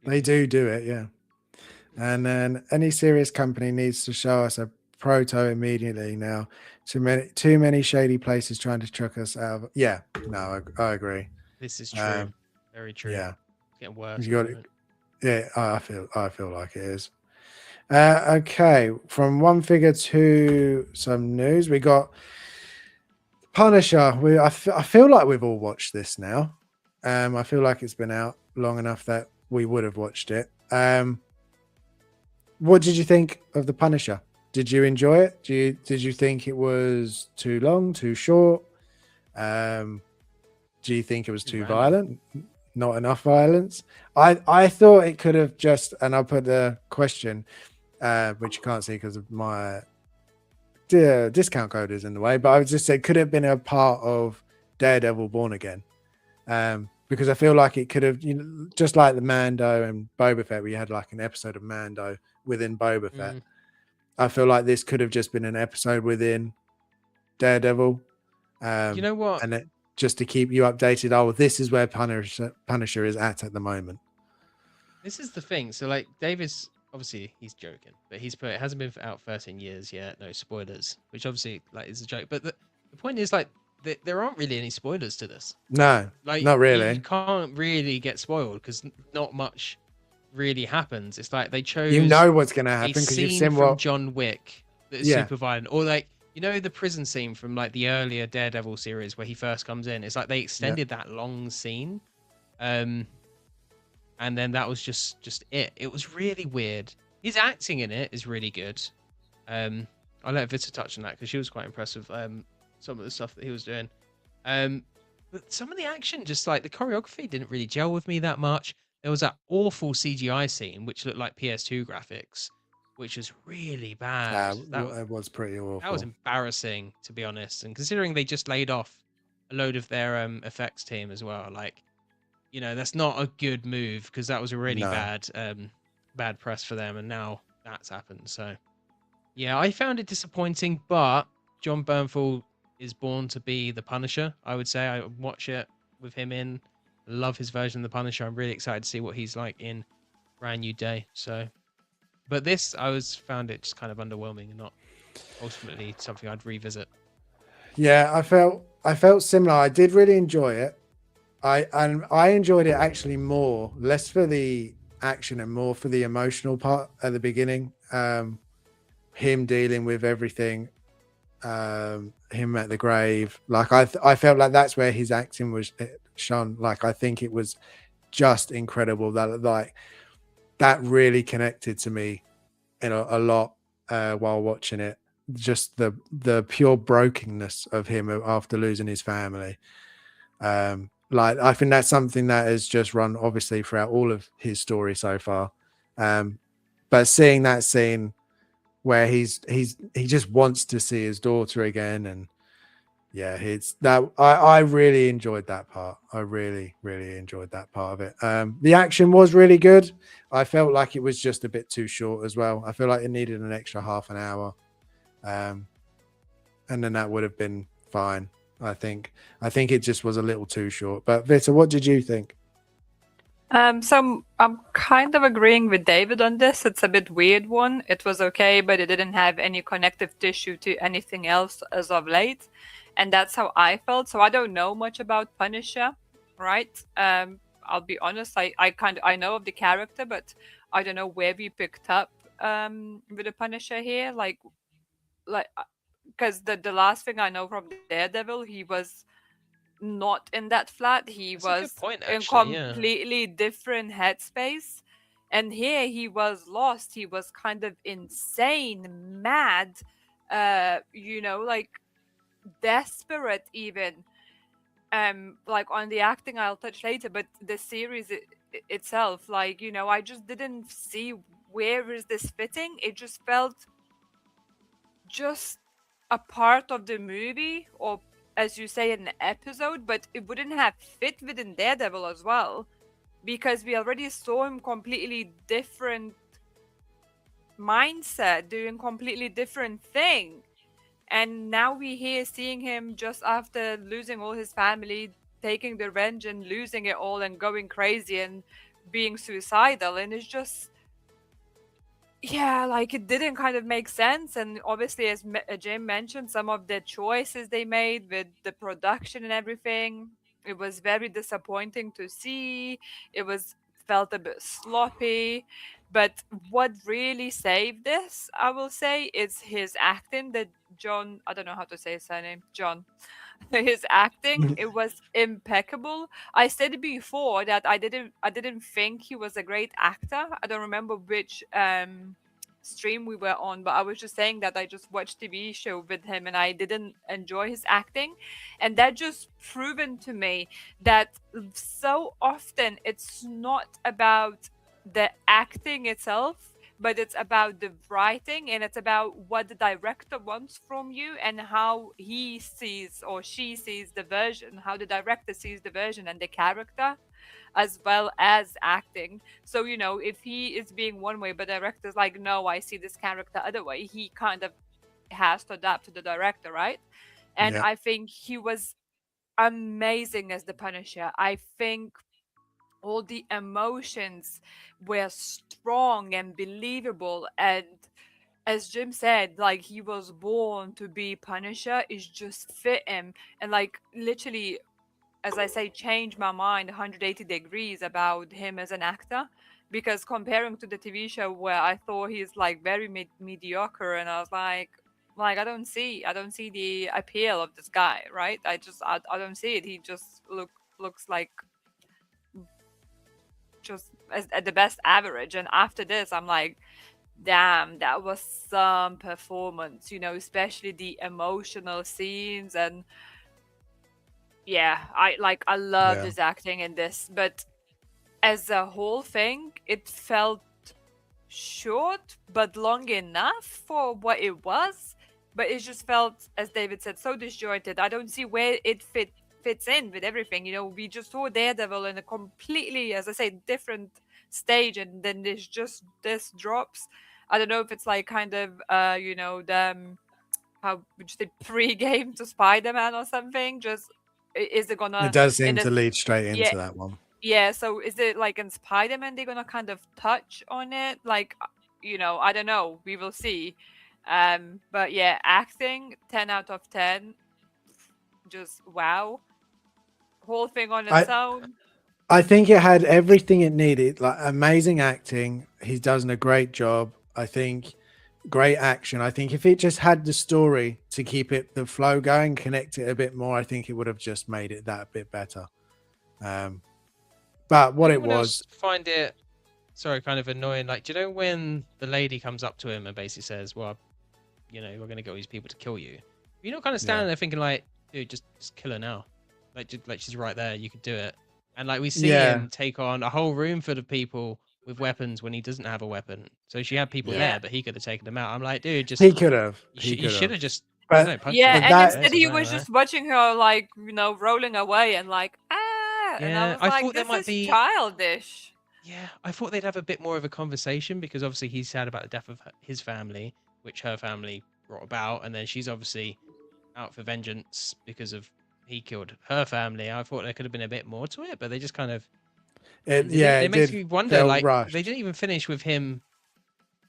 S2: They do it, yeah. And then any serious company needs to show us a proto immediately now. Too many shady places trying to trick us out of. Yeah, no, I agree.
S3: This is true. Very true.
S2: Yeah,
S3: It's getting worse.
S2: you got it. Yeah, I feel like it is. Okay, from one figure to some news, we got Punisher. I feel like we've all watched this now. I feel like it's been out long enough that we would have watched it. What did you think of the Punisher? Did you enjoy it? Did you think it was too long, too short? Do you think it was too violent? Not enough violence? I thought it could have just, and I'll put the question, which you can't see because of my discount code is in the way, but I would just say, could it have been a part of Daredevil Born Again? Because I feel like it could have, just like the Mando and Boba Fett, we had like an episode of Mando within Boba Fett. I feel like this could have just been an episode within Daredevil.
S3: You know what?
S2: And just to keep you updated, this is where Punisher is at the moment.
S3: This is the thing. So like Davis, obviously he's joking, but he's put it hasn't been out 13 years yet. No spoilers, which obviously like is a joke. But the point is like there aren't really any spoilers to this.
S2: No,
S3: like
S2: not really.
S3: You can't really get spoiled because not much really happens. It's like they chose.
S2: You know what's going to happen because you've seen
S3: from John Wick that is
S2: Yeah.
S3: super violent, or like the prison scene from like the earlier Daredevil series where he first comes in. It's like they extended that long scene, and then that was just it. It was really weird. His acting in it is really good. I'll let Vita touch on that because she was quite impressed with some of the stuff that he was doing. But some of the action, just like the choreography, didn't really gel with me that much. There was that awful CGI scene which looked like PS2 graphics, which was really bad.
S2: It was pretty awful.
S3: That was embarrassing, to be honest. And considering they just laid off a load of their effects team as well, like, that's not a good move because that was a really bad press for them, and now that's happened. So, yeah, I found it disappointing, but John Bernthal is born to be the Punisher. I would say I watch it with him in. Love his version of the Punisher. I'm really excited to see what he's like in Brand New Day. So, but this found it just kind of underwhelming and not ultimately something I'd revisit.
S2: Yeah, I felt similar. I did really enjoy it. I enjoyed it actually less for the action and more for the emotional part at the beginning. Him dealing with everything, him at the grave. Like I felt like that's where his acting was shown. Like I think it was just incredible that really connected to me a lot while watching it. Just the pure brokenness of him after losing his family. Like I think that's something that has just run obviously throughout all of his story so far. but seeing that scene where he just wants to see his daughter again, and yeah, it's that I really enjoyed that part. I really enjoyed that part of it. The action was really good. I felt like it was just a bit too short as well. I feel like it needed an extra half an hour, and then that would have been fine. I think it just was a little too short. But Vita, what did you think?
S1: So I'm kind of agreeing with David on this. It's a bit weird one. It was okay, but it didn't have any connective tissue to anything else as of late. And that's how I felt. So I don't know much about Punisher, right? I'll be honest, I know of the character, but I don't know where we picked up with the Punisher here. Like because the last thing I know from Daredevil, he was not in that flat. He
S3: That's a good
S1: was
S3: point,
S1: in
S3: actually. Yeah.
S1: completely different headspace. And here he was lost. He was kind of insane, mad, like desperate even. Like on the acting I'll touch later, but the series itself, like, I just didn't see where is this fitting. It just felt just a part of the movie, or as you say, an episode, but it wouldn't have fit within Daredevil as well, because we already saw him completely different mindset, doing completely different thing. And now we here seeing him just after losing all his family, taking the revenge and losing it all and going crazy and being suicidal. And it's just, yeah, like it didn't kind of make sense. And obviously, as Jim mentioned, some of the choices they made with the production and everything, it was very disappointing to see. It was felt a bit sloppy. But what really saved this, I will say, is his acting. That John, I don't know how to say his surname, John. His acting, it was impeccable. I said before that I didn't think he was a great actor. I don't remember which stream we were on, but I was just saying that I just watched TV show with him and I didn't enjoy his acting. And that just proven to me that so often it's not about the acting itself, but it's about the writing, and it's about what the director wants from you and how he sees or she sees the version, how the director sees the version and the character, as well as acting. So, if he is being one way, but the director's like, no, I see this character other way, he kind of has to adapt to the director, right? And
S2: Yeah,
S1: I think he was amazing as the Punisher. I think all the emotions were strong and believable, and as Jim said, like he was born to be Punisher, it just fit him. And like literally, as I say, changed my mind 180 degrees about him as an actor, because comparing to the TV show where I thought he's like very mediocre, and I was like I don't see the appeal of this guy, right? I don't see it. He just looks like just at the best average. And after this, I'm like, damn, that was some performance, especially the emotional scenes. And yeah, I loved
S2: yeah.
S1: his acting in this, but as a whole thing, it felt short but long enough for what it was. But it just felt, as David said, so disjointed. I don't see where it fits in with everything. We just saw Daredevil in a completely, as I say, different stage, and then this drops. I don't know if it's like kind of the how would you say, pre-game to Spider-Man or something. Just is it
S2: It
S1: gonna
S2: does
S1: in
S2: seem
S1: this?
S2: to lead straight
S1: Yeah,
S2: into that one.
S1: yeah. So is it like in Spider-Man they're gonna kind of touch on it? Like, I don't know. We will see. But yeah, acting 10 out of 10. Just wow. Whole thing on its
S2: I
S1: own.
S2: I think it had everything it needed. Like amazing acting. He's done a great job. I think great action. I think if it just had the story to keep the flow going, connect it a bit more, I think it would have just made it that bit better. But what it
S3: Anyone else
S2: was,
S3: find it, sorry, kind of annoying? Like, do you know when the lady comes up to him and basically says, "Well, we're going to get all these people to kill you." You're not kind of standing
S2: yeah,
S3: there thinking like, "Dude, just kill her now." Like she's right there. You could do it. And like we see
S2: yeah,
S3: him take on a whole room full of people with weapons when he doesn't have a weapon. So she had people
S1: Yeah.
S3: there, but he could have taken them out. I'm like, dude, just
S2: He could have.
S3: you should have just I
S2: But
S3: don't know, punched
S1: Yeah,
S3: him in
S1: and
S3: the
S2: that-
S1: instead
S3: face or
S1: he
S3: something,
S1: was
S3: I don't
S1: just watching her, like, rolling away and like, and I
S3: Yeah,
S1: was
S3: I
S1: like,
S3: thought there
S1: this
S3: might
S1: is
S3: be-
S1: childish.
S3: Yeah, I thought they'd have a bit more of a conversation because obviously he's sad about the death of his family, which her family brought about, and then she's obviously out for vengeance because of he killed her family. I thought there could have been a bit more to it, but they just kind of ended it. It makes me wonder,
S2: feel
S3: like
S2: rushed.
S3: they didn't even finish with him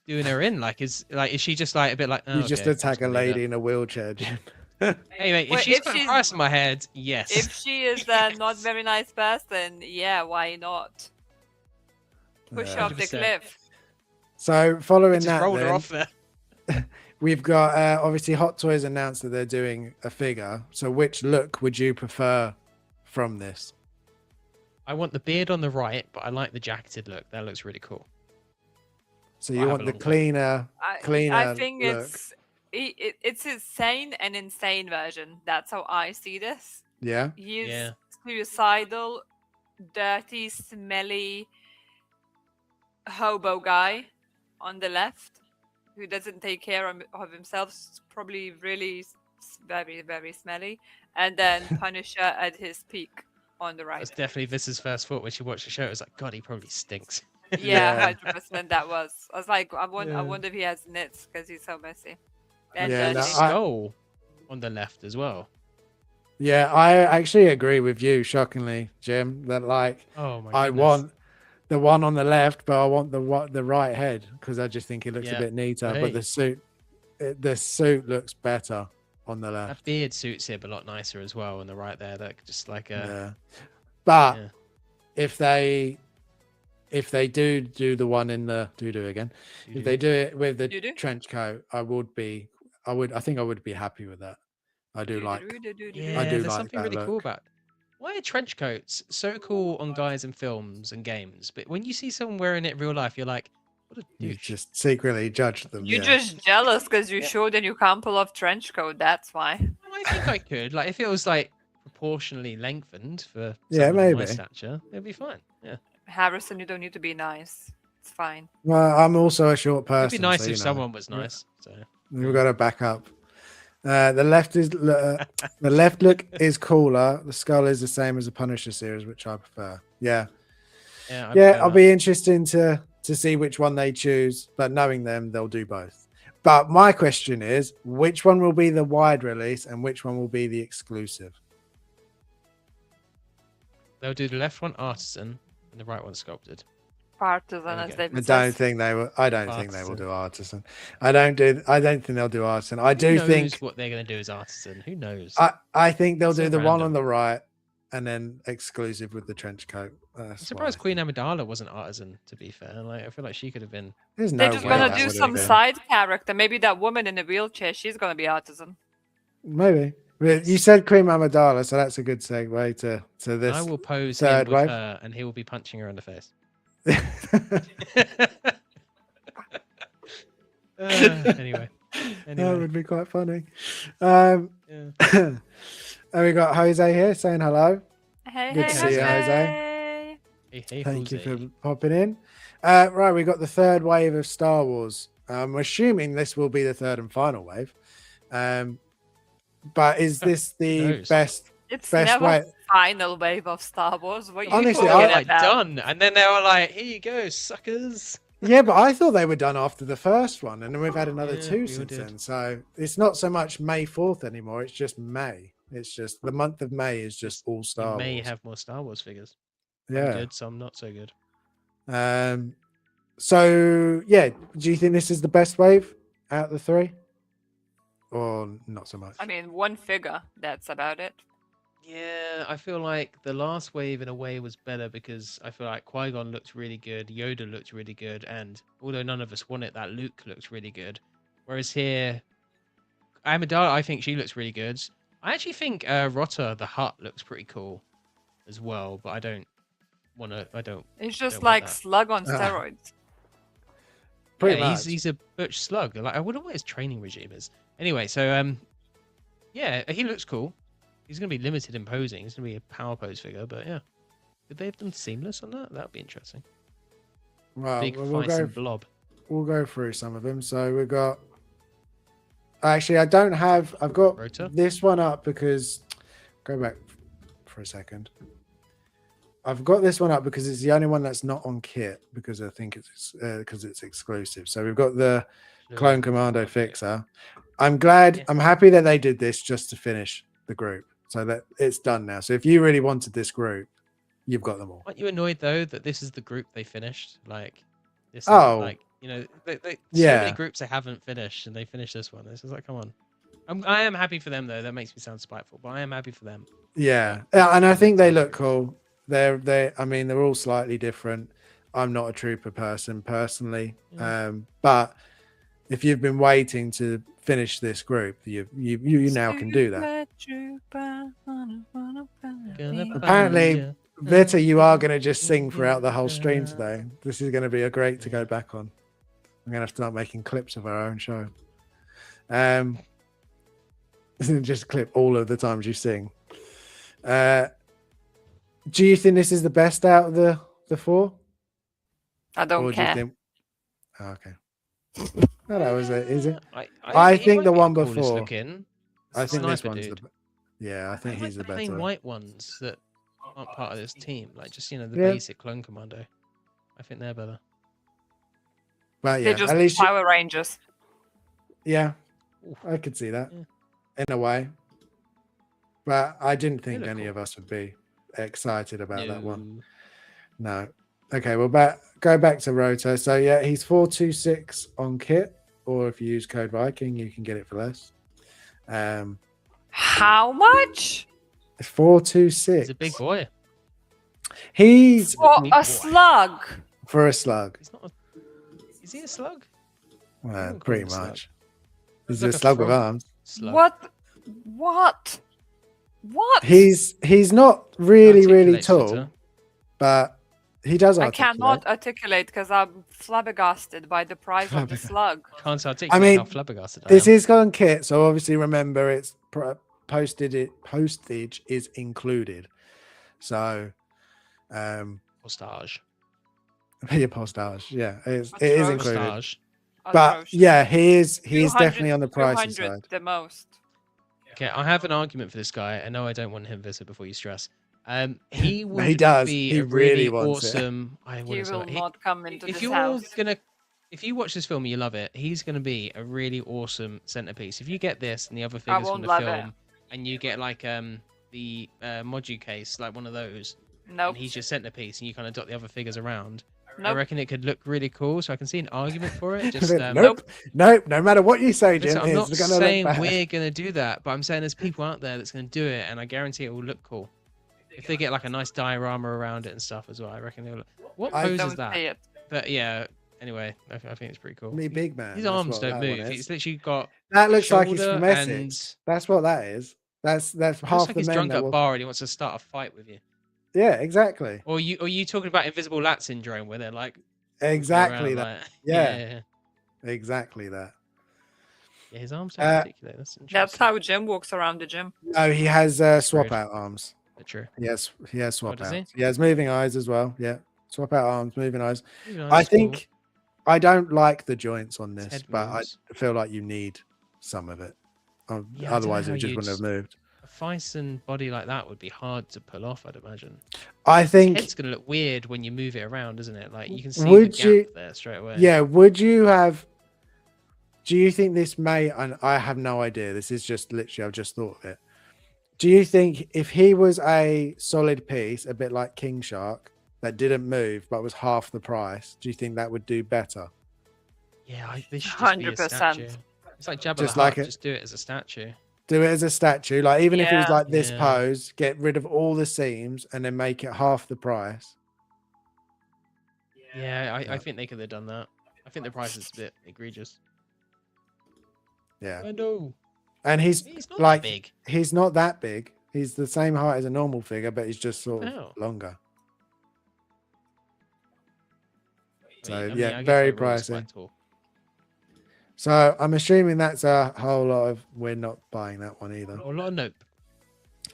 S3: doing her in. Like, is she just like a bit like, oh,
S2: You just
S3: okay, I'm
S2: attack a
S3: gonna leave
S2: lady
S3: her.
S2: in a wheelchair, Jim.
S3: Hey mate,
S1: Well,
S3: if she's
S1: if
S3: got a
S1: she's-
S3: price on my head, yes.
S1: If she is a not very nice person, yeah, why not? Push her
S2: Yeah.
S1: off the
S3: 100%.
S1: cliff.
S2: So following
S3: Just
S2: that,
S3: rolled her
S2: then,
S3: off there.
S2: we've got obviously Hot Toys announced that they're doing a figure. So which look would you prefer from this?
S3: I want the beard on the right, but I like the jacketed look. That looks really cool.
S2: So
S3: I
S2: you
S3: have
S2: want
S3: a
S2: the
S3: long one.
S2: cleaner
S1: I think
S2: look?
S1: it's a sane and insane version. That's how I see this.
S2: Yeah.
S1: He's
S3: Yeah.
S1: suicidal, dirty, smelly hobo guy on the left who doesn't take care of himself. Probably really very, very smelly. And then Punisher at his peak on the right.
S3: That's definitely Vis's first thought when she watched the show. It was like, God, he probably stinks.
S1: Yeah,
S2: Yeah.
S1: 100%. That was. I was like, I
S3: Yeah.
S1: wonder if he has nits because he's so messy.
S2: Yeah,
S3: And
S2: no,
S3: the
S2: I-
S3: skull on the left as well.
S2: Yeah, I actually agree with you, shockingly, Jim, that like
S3: Oh my
S2: I
S3: goodness.
S2: want the one on the left, but I want the right head because I just think it looks a
S3: Yeah.
S2: bit neater.
S3: Hey.
S2: But the suit looks better on the
S3: That
S2: left.
S3: beard suits him a lot nicer as well on the right there. That just like a
S2: Yeah. But
S3: yeah.
S2: if they do the one in the do again, if they do it with the
S1: Doo-doo?
S2: trench coat, I think I would be happy with that. I do like.
S3: Yeah,
S2: do
S3: there's
S2: like
S3: something
S2: that
S3: really cool
S2: look.
S3: about. Why are trench coats so cool on guys in films and games, but when you see someone wearing it in real life, you're like, what a
S2: You
S3: douche.
S2: just secretly judge them.
S1: You're
S2: yeah.
S1: just jealous because you
S3: Yeah.
S1: showed and you can't pull off trench coat. That's why.
S3: I think I could. Like, if it was like proportionally lengthened for
S2: Yeah,
S3: someone of my
S2: maybe.
S3: stature, it'd be fine. Yeah,
S1: Harrison, you don't need to be nice. It's fine.
S2: Well, I'm also a short person.
S3: it'd be nice
S2: so,
S3: if
S2: you know,
S3: someone was nice. So
S2: We've got to back up. The left look is cooler. The skull is the same as the Punisher series, which I prefer. Yeah,
S3: yeah, I
S2: yeah.
S3: prefer
S2: I'll
S3: that.
S2: be interested to see which one they choose. But knowing them, they'll do both. But my question is, which one will be the wide release and which one will be the exclusive?
S3: They'll do the left one artisan and the right one sculpted.
S1: Partisan,
S3: There we
S1: as
S3: go.
S1: David
S2: I
S1: says.
S2: don't think they will. I don't think they will
S3: Artisan.
S2: do artisan. I don't think they'll do artisan. I
S3: Who
S2: do
S3: knows
S2: think.
S3: what they're gonna do as artisan? Who knows?
S2: I think they'll
S3: So
S2: do the one on
S3: random.
S2: the right and then exclusive with the trench coat.
S3: I'm
S2: That's
S3: surprised
S2: why.
S3: Queen Amidala wasn't artisan. To be fair, like I feel like she could have been.
S2: There's
S1: They're
S2: no
S1: just
S2: way
S1: gonna
S2: that
S1: do
S2: would have
S1: some
S2: been.
S1: side character. Maybe that woman in the wheelchair, she's gonna be artisan.
S2: Maybe. But you said Queen Amidala, so that's a good segue to this.
S3: I will pose
S2: third
S3: him with
S2: wave.
S3: her, and he will be punching her in the face. Anyway,
S2: That would be quite funny.
S3: yeah.
S2: And we got Jose here saying hello.
S1: Hey,
S2: Good
S1: hey,
S2: to see you, Jose.
S1: Jose.
S3: Hey,
S2: Thank you
S3: Jose.
S2: for popping in. Right, we got the third wave of Star Wars. I'm assuming this will be the third and final wave. But is this the
S3: knows?
S2: best?
S1: It's
S2: Best
S1: never
S2: way-
S1: final wave of Star Wars. What you
S2: Honestly,
S3: They
S1: talking
S3: were like
S1: about?
S3: done, and then they were like, "Here you go, suckers."
S2: Yeah, but I thought they were done after the first one, and then we've had another
S3: Yeah, we
S2: two
S3: all
S2: since
S3: did.
S2: then. So it's not so much May 4th anymore. It's just May. It's just the month of May is just all Star
S3: You may
S2: Wars.
S3: have more Star Wars figures. Some
S2: Yeah.
S3: good, some not so good.
S2: So yeah, do you think this is the best wave out of the three, or not so much?
S1: I mean, one figure. That's about it.
S3: Yeah, I feel like the last wave in a way was better because I feel like Qui-Gon looked really good, Yoda looked really good, and although none of us want it, that Luke looks really good. Whereas here, Amidala, I think she looks really good. I actually think Rotta the Hutt looks pretty cool as well, but I don't want to. I don't.
S1: It's just
S3: Don't want
S1: like
S3: that.
S1: Slug on
S2: Ah.
S1: steroids.
S2: Pretty
S3: yeah,
S2: much.
S3: he's a butch slug. Like I wonder what his training regime is. Anyway, so yeah, he looks cool. He's gonna be limited in posing. He's gonna be a power pose figure, but yeah. Could they have done seamless on that? That would be interesting.
S2: Well,
S3: Big feisty blob.
S2: we'll go through some of them. So we've got. Actually, I don't have. I've got
S3: Rota?
S2: this one up because. Go back for a second. I've got this one up because it's the only one that's not on kit because I think it's because it's exclusive. So we've got the Clone Commando Fixer. I'm glad.
S3: Yeah.
S2: I'm happy that they did this just to finish the group, so that it's done now. So if you really wanted this group, you've got them all.
S3: Aren't you annoyed though that this is the group they finished? Like, this is
S2: Oh.
S3: like, you know, so many
S2: Yeah.
S3: groups they haven't finished, and they finished this one. This is like, come on. I am happy for them though. That makes me sound spiteful, but I am happy for them.
S2: Yeah, and I think they look cool. I mean, they're all slightly different. I'm not a trooper person personally, but if you've been waiting to finish this group, you now can do that. Apparently, Vita, you are going to just sing throughout the whole stream today. This is going to be a great to go back on. I'm going to have to start making clips of our own show. Just clip all of the times you sing. Do you think this is the best out of the four?
S1: I don't
S2: Or
S1: care.
S2: do you think... Oh, okay. No, that was it. Is it?
S3: I
S2: think the
S3: might be
S2: one
S3: coolest
S2: before.
S3: looking.
S2: I think this
S3: Sniper
S2: one's
S3: dude.
S2: Yeah, I think
S3: like
S2: he's the
S3: plain
S2: better.
S3: white ones that aren't part of this team. Like, just, you know, the
S2: Yeah.
S3: basic Clone Commando. I think they're better.
S2: But
S1: They're
S2: yeah,
S1: just
S2: at least
S1: Power Rangers.
S2: yeah,
S3: Oof.
S2: I could see that
S3: Yeah.
S2: in a way. But I didn't think
S3: look
S2: any
S3: cool.
S2: of us would be excited about that one.
S3: No.
S2: No. Okay, well, go back to Roto. So yeah, he's 426 on kit, or if you use code Viking, you can get it for less.
S1: How much?
S2: 426.
S3: He's a big boy.
S2: He's
S1: For
S3: big
S1: a
S3: boy.
S1: slug.
S2: for a slug.
S3: He's not. Is he a slug?
S2: Well,
S3: wouldn't call
S2: pretty
S3: him a slug.
S2: much. He's
S3: Looks
S2: a
S3: like a
S2: slug with
S3: frog.
S2: arms.
S3: Slug.
S1: What?
S2: He's not really
S3: Articulates
S2: tall,
S3: better.
S2: but he does
S1: I
S2: articulate.
S1: cannot articulate because I'm flabbergasted by the price of the slug.
S3: Can't articulate
S2: mean,
S3: how flabbergasted I
S2: This
S3: am.
S2: is on kit, so obviously remember it's postage is included. So,
S3: Postage.
S2: your postage, yeah, it is included.
S3: Postage.
S2: But
S1: Atrocious.
S2: yeah, he's
S1: 200
S2: definitely on the pricey
S1: 200
S2: side.
S1: the most.
S3: Okay, I have an argument for this guy. I know I don't want him visit before you stress. He would
S2: He does.
S3: be
S2: He
S3: a
S2: really
S3: really
S2: wants it.
S3: awesome. I
S1: He
S3: want to
S1: will
S3: say,
S1: not come into
S3: if
S1: this
S3: you're
S1: house.
S3: if you watch this film and you love it, he's gonna be a really awesome centerpiece. If you get this and the other figures from
S1: won't
S3: the
S1: love
S3: film, and you get like the modu case, like one of those,
S1: Nope.
S3: and he's your centerpiece, and you kind of dot the other figures around. I
S1: Nope.
S3: reckon it could look really cool. So I can see an argument for it. Just
S2: nope. No matter what you say,
S3: listen,
S2: Jim,
S3: I'm not
S2: it's gonna
S3: saying
S2: look bad.
S3: we're gonna do that, but I'm saying there's people out there that's gonna do it, and I guarantee it will look cool. If they get like a nice diorama around it and stuff as well, I reckon it'll look. What
S2: I
S3: pose is
S1: Don't
S3: that?
S1: say it.
S3: But yeah. Anyway, I think it's pretty cool.
S2: Me big man.
S3: His
S2: that's
S3: arms
S2: what
S3: don't
S2: that one
S3: move.
S2: is.
S3: It's literally got
S2: That looks like he's
S3: shoulder
S2: from Essex.
S3: and
S2: That's what that is. That's
S3: looks
S2: half
S3: like
S2: the
S3: he's
S2: men
S3: drunk
S2: that
S3: at a
S2: will...
S3: bar and he wants to start a fight with you.
S2: Yeah, exactly.
S3: Or you talking about invisible lat syndrome where they're like
S2: Exactly
S3: around,
S2: that.
S3: like,
S2: Yeah. Exactly that.
S3: Yeah, his arms don't articulate. That's interesting.
S1: That's how Jim walks around the gym.
S2: No, he has swap
S3: Rude.
S2: out arms.
S3: But true.
S2: He has swap
S3: does
S2: out.
S3: he?
S2: He has moving eyes as well. Yeah, swap out arms, moving eyes.
S3: You know,
S2: I
S3: that's cool.
S2: think I don't like the joints on this,
S3: head
S2: but
S3: moves.
S2: I feel like you need some of it.
S3: Yeah, I don't know
S2: Otherwise,
S3: how
S2: it just
S3: you'd-
S2: wouldn't have moved.
S3: a Fison body like that would be hard to pull off, I'd imagine.
S2: I
S3: His
S2: think.
S3: head's gonna look weird when you move it around, isn't it? Like you can see
S2: Would
S3: the gap
S2: you-
S3: there straight away.
S2: Yeah, would you have? Do you think this may? And I have no idea. This is just literally, I've just thought of it. Do you think if he was a solid piece, a bit like King Shark, that didn't move but was half the price, do you think that would do better?
S3: Yeah, this should just be a
S1: 100%.
S3: statue. It's like Jabba
S2: Just
S3: the
S2: like
S3: Hutt,
S2: it-
S3: just do it as a statue.
S2: Do it as a statue, like even if it was
S1: Yeah.
S2: like this
S3: Yeah.
S2: pose, get rid of all the seams and then make it half the price.
S3: Yeah, I think they could have done that. I think the price is a bit egregious.
S2: Yeah,
S3: I know.
S2: and he's
S3: He's not
S2: like
S3: that big.
S2: he's not that big. He's the same height as a normal figure, but he's just sort of
S3: Oh.
S2: longer. So,
S3: I mean,
S2: yeah,
S3: I guess
S2: very
S3: overall it's
S2: pricey.
S3: quite tall.
S2: So I'm assuming that's a whole lot of. We're not buying that one either.
S3: Oh, a lot of nope.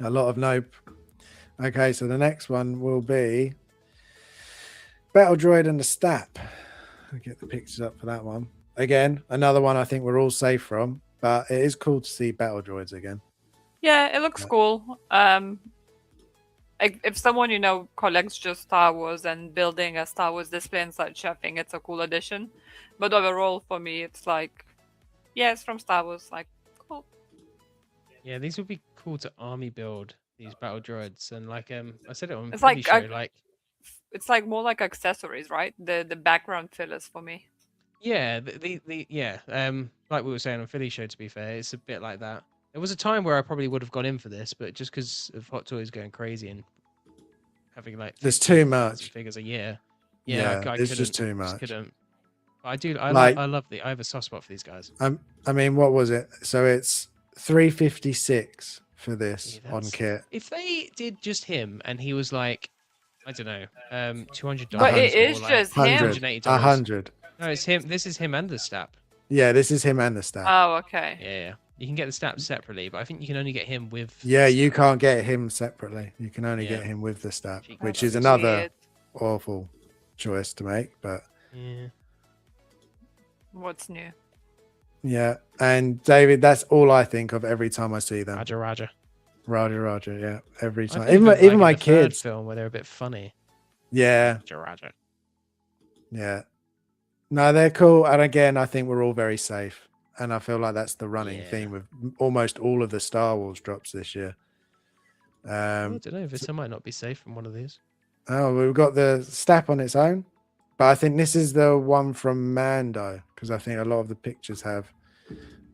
S2: A lot of nope. Okay, so the next one will be Battle Droid and the Stap. I'll get the pictures up for that one. Again, another one I think we're all safe from, but it is cool to see Battle Droids again.
S1: Yeah, it looks
S2: Yeah.
S1: cool. If someone collects just Star Wars and building a Star Wars display and such, I think it's a cool addition. But overall, for me, it's like, yeah, it's from Star Wars. Like, cool.
S3: Yeah, these would be cool to army build, these battle droids. And like I said it on
S1: It's
S3: Philly
S1: like
S3: show, like
S1: it's like more like accessories, right? The background fillers for me.
S3: yeah, like we were saying on Philly show, to be fair, it's a bit like that. There was a time where I probably would have gone in for this, but just because of Hot Toys going crazy and having like
S2: There's
S3: 15,000
S2: too much.
S3: figures a year,
S2: Yeah,
S3: I
S2: it's
S3: couldn't,
S2: just too much.
S3: couldn't. But I do, I
S2: Like-
S3: love I have a soft spot for these guys.
S2: I mean, what was it? So it's 356 for this
S3: Yeah,
S2: on
S3: that's-
S2: kit.
S3: If they did just him and he was like, I don't know, $200,
S1: But it
S3: or
S1: is
S3: like
S1: just him.
S2: 100.
S3: $180.
S2: 100.
S3: No, it's him. This is him and the Stap.
S2: Yeah, this is him and the Stap.
S1: Oh, okay.
S3: Yeah. You can get the Stap separately, but I think you can only get him with.
S2: Yeah,
S3: the
S2: you
S3: Stap.
S2: can't get him separately. You can only
S3: Yeah.
S2: get him with the Stap,
S3: Cheeky
S2: which
S3: bastard.
S2: is another
S1: Weird.
S2: awful choice to make. But
S3: Yeah.
S1: What's new?
S2: yeah, and David, that's all I think of every time I see them.
S3: Roger, Roger.
S2: Roger, yeah, every
S3: I
S2: time.
S3: think
S2: Even
S3: of,
S2: even
S3: like,
S2: my
S3: in the third
S2: kids.
S3: film where they're a bit funny.
S2: Yeah,
S3: Roger, Roger.
S2: yeah. No, they're cool, and again, I think we're all very safe, and I feel like that's the running
S3: Yeah.
S2: theme with almost all of the Star Wars drops this year.
S3: I don't know. Vita might not be safe from one of these.
S2: Oh, we've got the Stap on its own, but I think this is the one from Mando because I think a lot of the pictures have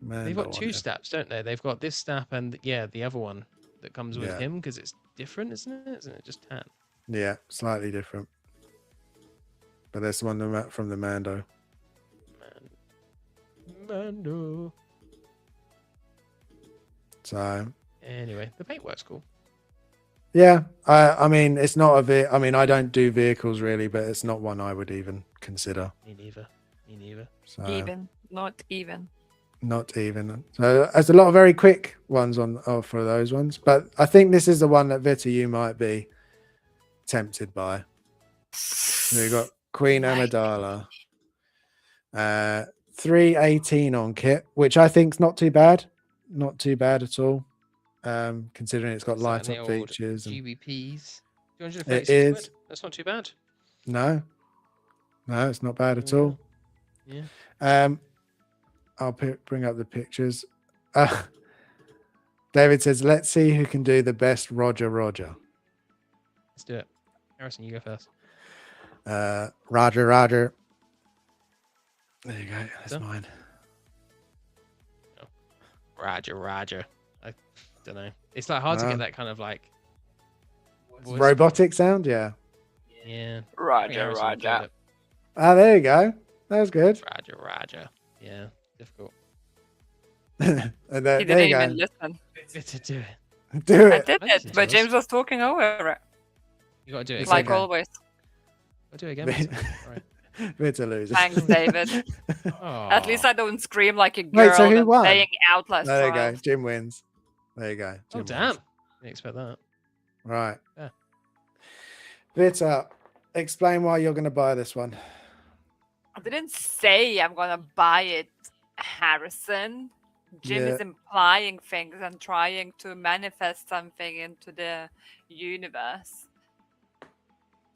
S2: Mando.
S3: They've got
S2: on
S3: two
S2: it.
S3: Staps, don't they? They've got this Stap and the other one that comes with
S2: Yeah.
S3: him because it's different, isn't it? Isn't it just tan?
S2: Yeah, slightly different. But that's the one from the Mando.
S3: Mando.
S2: So
S3: Anyway, the paintwork's cool.
S2: yeah, I mean, it's not I mean, I don't do vehicles really, but it's not one I would even consider.
S3: Me neither. Me neither.
S2: So
S1: Even, not even.
S2: not even. So there's a lot of very quick ones for those ones, but I think this is the one that Vita you might be tempted by. So we got Queen
S1: Might be.
S2: Amidala, 318 on kit, which I think's not too bad, not too bad at all. Considering it's got
S3: Is that
S2: light
S3: in
S2: up
S3: the old
S2: features. And...
S3: GBPs.
S2: It
S3: 236
S2: is.
S3: quid. That's not too bad.
S2: No, it's not bad at
S3: Yeah.
S2: all.
S3: Yeah.
S2: I'll bring up the pictures. David says, "Let's see who can do the best Roger."
S3: Let's do it. Harrison, you go first.
S2: Roger. There you go. That's
S3: Done?
S2: mine.
S3: Roger. I don't know. It's like hard to
S2: No.
S3: get that kind of like voice.
S2: Robotic sound, yeah.
S3: Yeah.
S1: Roger,
S3: Harrison killed
S1: Roger.
S3: it.
S2: Ah, there you go. That was good.
S3: Roger. Yeah. Difficult.
S2: And
S1: He
S2: there
S1: didn't
S2: you go.
S1: even listen.
S3: Bit to do it.
S2: Do
S1: I
S2: it.
S1: did
S3: I
S1: it,
S3: listened to
S1: but
S3: us.
S1: James was talking over it,
S3: You gotta do it
S2: It's
S3: again.
S1: like
S2: okay.
S1: always.
S3: Gotta do it again. Vito. Right.
S2: Vita loses.
S1: Thanks, David. At least
S3: Aw.
S1: I don't scream like a girl
S2: Wait, so who
S1: and
S2: won?
S1: saying out loud.
S2: There you go. Jim wins. There you go.
S3: Oh
S2: Jim
S3: damn!
S2: wins.
S3: Didn't expect that.
S2: Right.
S3: Yeah.
S2: Vita, explain why you're going to buy this one.
S1: I didn't say I'm gonna buy it, Harrison. Jim is
S2: Yeah.
S1: implying things and trying to manifest something into the universe.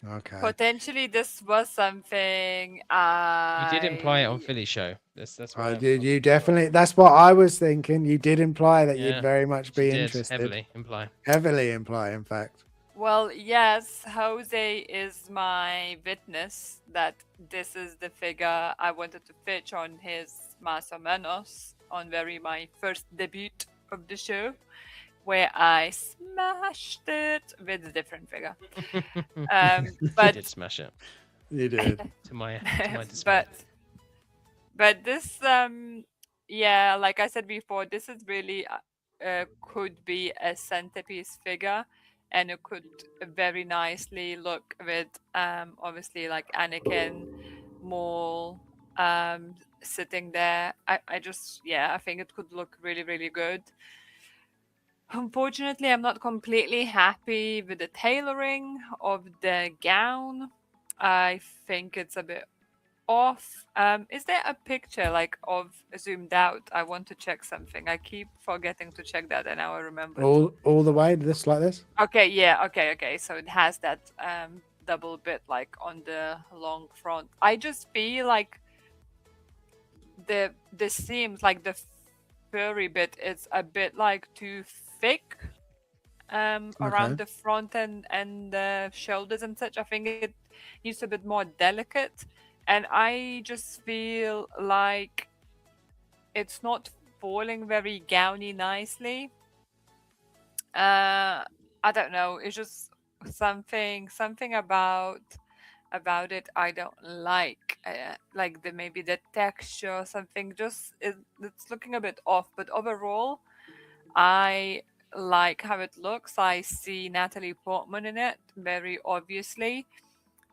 S2: Okay.
S1: Potentially, this was something
S3: You did imply it on
S1: I-
S3: Philly's show. That's
S2: I
S3: why
S2: did. You definitely. That's what I was thinking. You did imply that
S3: Yeah,
S2: you'd very much
S3: She
S2: be
S3: did
S2: interested.
S3: heavily imply.
S2: Heavily imply, in fact.
S1: Well, yes, Jose is my witness that this is the figure I wanted to pitch on his Más o Menos on my first debut of the show, where I smashed it with a different figure.
S3: You
S1: But
S3: did smash it
S2: You did.
S3: to my dismay.
S1: but this yeah, like I said before, this is really could be a centerpiece figure, and it could very nicely look with obviously like Anakin, Maul sitting there. I just I think it could look really, really good. Unfortunately, I'm not completely happy with the tailoring of the gown. I think it's a bit off. Is there a picture like of zoomed out? I want to check something. I keep forgetting to check that, and now I remembered.
S2: All the way, this like this.
S1: Okay, yeah, okay. So it has that double bit like on the long front. I just feel like the seams, like the furry bit, is a bit like too thick
S2: Okay.
S1: around the front and the shoulders and such. I think it needs a bit more delicate, and I just feel like it's not falling very gowny nicely. I don't know. It's just something about it I don't like. Like the maybe the texture or something. Just it's looking a bit off. But overall, I like how it looks. I see Natalie Portman in it very obviously.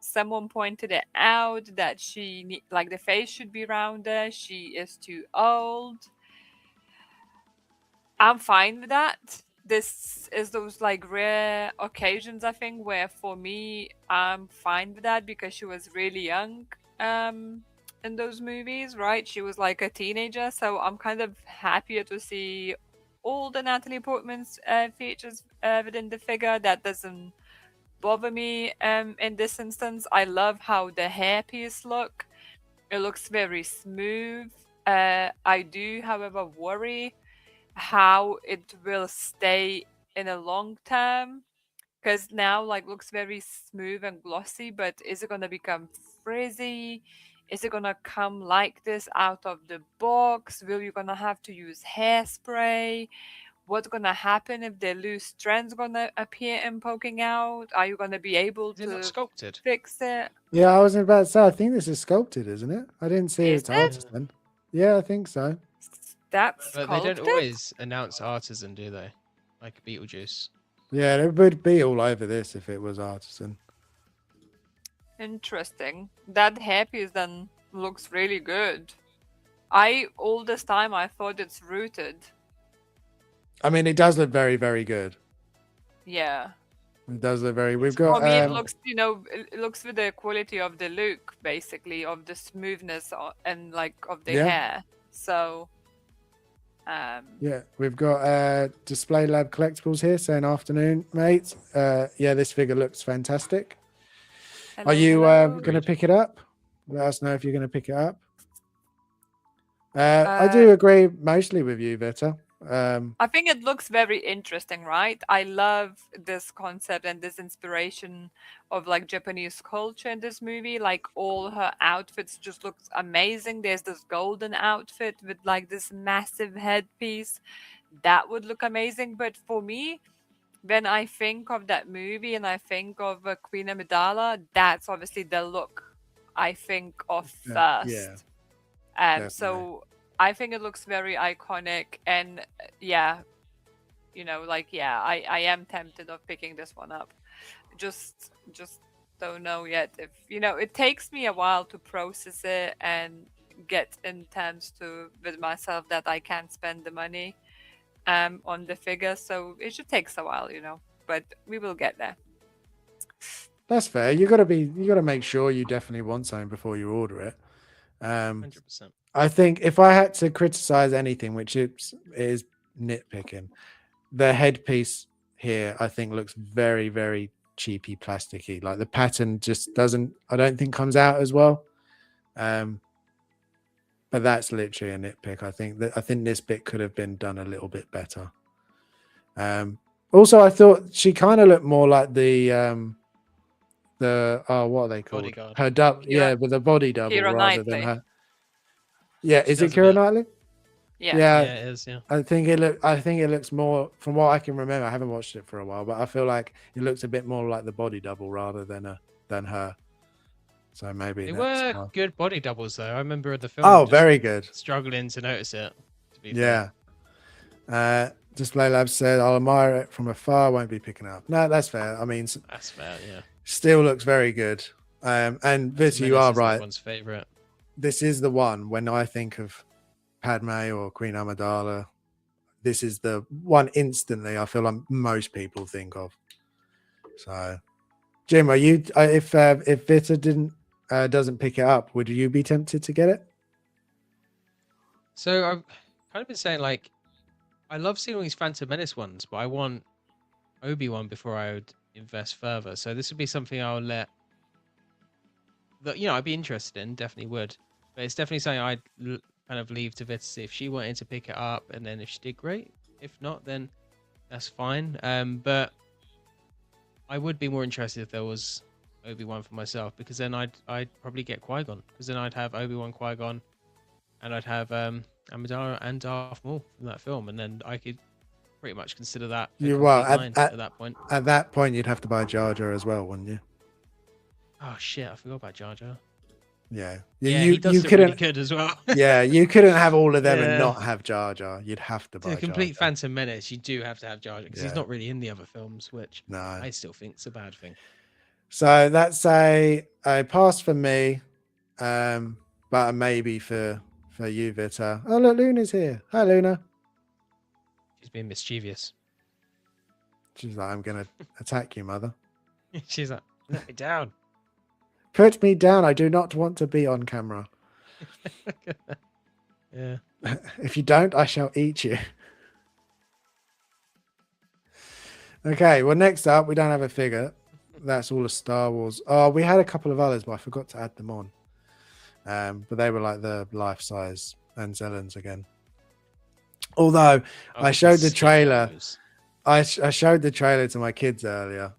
S1: Someone pointed it out that like the face should be rounder. She is too old. I'm fine with that. This is those like rare occasions I think where for me I'm fine with that because she was really young in those movies, right? She was like a teenager, so I'm kind of happier to see all the Natalie Portman's features within the figure. That doesn't bother me in this instance. I love how the hairpiece look. It looks very smooth. I do, however, worry how it will stay in a long term because now like looks very smooth and glossy, but is it gonna become frizzy? Is it gonna come like this out of the box? Will you gonna have to use hairspray? What's gonna happen if the loose strands gonna appear and poking out? Are you gonna be able
S3: Is it not
S1: to
S3: sculpted?
S1: fix it?
S2: Yeah, I was about to say. I think this is sculpted, isn't it? I didn't see
S1: Is
S2: it's
S1: it?
S2: artisan. Yeah, I think so.
S1: That's
S3: But they don't
S1: sculpted?
S3: always announce artisan, do they? Like Beetlejuice.
S2: Yeah, it would be all over this if it was artisan.
S1: Interesting. That hairpiece then looks really good. All this time I thought it's rooted.
S2: I mean, it does look very, very good.
S1: Yeah.
S2: It does look very. We've got.
S1: For me, it looks, it looks with the quality of the look, basically, of the smoothness and like of the
S2: Yeah.
S1: hair. So,
S2: Yeah, we've got Display Lab Collectibles here saying afternoon, mate. Yeah, this figure looks fantastic.
S1: hello,
S2: Are you
S1: hello.
S2: going to pick it up? Let us know if you're going to pick it up. I do agree mostly with you, Vita.
S1: I think it looks very interesting, right? I love this concept and this inspiration of like Japanese culture in this movie. Like all her outfits just looks amazing. There's this golden outfit with like this massive headpiece. That would look amazing. But for me, when I think of that movie and I think of Queen Amidala, that's obviously the look I think of
S2: Yeah,
S1: first.
S2: definitely.
S1: So I think it looks very iconic, and yeah, I am tempted of picking this one up. Just don't know yet if it takes me a while to process it and get in terms to with myself that I can't spend the money on the figure, so it should take a while, but we will get there.
S2: That's fair. You got to make sure you definitely want something before you order it.
S3: 100%.
S2: I think if I had to criticize anything, which is nitpicking, the headpiece here I think looks very, very cheapy, plasticky. Like the pattern just doesn't. I don't think comes out as well. But that's literally a nitpick. I think this bit could have been done a little bit better. Also, I thought she kind of looked more like the what are they called?
S3: Bodyguard.
S2: Her double, yeah, with a body double
S1: Keira
S2: rather than
S1: Knightley.
S2: her. Yeah,
S3: She
S2: is it
S3: does a
S2: Keira
S3: bit.
S2: Knightley?
S1: Yeah.
S3: Yeah, it is. Yeah.
S2: I think it looks more, from what I can remember. I haven't watched it for a while, but I feel like it looks a bit more like the body double rather than her. So maybe
S3: They
S2: that's
S3: were
S2: why.
S3: good body doubles, though. I remember the film.
S2: Oh,
S3: just
S2: very good.
S3: struggling to notice it. To be fair.
S2: Yeah. Display Lab said, "I'll admire it from afar. Won't be picking up." No, that's fair. I mean,
S3: That's fair. Yeah.
S2: still looks very good. And Viz, you are right.
S3: One's favorite.
S2: This is the one when I think of Padme or Queen Amidala. This is the one instantly I feel like most people think of. So Jim, are you if Vita doesn't pick it up, would you be tempted to get it?
S3: So I've kind of been saying like, I love seeing all these Phantom Menace ones, but I want Obi-Wan before I would invest further. So this would be something I'll let that I'd be interested in, definitely would. But it's definitely something kind of leave to Vita if she wanted to pick it up, and then if she did, great. If not, then that's fine. But I would be more interested if there was Obi-Wan for myself, because then I'd probably get Qui-Gon, because then I'd have Obi-Wan, Qui-Gon, and I'd have Amidala and Darth Maul from that film, and then I could pretty much consider that a
S2: You
S3: complete
S2: well
S3: line at that point.
S2: at that point you'd have to buy Jar Jar as well, wouldn't you?
S3: Oh shit, I forgot about Jar Jar.
S2: Yeah.
S3: Yeah,
S2: you
S3: he does
S2: you
S3: look
S2: couldn't
S3: really good as well.
S2: yeah, you couldn't have all of them and
S3: Yeah.
S2: not have Jar Jar. You'd have to buy
S3: To
S2: Jar
S3: complete
S2: Jar.
S3: Phantom Menace, you do have to have Jar Jar, because he's
S2: Yeah.
S3: not really in the other films, which
S2: No.
S3: I still think is a bad thing.
S2: So that's a pass for me, but a maybe for you, Vita. Oh look, Luna's here. Hi, Luna.
S3: She's being mischievous.
S2: She's like, I'm gonna attack you, mother.
S3: She's like, let me down.
S2: Put me down. I do not want to be on camera.
S3: Yeah.
S2: If you don't, I shall eat you. Okay, well, next up, we don't have a figure. That's all of Star Wars. Oh, we had a couple of others, but I forgot to add them on. But they were like the life-size Anzellans again. Although I showed the trailer. I showed the trailer to my kids earlier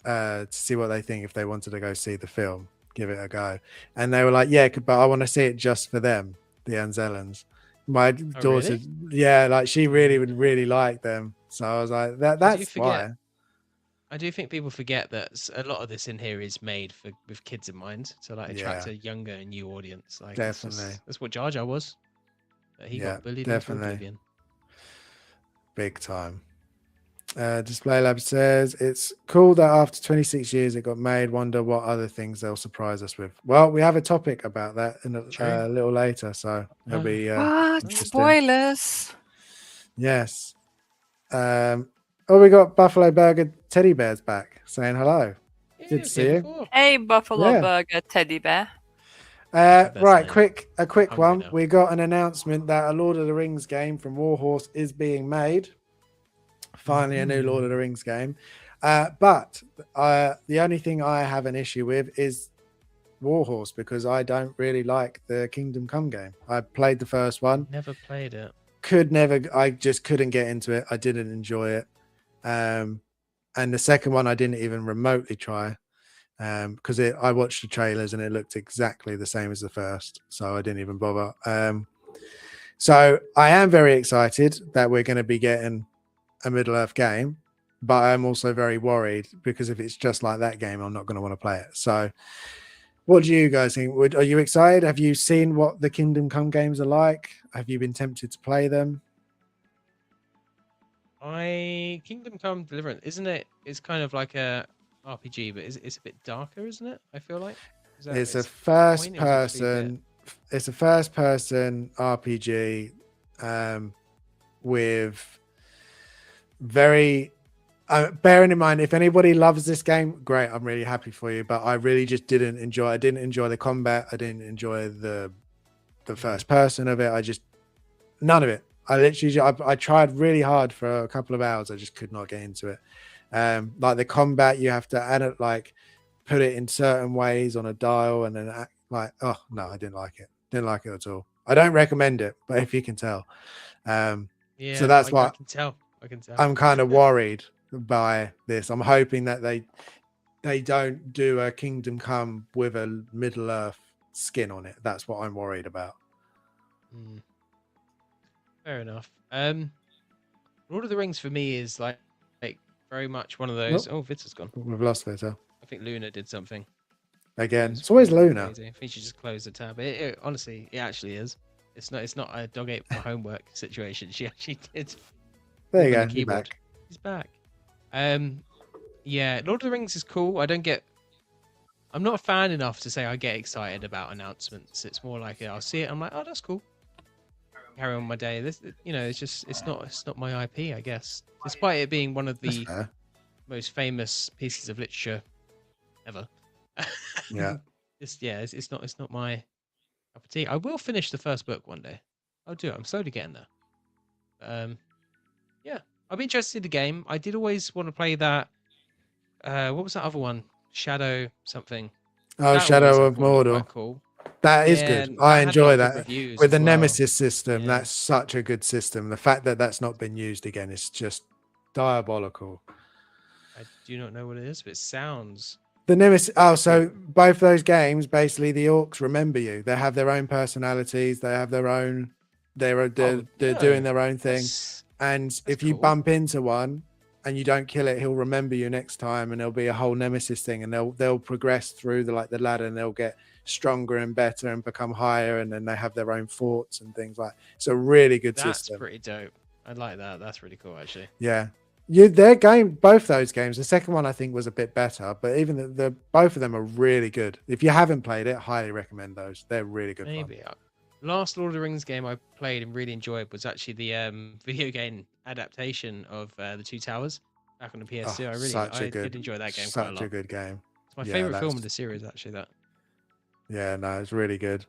S2: to see what they think if they wanted to go see the film, give it a go. And they were like, yeah, but I want to see it just for them, the Anzellans. My daughter,
S3: really?
S2: yeah, like she really would really like them. So I was like, that's why.
S3: I do think people forget that a lot of this in here is made with kids in mind, to like attract a younger and new audience. Like
S2: Definitely.
S3: that's what Jar Jar was. He got bullied into oblivion.
S2: Big time. Display Lab says it's cool that after 26 years it got made. Wonder what other things they'll surprise us with. Well, we have a topic about that in a little later, so it'll be
S1: what
S2: interesting.
S1: spoilers?
S2: Yes. We got Buffalo Burger Teddy Bears back saying hello. Good to see you.
S1: Hey, Buffalo Burger Teddy Bear.
S2: Right, a quick
S3: Hungry
S2: one.
S3: now.
S2: We got an announcement that a Lord of the Rings game from Warhorse is being made. Finally, a new Lord of the Rings game. But the only thing I have an issue with is Warhorse, because I don't really like the Kingdom Come game. I played the first one.
S3: Never played it.
S2: I just couldn't get into it. I didn't enjoy it. And the second one I didn't even remotely try. Because I watched the trailers and it looked exactly the same as the first, so I didn't even bother. So I am very excited that we're going to be getting a Middle Earth game, but I'm also very worried because if it's just like that game, I'm not going to want to play it. So what do you guys think? Are you excited? Have you seen what the Kingdom Come games are like? Have you been tempted to play them?
S3: Kingdom Come Deliverance, isn't it? It's kind of like a RPG, but it's a bit darker, isn't it? I feel like
S2: it's a first person RPG with very bearing in mind, if anybody loves this game, great, I'm really happy for you, but I really just didn't enjoy the combat. I didn't enjoy the first person of it. None of it. I tried really hard for a couple of hours. I just could not get into it. Like the combat, you have to add it, like put it in certain ways on a dial, and then oh no, I didn't like it at all. I don't recommend it, but if you can tell, so that's why
S3: I can tell.
S2: I'm kind of worried by this. I'm hoping that they don't do a Kingdom Come with a Middle Earth skin on it. That's what I'm worried about.
S3: Fair enough. Lord of the Rings for me is like very much one of those. Oh, Vita's gone.
S2: We've lost Vita.
S3: I think Luna did something.
S2: Again, it's always Luna.
S3: Crazy. I think she just closed the tab. Honestly, it actually is. It's not a dog ate my homework situation. She actually did.
S2: There you go. He's back.
S3: He's back. Yeah, Lord of the Rings is cool. I'm not a fan enough to say I get excited about announcements. It's more like I'll see it. I'm like, oh, that's cool. Carry on my day. It's not my IP, I guess. Despite it being one of the most famous pieces of literature ever.
S2: Yeah.
S3: It's not my cup of tea. I will finish the first book one day. I'll do it. I'm slowly getting there. Yeah, I'll be interested in the game. I did always want to play that. What was that other one? Shadow something.
S2: Oh,
S3: That always
S2: Shadow
S3: I
S2: of
S3: thought looked
S2: Mordor.
S3: quite cool.
S2: That is
S3: Yeah,
S2: good.
S3: and
S2: I
S3: that had a lot
S2: enjoy
S3: of good
S2: that.
S3: reviews
S2: With the
S3: as well.
S2: Nemesis system,
S3: Yeah.
S2: that's such a good system. The fact that that's not been used again is just diabolical.
S3: I do not know what it is, but it sounds.
S2: The Nemesis. Oh, so
S3: cool.
S2: both those games, basically, the orcs remember you. They have their own personalities. They have their own. They're doing their own thing. And if you
S3: cool.
S2: bump into one and you don't kill it, he'll remember you next time, and there'll be a whole Nemesis thing, and they'll progress through the ladder, and they'll get stronger and better and become higher, and then they have their own forts and things like. It's a really good system.
S3: That's pretty dope. I like that. That's really cool, actually.
S2: Yeah. Both those games. The second one I think was a bit better, but even the both of them are really good. If you haven't played it, highly recommend those. They're really good.
S3: Maybe.
S2: Fun.
S3: Last Lord of the Rings game I played and really enjoyed was actually the video game adaptation of the Two Towers back on the PS2. I did enjoy that game quite a lot.
S2: Such a good game.
S3: It's my favorite film of the series, actually. That.
S2: Yeah, no, it's really good.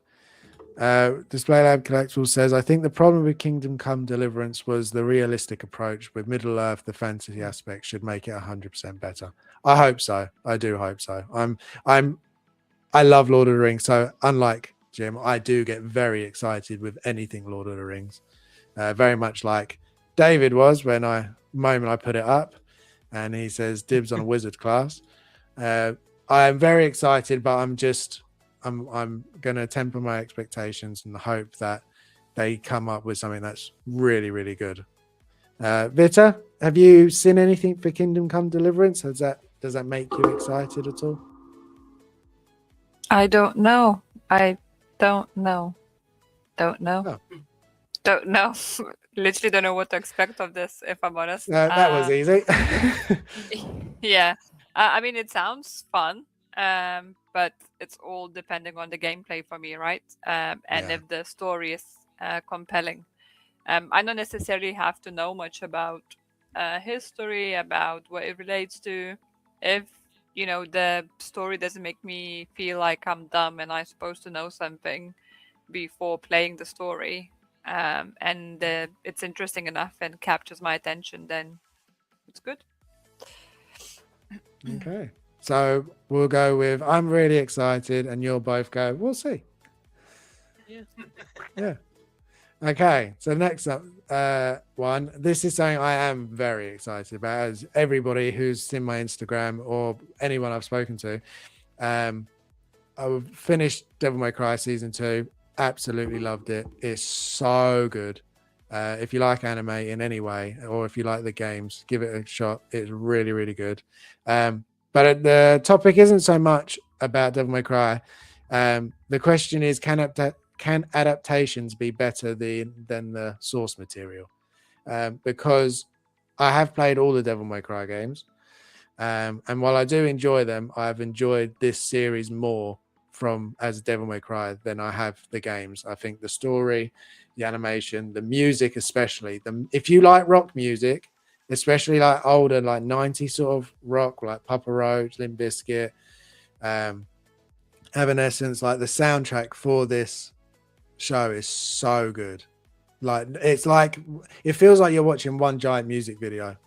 S2: Display Lab Collectibles says, I think the problem with Kingdom Come Deliverance was the realistic approach. With Middle Earth, the fantasy aspect should make it 100% better. I hope so. I do hope so. I love Lord of the Rings, so unlike Jim, I do get very excited with anything Lord of the Rings. Very much like David was when I put it up, and he says dibs on a wizard class. I am very excited, but I'm going to temper my expectations and hope that they come up with something that's really, really good. Vita, have you seen anything for Kingdom Come Deliverance? Does that make you excited at all?
S1: I don't know. Don't know.
S2: Oh.
S1: Don't know. Literally don't know what to expect of this, if I'm honest.
S2: That was easy.
S1: Yeah. I mean, it sounds fun, but it's all depending on the gameplay for me, right? And if the story is compelling. I don't necessarily have to know much about history, about what it relates to. If the story doesn't make me feel like I'm dumb and I'm supposed to know something before playing the story, and it's interesting enough and captures my attention, then it's good.
S2: Okay, so we'll go with I'm really excited, and you'll both go, we'll see. Yeah. Okay, so next up one. This is something I am very excited about, as everybody who's seen my Instagram or anyone I've spoken to. I've finished Devil May Cry Season 2. Absolutely loved it. It's so good. If you like anime in any way, or if you like the games, give it a shot. It's really, really good. But the topic isn't so much about Devil May Cry. The question is, can adaptations be better than the source material? Because I have played all the Devil May Cry games, and while I do enjoy them, I've enjoyed this series more as Devil May Cry than I have the games. I think the story, the animation, the music, especially if you like rock music, especially like older, like 90s sort of rock, like Papa Roach, Limp Bizkit, Evanescence, like the soundtrack for this show is so good. Like it feels like you're watching one giant music video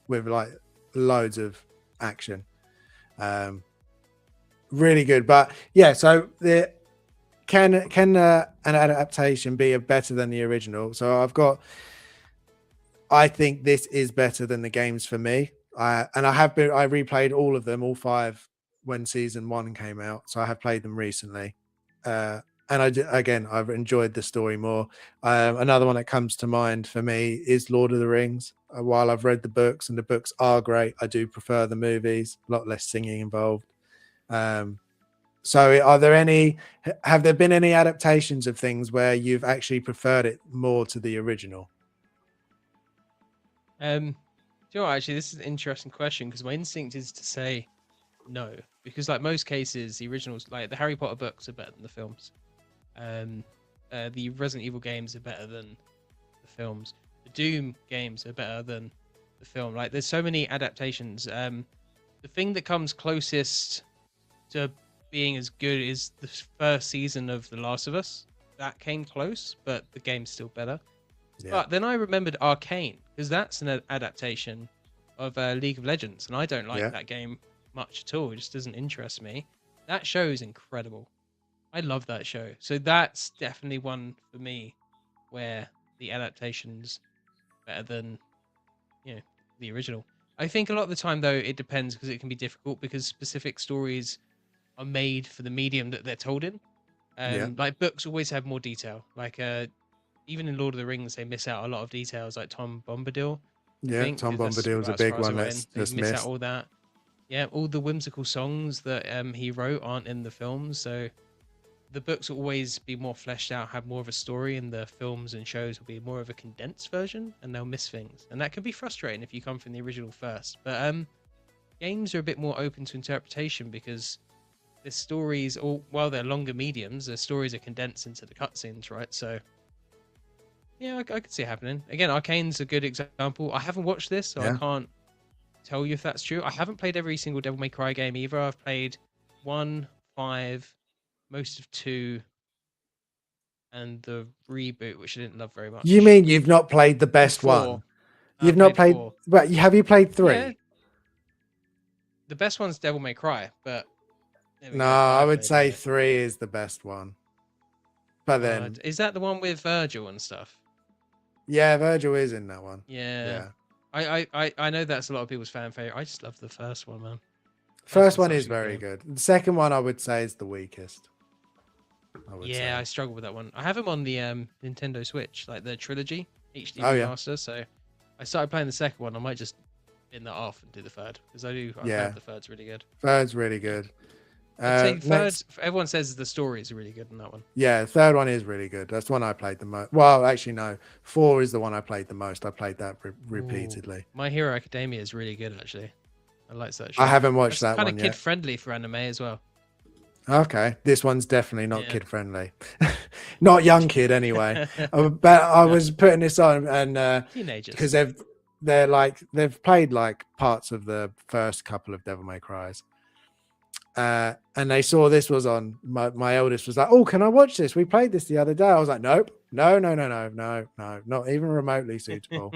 S2: with like loads of action. Really good. But yeah, so can an adaptation be better than the original? So I think this is better than the games for me. I replayed all of them, all 5 when season 1 came out. So I have played them recently. And I've enjoyed the story more. Another one that comes to mind for me is Lord of the Rings. While I've read the books and the books are great, I do prefer the movies. A lot less singing involved. So have there been any adaptations of things where you've actually preferred it more to the original?
S3: Actually, this is an interesting question, because my instinct is to say no, because like most cases, the originals, like the Harry Potter books, are better than the films. The Resident Evil games are better than the films. The Doom games are better than the film. Like, there's so many adaptations. the thing that comes closest to being as good is the first season of The Last of Us. That came close, but the game's still better.
S2: Yeah.
S3: But then I remembered Arcane, because that's an adaptation of League of Legends, and I don't like that game much at all. It just doesn't interest me. That show is incredible. I love that show. So that's definitely one for me where the adaptation's better than, you know, the original. I think a lot of the time, though, it depends because it can be difficult because specific stories are made for the medium that they're told in. Like books always have more detail. Like even in Lord of the Rings, they miss out a lot of details. Like Tom Bombadil, I think,
S2: Tom
S3: that's
S2: Bombadil's a
S3: about as
S2: big
S3: far as I
S2: one
S3: got
S2: that's
S3: in. They
S2: just
S3: miss out
S2: missed.
S3: all that. Yeah, all the whimsical songs that he wrote aren't in the films, so the books will always be more fleshed out, have more of a story, and the films and shows will be more of a condensed version, and they'll miss things, and that can be frustrating if you come from the original first. But games are a bit more open to interpretation because the stories, or while they're longer mediums, the stories are condensed into the cutscenes, right? So yeah, I could see it happening. Again, Arcane's a good example. I haven't watched this, so I can't tell you if that's true. I haven't played every single Devil May Cry game either. I've played 1, 5, most of 2, and the reboot, which I didn't love very much.
S2: You mean you've not played the
S3: And
S2: best
S3: 4.
S2: one? You've not played
S3: 4.
S2: But have you played 3?
S3: Yeah, the best one's Devil May Cry, but there we
S2: No,
S3: go.
S2: I would
S3: played
S2: say
S3: it.
S2: 3 is the best one. But then
S3: is that the one with Virgil and stuff?
S2: yeah, Virgil is in that one.
S3: Yeah. I know that's a lot of people's fan favorite. I just love the first one, man.
S2: First one
S3: such
S2: is
S3: a good
S2: very
S3: game.
S2: good. The second one I would say is the weakest.
S3: I struggle with that one. I have them on the Nintendo Switch, like the trilogy HD
S2: Oh, yeah.
S3: remaster. So I started playing the second one. I might just bin that off and do the third because I've heard the third's really good.
S2: Third's really good.
S3: I'd say third. Everyone says the story is really good in that one.
S2: Yeah, third one is really good. That's the one I played the most. Well, actually, no. 4 is the one I played the most. I played that repeatedly.
S3: My Hero Academia is really good, actually. I like that show.
S2: I haven't watched that
S3: kind
S2: one
S3: of
S2: yet.
S3: kid friendly for anime as well.
S2: Okay, this one's definitely not kid friendly. Not young kid anyway. But I was putting this on and
S3: teenagers,
S2: because they've played like parts of the first couple of Devil May Cries. And they saw this was on. My eldest was like, "Oh, can I watch this? We played this the other day." I was like, "Nope, no, not even remotely suitable."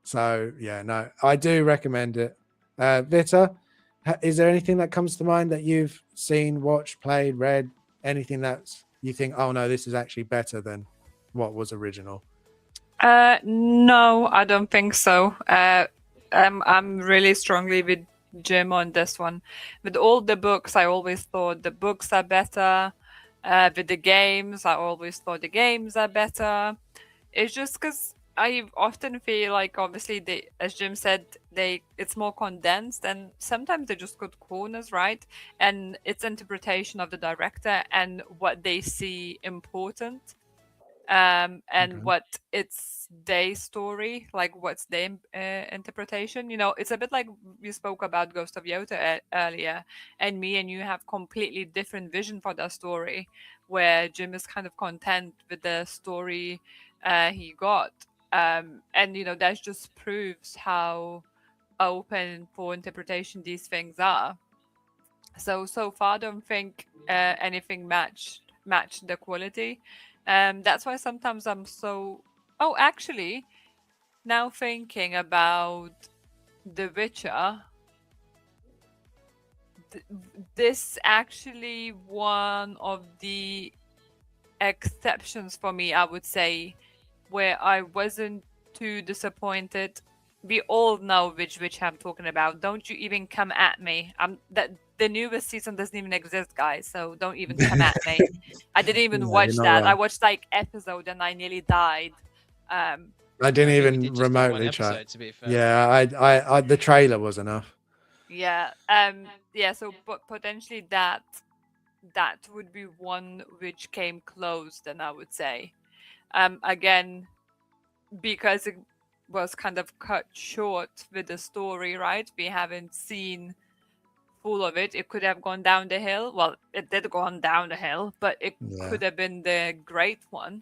S2: So yeah, no, I do recommend it. Vita, is there anything that comes to mind that you've seen, watched, played, read? Anything that you think, oh no, this is actually better than what was original?
S1: No, I don't think so. I'm really strongly with Jim on this one. With all the books, I always thought the books are better. With the games, I always thought the games are better. It's just because I often feel like, obviously, as Jim said, it's more condensed, and sometimes they just cut corners, right? And it's interpretation of the director and what they see important. And what it's their story, like what's their interpretation. It's a bit like we spoke about Ghost of Yota earlier, and me and you have completely different vision for that story, where Jim is kind of content with the story he got. And that just proves how open for interpretation these things are. So far, I don't think anything matched the quality. That's why sometimes I'm so. Oh, actually, now thinking about The Witcher, this actually one of the exceptions for me, I would say, where I wasn't too disappointed. We all know which witch I'm talking about. Don't you even come at me. The newest season doesn't even exist, guys, so don't even come at me. I didn't even watch that.
S2: Wrong.
S1: I watched like episode and I nearly died.
S2: I didn't even remotely try. To be fair. Yeah, I the trailer was enough.
S1: Yeah. So potentially that would be one which came close, then I would say. Again, because it was kind of cut short with the story, right? We haven't seen full of it. It could have gone down the hill. Well, it did go on down the hill, but it could have been the great one.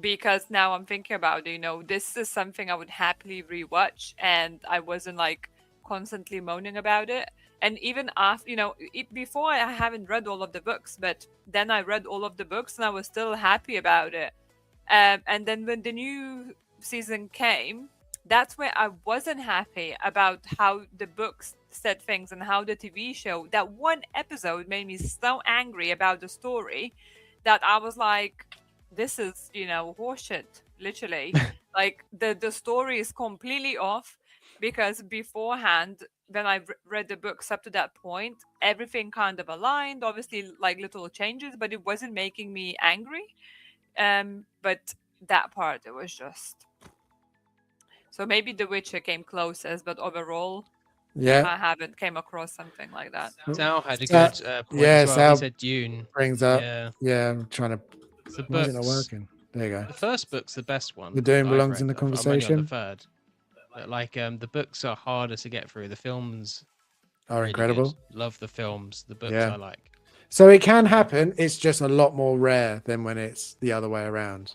S1: because now I'm thinking about it, this is something I would happily rewatch, and I wasn't like constantly moaning about it. And even after, before I haven't read all of the books, but then I read all of the books and I was still happy about it. And then when the new season came, that's where I wasn't happy about how the books said things and how the TV show, that one episode made me so angry about the story that I was like, this is, horseshit, literally. Like the story is completely off because beforehand, when I read the books up to that point, everything kind of aligned, obviously like little changes, but it wasn't making me angry. But that part, it was just. So maybe The Witcher came closest, but overall,
S2: Yeah.
S1: I haven't came across something like that.
S3: Sal had a
S2: Sal-
S3: good point
S2: yeah,
S3: as well.
S2: Sal
S3: He said Dune.
S2: brings up.
S3: Yeah.
S2: Yeah, I'm trying to.
S3: The
S2: Why is it not
S3: books.
S2: working? There you go.
S3: The first book's the best one.
S2: The Dune
S3: that I've
S2: belongs in
S3: read.
S2: the
S3: I'm only on
S2: conversation.
S3: the third. But like the books are harder to get through. The films
S2: Are
S3: really
S2: incredible.
S3: good. Love the films. The books
S2: Yeah.
S3: I like.
S2: So it can happen. It's just a lot more rare than when it's the other way around.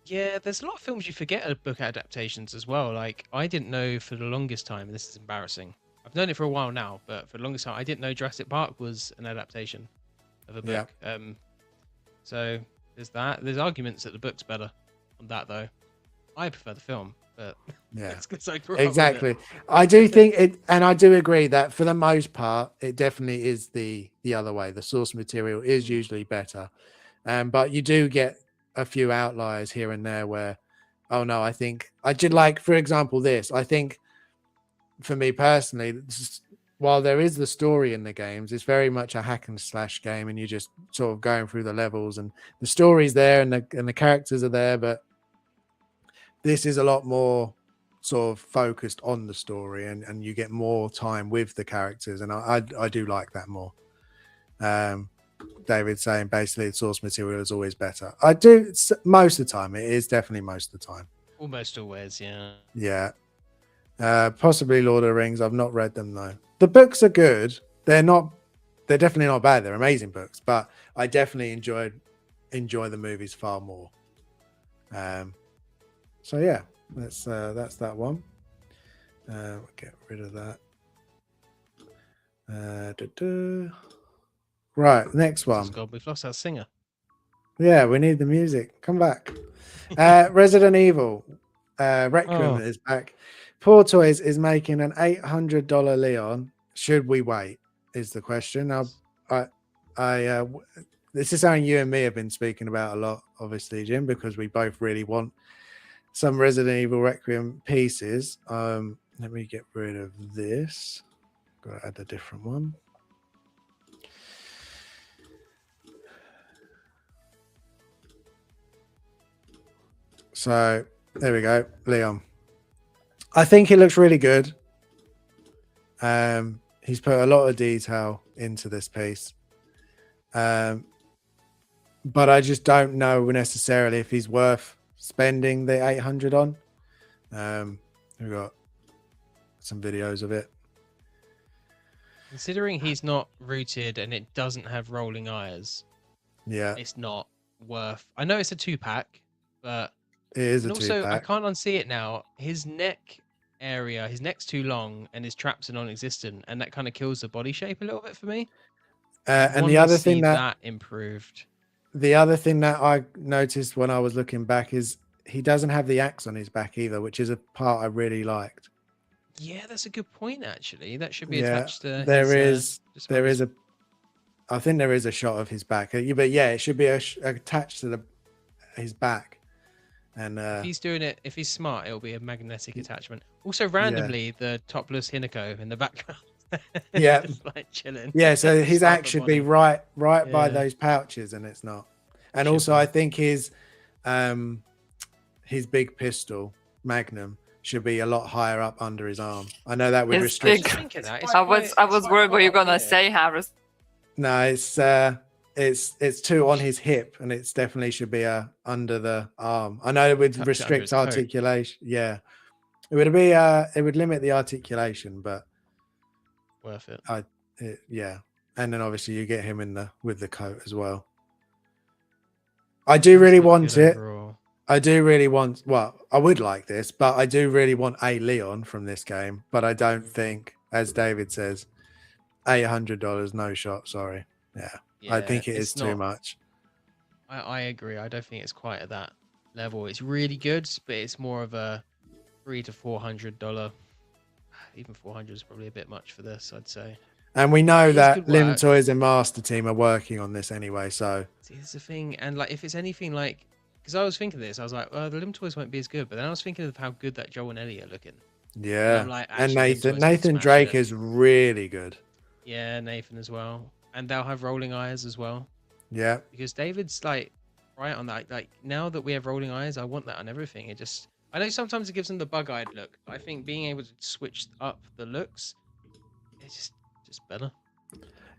S3: Yeah, there's a lot of films you forget are book adaptations as well. Like I didn't know for the longest time, and this is embarrassing. I've known it for a while now, but for the longest time, I didn't know Jurassic Park was an adaptation of a book. So there's that. There's arguments that the book's better on that though. I prefer the film, but
S2: Yeah.
S3: it's because I grew up with it.
S2: Exactly. I do think it, and I do agree that for the most part, it definitely is the other way. The source material is usually better, but you do get a few outliers here and there where, oh no, I think I did like, for example, this. I think for me personally, while there is the story in the games, it's very much a hack and slash game, and you're just sort of going through the levels, and the story's there, and the characters are there, but this is a lot more sort of focused on the story, and you get more time with the characters, and I do like that more. David saying basically the source material is always better. I do most of the time. It is definitely most of the time.
S3: Almost always, yeah.
S2: Yeah. Possibly Lord of the Rings. I've not read them though. The books are good. They're definitely not bad. They're amazing books, but I definitely enjoy the movies far more. So yeah, that's that one. We'll get rid of that. Right, next one.
S3: God, we've lost our singer.
S2: Yeah, we need the music. Come back. Resident Evil Requiem is back. Poor Toys is making an $800 Leon. Should we wait? Is the question. This is something you and me have been speaking about a lot, obviously, Jim, because we both really want some Resident Evil Requiem pieces. Let me get rid of this. Got to add a different one. So there we go, Leon. I think it looks really good. He's put a lot of detail into this piece. But I just don't know necessarily if he's worth spending the 800 on. We've got some videos of it.
S3: Considering he's not rooted and it doesn't have rolling eyes,
S2: yeah,
S3: it's not worth. I know it's a 2-pack, but
S2: it is a
S3: also
S2: 2-pack.
S3: I can't unsee it now. His neck's too long and his traps are non-existent, and that kind of kills the body shape a little bit for me.
S2: And the other thing
S3: that improved.
S2: The other thing that I noticed when I was looking back is he doesn't have the axe on his back either, which is a part I really liked.
S3: Yeah, that's a good point. Actually, that should be attached to.
S2: I think there is a shot of his back, but yeah, it should be attached to his back. And
S3: if he's doing it, if he's smart, it'll be a magnetic attachment. Also, randomly, the topless Hinako in the background.
S2: Yeah,
S3: just like chilling.
S2: Yeah, so his axe should be right by those pouches, and it's not. And also, I think his big pistol Magnum should be a lot higher up under his arm. I know that would restrict.
S1: I was worried what you're gonna say, Harris.
S2: No, it's too on his hip, and it's definitely should be under the arm. I know it would restrict articulation. Yeah, it would limit the articulation, but
S3: worth it.
S2: Yeah, and then obviously you get him with the coat as well. I do really
S3: It's not
S2: want
S3: good
S2: it.
S3: overall.
S2: I do really want. Well, I would like this, but I do really want a Leon from this game. But I don't think, as David says, $800, no shot. Sorry. Yeah, I
S3: Yeah,
S2: think it is
S3: it's
S2: too
S3: not.
S2: much.
S3: I agree. I don't think it's quite at that level. It's really good, but it's more of a $300 to $400. Even 400 is probably a bit much for this, I'd say.
S2: And we know
S3: It is
S2: that
S3: good
S2: Lim
S3: work.
S2: Toys and Master Team are working on this anyway. So
S3: See, this is the thing, and like if it's anything like, because I was thinking this, I was like, the Lim Toys won't be as good, but then I was thinking of how good that Joel and Ellie are looking, and
S2: yeah,
S3: I'm like,
S2: and
S3: actually, Lim Toys could
S2: Nathan
S3: smash
S2: Drake
S3: it.
S2: is really good.
S3: Yeah, Nathan as well, and they'll have rolling eyes as well,
S2: Yeah,
S3: because David's like right on that. Like now that we have rolling eyes, I want that on everything. I know sometimes it gives them the bug-eyed look, but I think being able to switch up the looks, it's just better.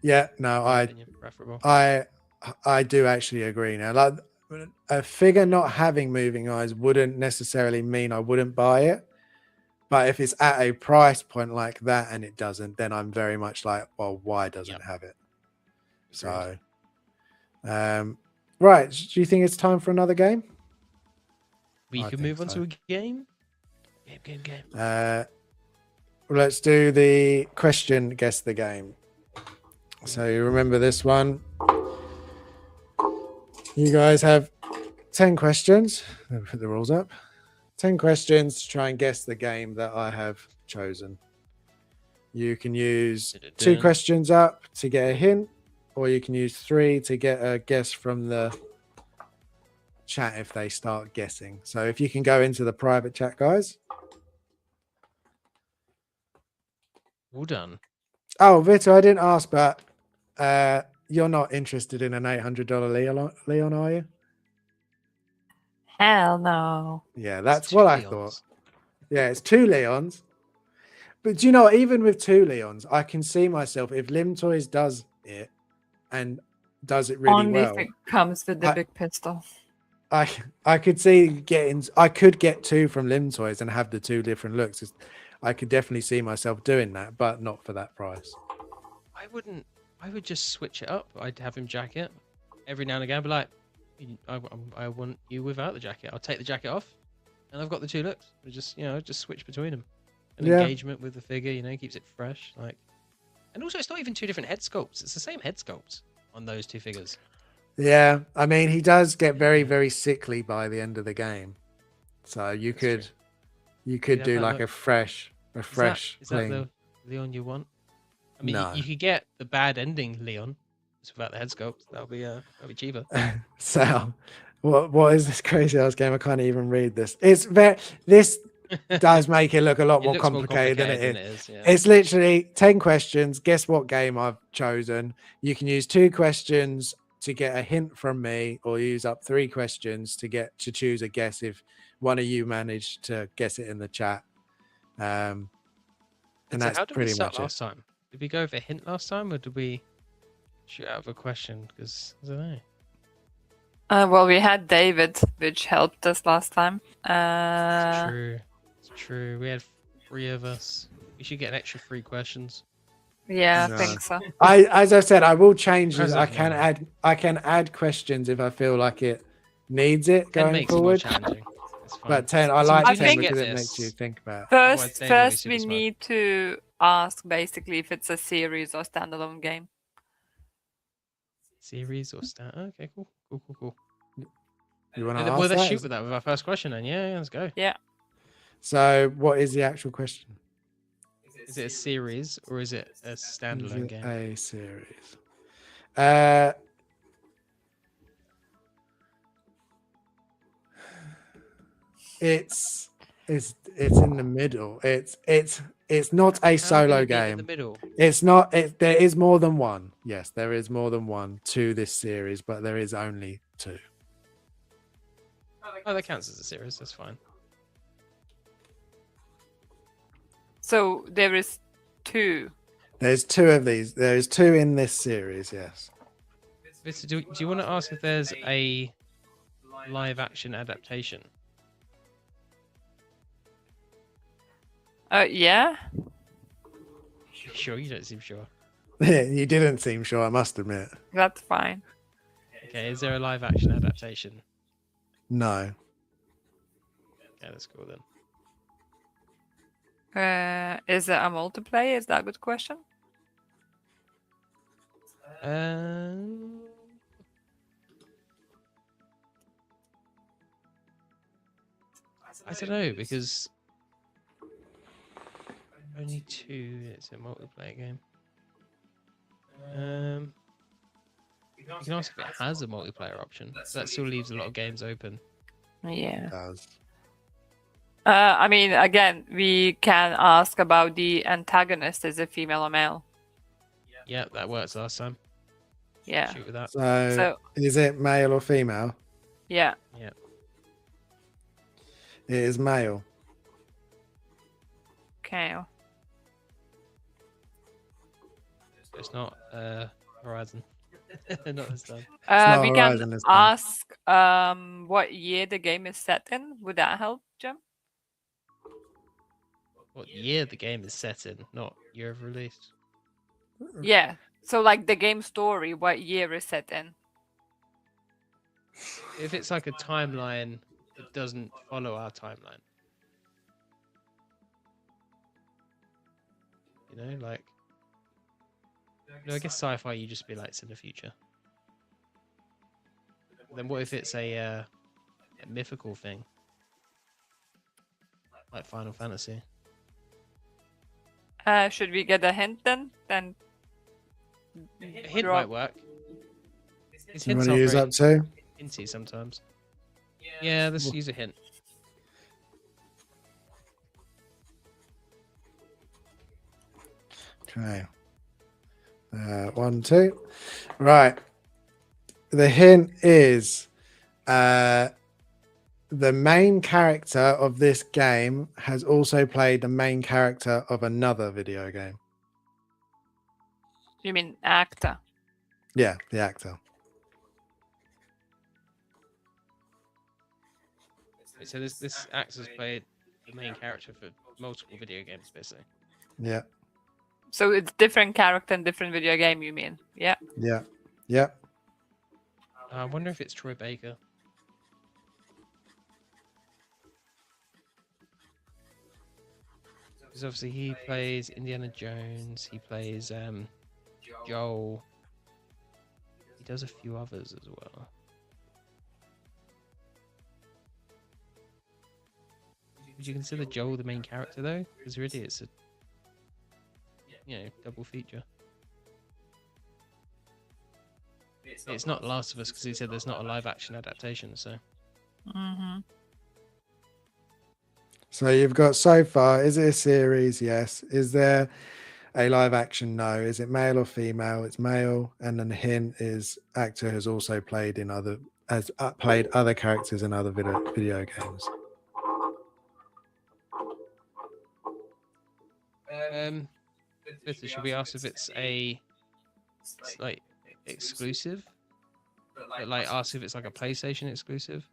S2: yeah. No,
S3: In my opinion, preferable.
S2: I do actually agree now. Like a figure not having moving eyes wouldn't necessarily mean I wouldn't buy it. But if it's at a price point like that and it doesn't, then I'm very much like, well, why doesn't it have it? So, right. Do you think it's time for another game?
S3: We
S2: I
S3: could
S2: think
S3: move on
S2: so.
S3: to a game. Game.
S2: Let's do the question, guess the game. So you remember this one. You guys have 10 questions. Let me put the rules up. 10 questions to try and guess the game that I have chosen. You can use 2 questions up to get a hint, or you can use 3 to get a guess from the chat if they start guessing. So if you can go into the private chat, guys.
S3: All done.
S2: Oh, Vito, I didn't ask, but you're not interested in an $800 Leon, are you?
S1: Hell no.
S2: Yeah, that's
S3: It's
S2: what
S3: 2
S2: I
S3: Leons.
S2: thought. Yeah, it's 2 Leons. But do you know, even with 2 Leons, I can see myself, if Lim Toys does it and does it really
S1: Only
S2: well,
S1: if it comes with the
S2: I-
S1: big pistol.
S2: I could see I could get 2 from Lim Toys and have the 2 different looks. I could definitely see myself doing that, but not for that price.
S3: I would just switch it up. I'd have him jacket every now and again. Be like, I want you without the jacket. I'll take the jacket off, and I've got the 2 looks. We just just switch between them. An engagement with the figure, keeps it fresh. Like, and also it's not even 2 different head sculpts. It's the same head sculpt on those 2 figures.
S2: Yeah, I mean, he does get very, very sickly by the end of the game. So you could do like a fresh
S3: Is that
S2: thing.
S3: the Leon you want? I mean,
S2: No.
S3: you could get the bad ending Leon, just without the head sculpt. That'll be cheaper.
S2: So, what is this crazy ass game? I can't even read this. This does make it look a lot more
S3: looks
S2: complicated than it
S3: is. Yeah.
S2: It's literally 10 questions. Guess what game I've chosen. You can use 2 questions to get a hint from me, or use up 3 questions to choose a guess if one of you managed to guess it in the chat. And
S3: so
S2: that's
S3: how did we
S2: pretty
S3: start
S2: much
S3: last time? Did we go with a hint last time, or did we shoot out of a question? Because I don't know.
S1: Well, we had David, which helped us last time.
S3: It's true. We had 3 of us. We should get an extra 3 questions.
S1: Yeah,
S2: No.
S1: I think so.
S2: As I said, I will change this.
S3: As
S2: I
S3: of
S2: can
S3: now.
S2: add questions if I feel like it needs it
S3: 10
S2: going
S3: makes it more
S2: forward.
S3: challenging. It's fine.
S2: But 10, I
S3: So
S2: like
S1: I
S2: 10
S1: think-
S2: because
S3: get
S2: it makes you
S3: this.
S2: think about it.
S3: Otherwise,
S1: First,
S3: David will be super
S1: we
S3: smart.
S1: need to ask basically if it's a series or standalone game.
S3: Series or stat? Okay, cool.
S2: You want to
S3: Well,
S2: ask
S3: let's
S2: that?
S3: shoot with that with our first question then. Yeah, let's go.
S2: So, what is the actual question?
S3: Is it a series or is it a
S2: Is
S3: standalone
S2: it
S3: game?
S2: a series? It's in the middle. It's not a
S3: How
S2: solo
S3: can it be in the
S2: game.
S3: middle?
S2: It's not. There is more than one. Yes, there is more than one to this series, but there is only 2.
S3: Oh, that counts as a series. That's fine.
S1: So there is 2.
S2: There's 2 of these. There is 2 in this series. Yes.
S3: Vista, do you want to ask if there's a live action adaptation?
S1: Yeah.
S3: Sure, you don't seem sure.
S2: You didn't seem sure. I must admit.
S1: That's fine.
S3: Okay, is there a live action adaptation?
S2: No.
S3: Yeah, that's cool then.
S1: Is it a multiplayer? Is that a good question?
S3: Um, I don't know because only 2. It's a multiplayer game. You can ask if it has a multiplayer option. That still leaves a lot of games open.
S1: Yeah.
S2: It does.
S1: I mean, again, we can ask about the antagonist. Is it female or male?
S3: Yeah, that worked last time.
S1: Yeah.
S3: Shoot with that.
S2: So is it male or female?
S1: Yeah.
S3: Yeah.
S2: It is male.
S1: Okay.
S3: It's not Horizon. Not this time.
S2: not
S1: We
S2: Horizon
S1: can
S2: this time.
S1: ask what year the game is set in. Would that help, Jim?
S3: What year the game is set in, not year of release.
S1: Yeah. So like the game story, what year is set in?
S3: If it's like a timeline, it doesn't follow our timeline. You know, like, I guess sci-fi, you just be like, it's in the future. Then what if it's a mythical thing, like Final Fantasy?
S1: Should we get a hint then? Then
S3: A hint
S1: drop-
S3: might work. His
S2: You
S3: hints
S2: want to
S3: are
S2: use
S3: very
S2: up to?
S3: hinty sometimes. Yeah, let's use a hint.
S2: Okay. 1, 2. Right. The hint is the main character of this game has also played the main character of another video game.
S1: You mean actor?
S2: Yeah, the actor.
S3: So this actor's played the main character for multiple video games, basically.
S2: Yeah.
S1: So it's different character in different video game. You mean? Yeah.
S2: Yeah. Yeah.
S3: I wonder if it's Troy Baker. Because obviously he plays Indiana Jones. He plays Joel. He does a few others as well. Would you consider Joel the main character though? Because really, it's a double feature. It's not Last of Us because he said there's not a live action adaptation. So
S1: Mm-hmm.
S2: So you've got so far, is it a series? Yes. Is there a live action? No. Is it male or female? It's male. And then the hint is actor has also played in played other characters in other video games.
S3: Victor, should we ask if it's like exclusive? But like ask if it's like a PlayStation exclusive?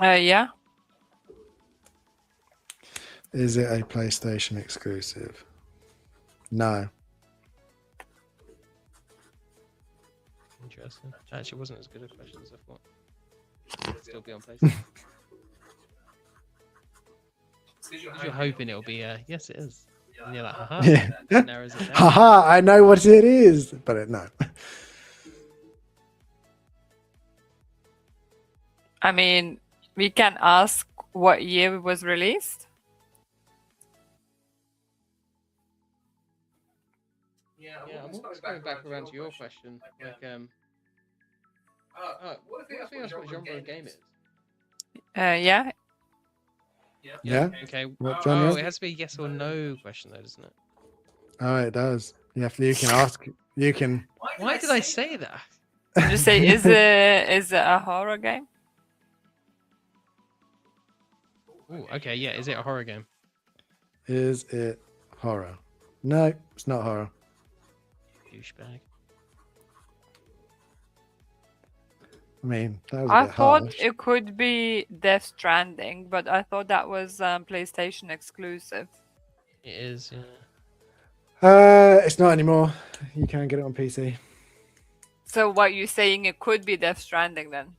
S1: Yeah.
S2: Is it a PlayStation exclusive? No.
S3: Interesting. Actually, wasn't as good a question as I thought. It'd still be on PlayStation. You're hoping it'll be yes, it is. And you're like, haha.
S2: Yeah.
S3: That narrows it down.
S2: Haha, I know what it is, but no.
S1: I mean, we can ask what year it was released.
S3: Yeah, I'm almost going back around to your question. Like, what if we ask what genre of game it is?
S1: Yeah.
S2: Yeah.
S3: Okay.
S2: What genre?
S3: Oh, it has to be a yes or no question, though, doesn't it?
S2: Oh, it does. You can ask. You can.
S3: Why did I say that?
S1: Just say, is it a horror game?
S3: Oh, okay. Yeah. Is it a horror game?
S2: Is it horror? No, it's not horror.
S3: Douchebag.
S2: I mean, that was a
S1: I
S2: bit
S1: thought
S2: harsh.
S1: it could be Death Stranding, but I thought that was PlayStation exclusive.
S3: It is. Yeah.
S2: It's not anymore. You can get it on PC.
S1: So what you're saying, it could be Death Stranding then?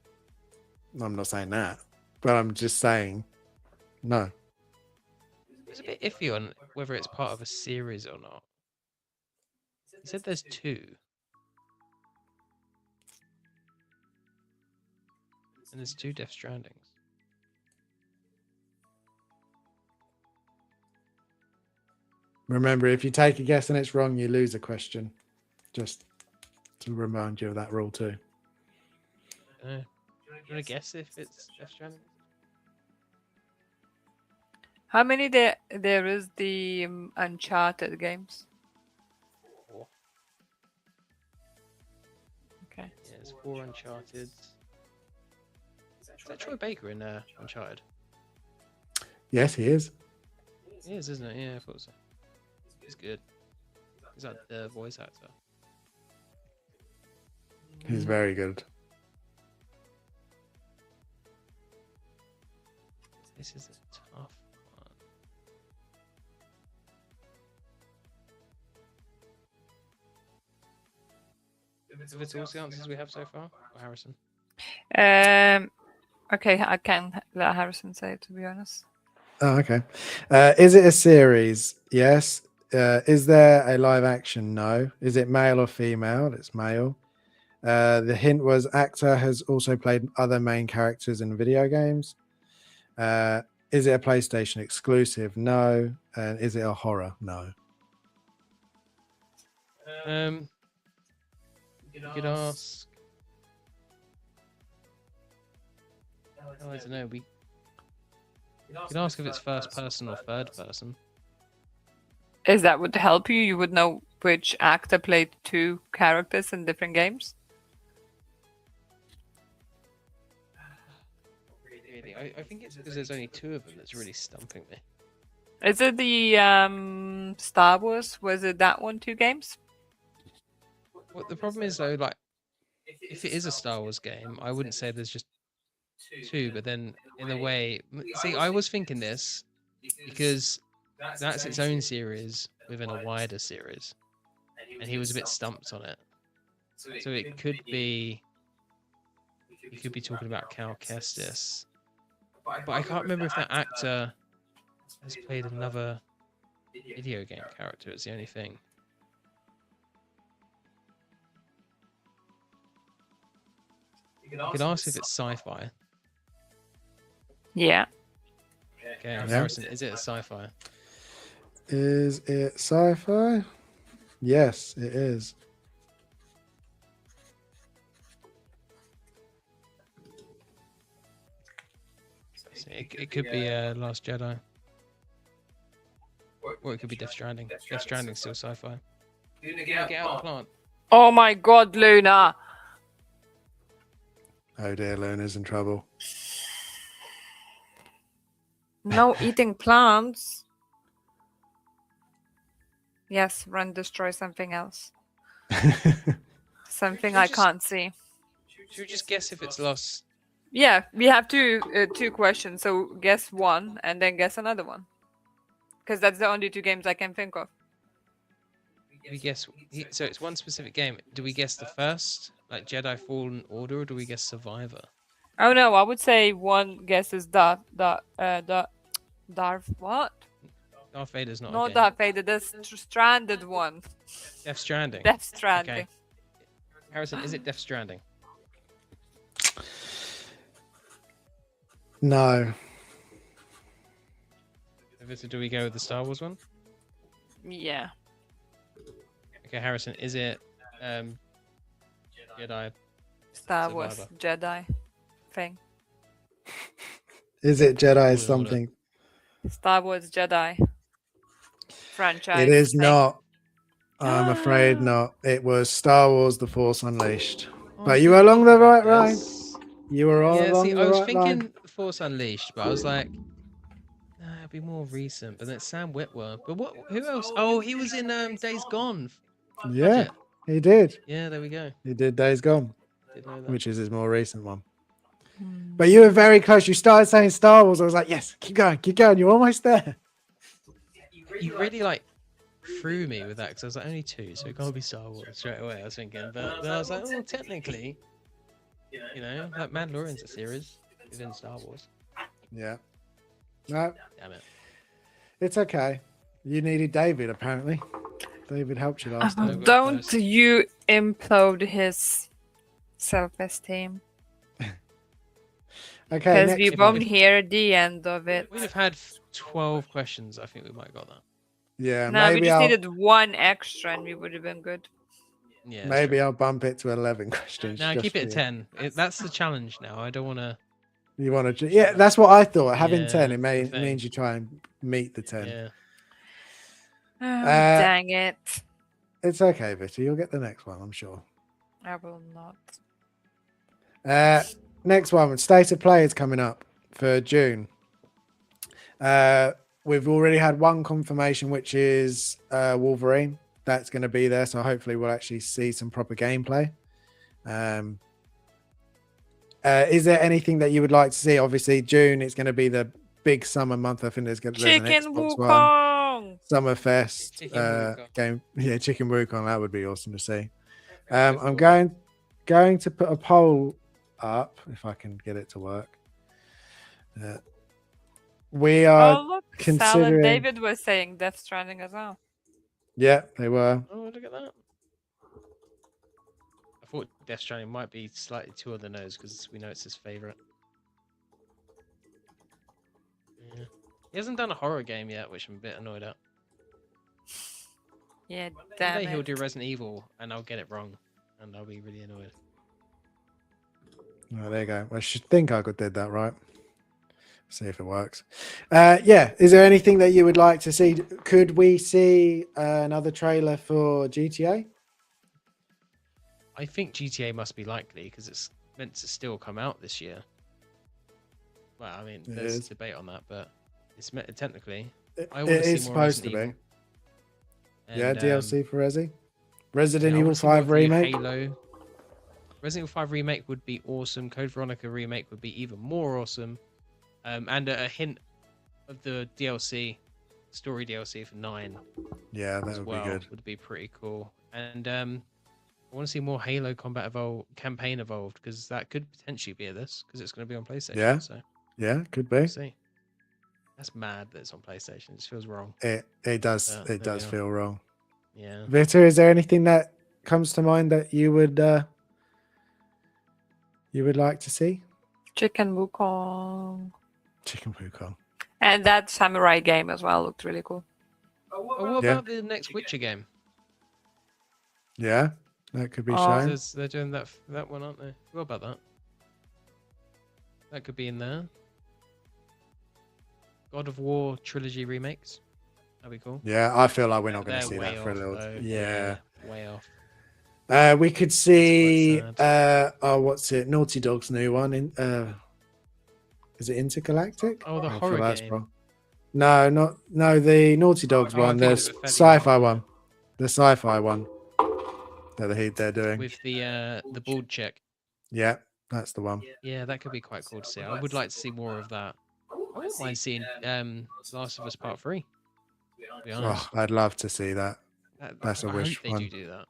S2: I'm not saying that, but I'm just saying no.
S3: It was a bit iffy on whether it's part of a series or not. He said there's 2. And there's 2 Death Strandings.
S2: Remember, if you take a guess and it's wrong, you lose a question. Just to remind you of that rule too.
S3: Do you want to guess if it's Death Stranding?
S1: How many there is the Uncharted games?
S3: 4.
S1: Okay.
S3: Yeah, there's 4 Uncharted. Is that Troy Baker in Uncharted?
S2: Yes, he is.
S3: He is, isn't it? Yeah, I thought so. He's good. He's like the voice actor.
S2: He's very good.
S3: This is a tough one. If it's all the answers we have so far, or Harrison?
S1: Okay, I can let Harrison say it, to be honest.
S2: Oh, okay. Is it a series? Yes. Is there a live action? No. Is it male or female? It's male. The hint was actor has also played other main characters in video games. Is it a PlayStation exclusive? No. And is it a horror? No.
S3: You could ask. Oh, I don't know. We could ask if it's first person or third person.
S1: Is that would help you? You would know which actor played 2 characters in different games?
S3: Really, I think it's because there's only 2 of them that's really stumping me.
S1: Is it the Star Wars? Was it that one 2 games?
S3: What the problem is though, like, if it is a Star Wars game, I wouldn't say there's just 2, but then in a way, see, I was thinking this because that's its own series within a wider series, and he was a bit stumped on it. So it could be, you could be talking about Cal Kestis, but I can't remember if that actor has played another video game character. It's the only thing. You could ask if it's sci-fi.
S1: Yeah.
S3: Okay,
S2: Yeah.
S3: Harrison, is it a sci-fi?
S2: Is it sci-fi? Yes, it is.
S3: It could be Last Jedi. Or it could be Death Stranding. Death Stranding's still sci-fi. Get out the plant.
S1: Oh my God, Luna!
S2: Oh dear, Luna's in trouble.
S1: No eating plants. Yes, run, destroy something else. Something I can't see.
S3: Should we just guess if it's Lost?
S1: Yeah, we have two questions. So guess one and then guess another one. Because that's the only 2 games I can think of.
S3: We guess. So it's one specific game. Do we guess the first, like Jedi Fallen Order, or do we guess Survivor?
S1: Oh no, I would say one guess is Darth what?
S3: Darth Vader's not.
S1: Not
S3: a game.
S1: Darth Vader, the stranded one.
S3: Death Stranding.
S1: Death Stranding.
S3: Okay. Harrison, is it Death Stranding?
S2: No.
S3: So do we go with the Star Wars one?
S1: Yeah.
S3: Okay, Harrison, is it Jedi?
S1: Star Wars
S3: Survivor.
S1: Jedi thing.
S2: Is it Jedi
S3: Order.
S2: something?
S1: Star Wars Jedi franchise.
S2: It is
S1: thing.
S2: not. I'm afraid not. It was Star Wars: The Force Unleashed.
S3: Oh,
S2: But you were along the right line.
S3: yes.
S2: You were all
S3: Yeah,
S2: along
S3: see,
S2: the
S3: I was
S2: right
S3: thinking
S2: line.
S3: Force Unleashed, but I was like, nah, it'd be more recent. But then it's Sam Witwer. But what? Who else? Oh, he was in Days Gone.
S2: Yeah,
S3: Budget.
S2: he did.
S3: Yeah, there we go.
S2: He did Days Gone,
S3: Didn't know that.
S2: which is his more recent one.
S1: Hmm.
S2: But you were very close. You started saying Star Wars. I was like, yes, keep going, keep going. You're almost there.
S3: You really like threw me with that because I was like, only 2, so it can't be Star Wars straight away. I was thinking, but then I was like, oh, technically, that Mandalorian's a series within Star Wars.
S2: Yeah. No,
S3: Damn it.
S2: it's okay. You needed David, apparently. David helped you last
S3: No,
S2: time.
S3: but
S1: Don't
S3: close.
S1: you implode his self-esteem.
S2: Okay,
S1: Because we
S2: next
S1: won't
S2: one.
S1: hear the end of it.
S3: We'd have had 12 questions. I think we might have got that.
S2: Yeah,
S1: No, we
S2: maybe
S1: just
S2: I'll
S1: needed one extra and we would have been good.
S3: Yeah.
S2: maybe I'll bump it to 11 questions.
S3: Now
S2: just
S3: keep it
S2: for
S3: at
S2: you.
S3: 10. That's the challenge now. I don't want to.
S2: You want to? Yeah, that's what I thought. Having
S3: Yeah,
S2: 10, it
S3: that's the thing.
S2: means you try and meet the 10.
S3: Yeah.
S1: Oh, dang it.
S2: It's okay, Vicky. You'll get the next one, I'm sure.
S1: I will not.
S2: Next one, State of Play is coming up for June. We've already had one confirmation, which is Wolverine. That's going to be there, so hopefully we'll actually see some proper gameplay. Is there anything that you would like to see? Obviously, June, it's going to be the big summer month. I think there's an
S1: Chicken
S2: Xbox One,
S1: Wukong!
S2: Summerfest
S3: Chicken Wukong.
S2: game. Yeah, Chicken Wukong. That would be awesome to see. I'm going to put a poll up if I can get it to work. We are
S1: Oh, look,
S2: considering.
S1: Salad David was saying Death Stranding as well.
S2: Yeah, they were.
S3: Oh, look at that. I thought Death Stranding might be slightly too on the nose because we know it's his favorite. Yeah. He hasn't done a horror game yet, which I'm a bit annoyed at.
S1: Yeah,
S3: One
S1: damn
S3: day he'll
S1: it.
S3: do Resident Evil and I'll get it wrong, and I'll be really annoyed.
S2: Oh, there you go. I should think I did that right. See if it works. Yeah. Is there anything that you would like to see? Could we see another trailer for GTA?
S3: I think GTA must be likely because it's meant to still come out this year. Well, I mean,
S2: It
S3: there's
S2: is.
S3: debate on that, but it's technically.
S2: It
S3: I wanna see
S2: is
S3: more
S2: supposed to
S3: Resident
S2: be.
S3: Evil.
S2: Yeah,
S3: And,
S2: DLC for Resi.
S3: yeah,
S2: Resident
S3: I
S2: Evil
S3: wanna see more
S2: 5
S3: of the new
S2: remake.
S3: Halo. Resident Evil 5 remake would be awesome. Code Veronica remake would be even more awesome. And a hint of the DLC, story DLC for 9
S2: Yeah, that
S3: as
S2: would
S3: well
S2: be good.
S3: would be pretty cool. And I want to see more Halo Combat campaign evolved because that could potentially be this because it's going to be on PlayStation.
S2: Yeah.
S3: So
S2: Yeah, could be.
S3: we'll see. That's mad that it's on PlayStation. It just feels wrong.
S2: It does.
S3: There
S2: It does
S3: we are.
S2: feel wrong.
S3: Yeah.
S2: Vita, is there anything that comes to mind that you would like to see?
S1: Chicken Wukong.
S2: Chicken Wukong.
S1: And that samurai game as well looked really cool.
S3: Oh, what
S2: Yeah.
S3: about the next Witcher game?
S2: Yeah, that could be
S1: Oh.
S2: shown.
S3: They're doing that one, aren't they? What about that? That could be in there. God of War trilogy remakes. That'd be cool.
S2: Yeah, I feel like we're not going
S3: They're
S2: to see
S3: way
S2: that for a
S3: off,
S2: little.
S3: though.
S2: Yeah.
S3: Way off.
S2: We could see.
S3: sad.
S2: What's it? Naughty Dog's new one. Is it Intergalactic?
S3: Oh, the
S2: I feel
S3: horror
S2: that's
S3: game.
S2: wrong. No, the Naughty Dog's
S3: Oh, I
S2: one.
S3: thought
S2: The
S3: it was fairly
S2: sci-fi
S3: new.
S2: one. The sci-fi one. That they're doing.
S3: With the bald chick.
S2: Yeah, that's the one.
S3: Yeah, that could be quite cool to see. I would like to see more of that. I wouldn't mind seeing Last of Us Part 3. To be honest.
S2: Oh, I'd love to see that. that's a
S3: I
S2: wish
S3: hope they
S2: one.
S3: do that.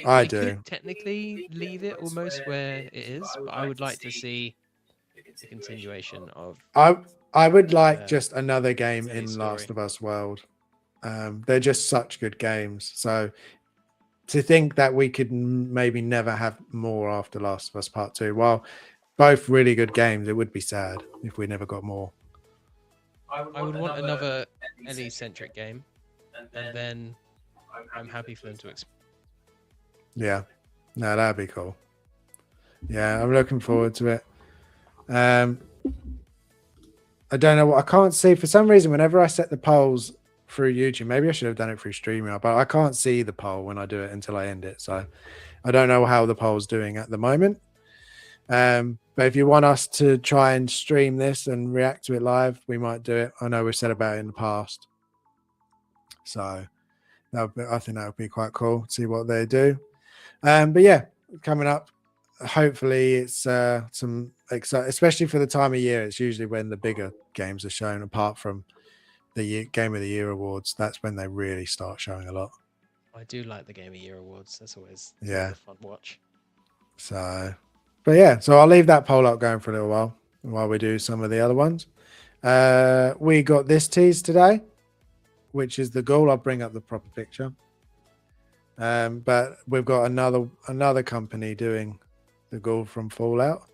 S2: I
S3: They
S2: do.
S3: could technically leave it almost where it is, but I would like to see the continuation of.
S2: I would like just another game
S3: steady
S2: in
S3: story.
S2: Last of Us world. They're just such good games. So to think that we could maybe never have more after Last of Us Part 2, while both really good games, it would be sad if we never got more.
S3: I would want another Ellie-centric game, and then I'm happy for them to expand.
S2: Yeah, no, that'd be cool. Yeah, I'm looking forward to it. I don't know what I can't see for some reason. Whenever I set the polls through YouTube, maybe I should have done it through StreamYard, but I can't see the poll when I do it until I end it. So I don't know how the poll's doing at the moment. But if you want us to try and stream this and react to it live, we might do it. I know we've said about it in the past. So I think that would be quite cool. See what they do. But yeah, coming up, hopefully it's some exciting, especially for the time of year. It's usually when the bigger games are shown, apart from Game of the Year awards, that's when they really start showing a lot.
S3: I do like the Game of Year awards. That's always
S2: Yeah.
S3: a fun watch.
S2: So, but yeah, so I'll leave that poll up going for a little while we do some of the other ones. We got this tease today, which is the goal. I'll bring up the proper picture. But we've got another company doing the goal from Fallout.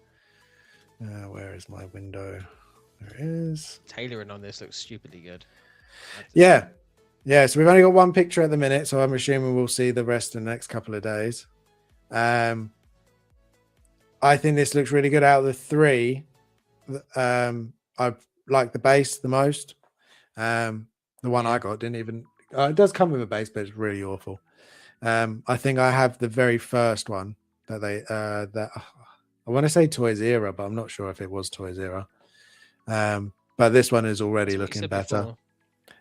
S2: Where is my window? There it is.
S3: Tailoring on this looks stupidly good.
S2: Yeah. So we've only got one picture at the minute, so I'm assuming we'll see the rest in the next couple of days. I think this looks really good. Out of the three, I like the base the most. The one I got didn't even. It does come with a base, but it's really awful. I think I have the very first one that I want to say Toys Era, but I'm not sure if it was Toys Era. But this one is already looking better.
S3: Before.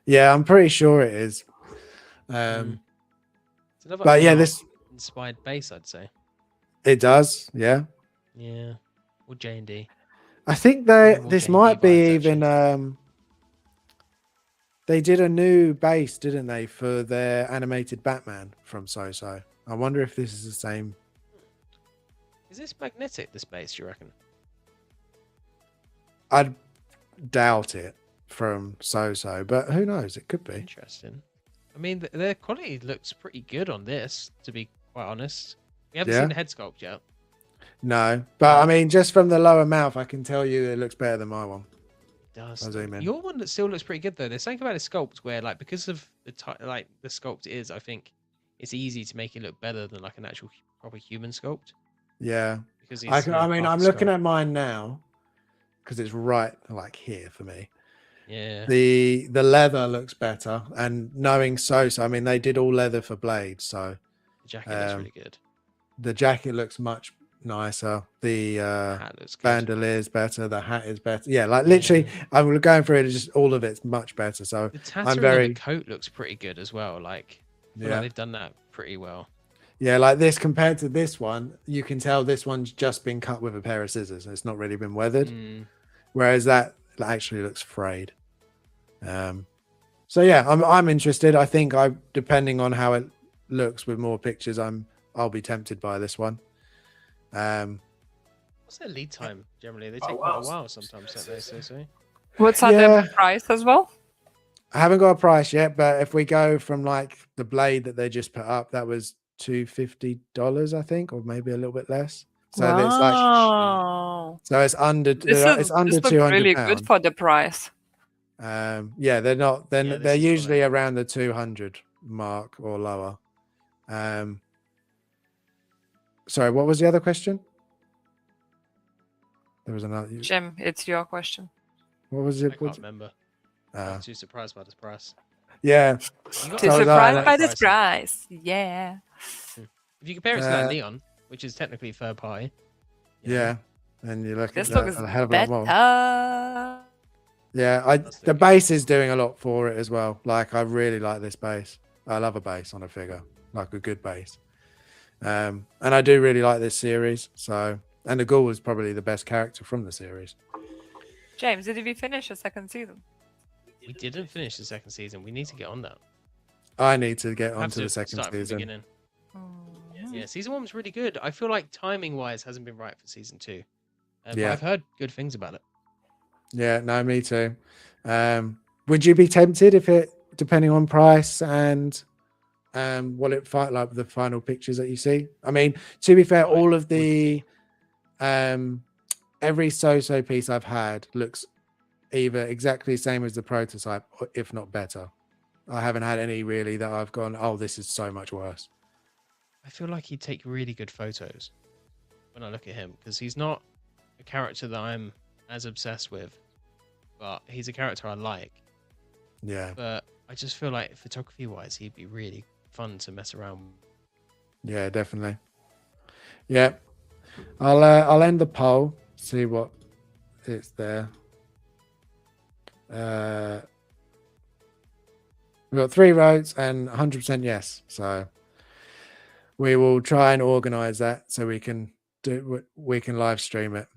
S2: Yeah, I'm pretty sure it is. But yeah, this
S3: inspired base, I'd say.
S2: It does, yeah.
S3: Yeah, or J&D.
S2: I think this might be even. They did a new base, didn't they, for their animated Batman from So-So? I wonder if this is the same.
S3: Is this magnetic, this base, you reckon?
S2: I'd doubt it from So-So, but who knows? It could be.
S3: Interesting. I mean, their quality looks pretty good on this, to be quite honest. We haven't
S2: Yeah.
S3: seen the head sculpt yet.
S2: No, but I mean, just from the lower mouth, I can tell you it looks better than my one.
S3: It does.
S2: I'll zoom in.
S3: Your one that still looks pretty good though. There's something about the sculpt where, like, because of the the sculpt is, I think it's easy to make it look better than like an actual proper human sculpt.
S2: Yeah,
S3: Because
S2: I mean, I'm looking at mine now because it's right like here for me.
S3: Yeah.
S2: The leather looks better, and knowing So-So, I mean, they did all leather for blades, so
S3: The jacket looks really good.
S2: the jacket looks much nicer. The
S3: Hat looks good.
S2: bandoleer's better. The hat is better. Yeah, like literally, I'm going through it. Just all of it's much better. So
S3: The tattering on the coat looks pretty good as well. Like, I feel like they've done that pretty well.
S2: Yeah, like this compared to this one, you can tell this one's just been cut with a pair of scissors. It's not really been weathered. Whereas that actually looks frayed. So yeah, I'm interested. I think depending on how it looks with more pictures, I'll be tempted by this one.
S3: What's their lead time generally? They take quite a while sometimes, don't they? So.
S1: What's their price as well?
S2: I haven't got a price yet, but if we go from like the blade that they just put up, that was $250, I think, or maybe a little bit less. So it's like, so it's under
S1: this
S2: $200.
S1: Really good for the price.
S2: Yeah, they're not. They're usually around the 200 mark or lower. Sorry, what was the other question? There was another.
S1: Jim, it's your question.
S2: What was it?
S3: I can't remember. I'm too surprised by this price.
S2: Yeah.
S1: Too surprised by this price. Yeah.
S3: If you compare it to that Leon, which is technically third party.
S2: Yeah. And you look
S1: this
S2: at
S1: looks
S2: a hell of a
S1: better.
S2: lot more. Yeah, the base is doing a lot for it as well. Like, I really like this base. I love a base on a figure, like a good base. And I do really like this series. So, and the Ghoul is probably the best character from the series.
S1: James, did we finish the second season?
S3: We didn't finish the second season. We need to get on that.
S2: I need to get onto the second season.
S3: Yeah, season 1 was really good. I feel like timing wise hasn't been right for season 2. But
S2: Yeah.
S3: I've heard good things about it.
S2: Yeah, no, me too. Would you be tempted if it, depending on price and what it like the final pictures that you see? I mean, to be fair, all of the every So-So piece I've had looks either exactly the same as the prototype, or if not better. I haven't had any really that I've gone, oh, this is so much worse.
S3: I feel like he'd take really good photos when I look at him, because he's not a character that I'm as obsessed with, but he's a character I like.
S2: Yeah.
S3: But I just feel like photography wise, he'd be really fun to mess around with.
S2: Yeah, definitely. Yeah. I'll end the poll, see what it's there. We've got 3 votes and 100% yes. So we will try and organize that so we can live stream it.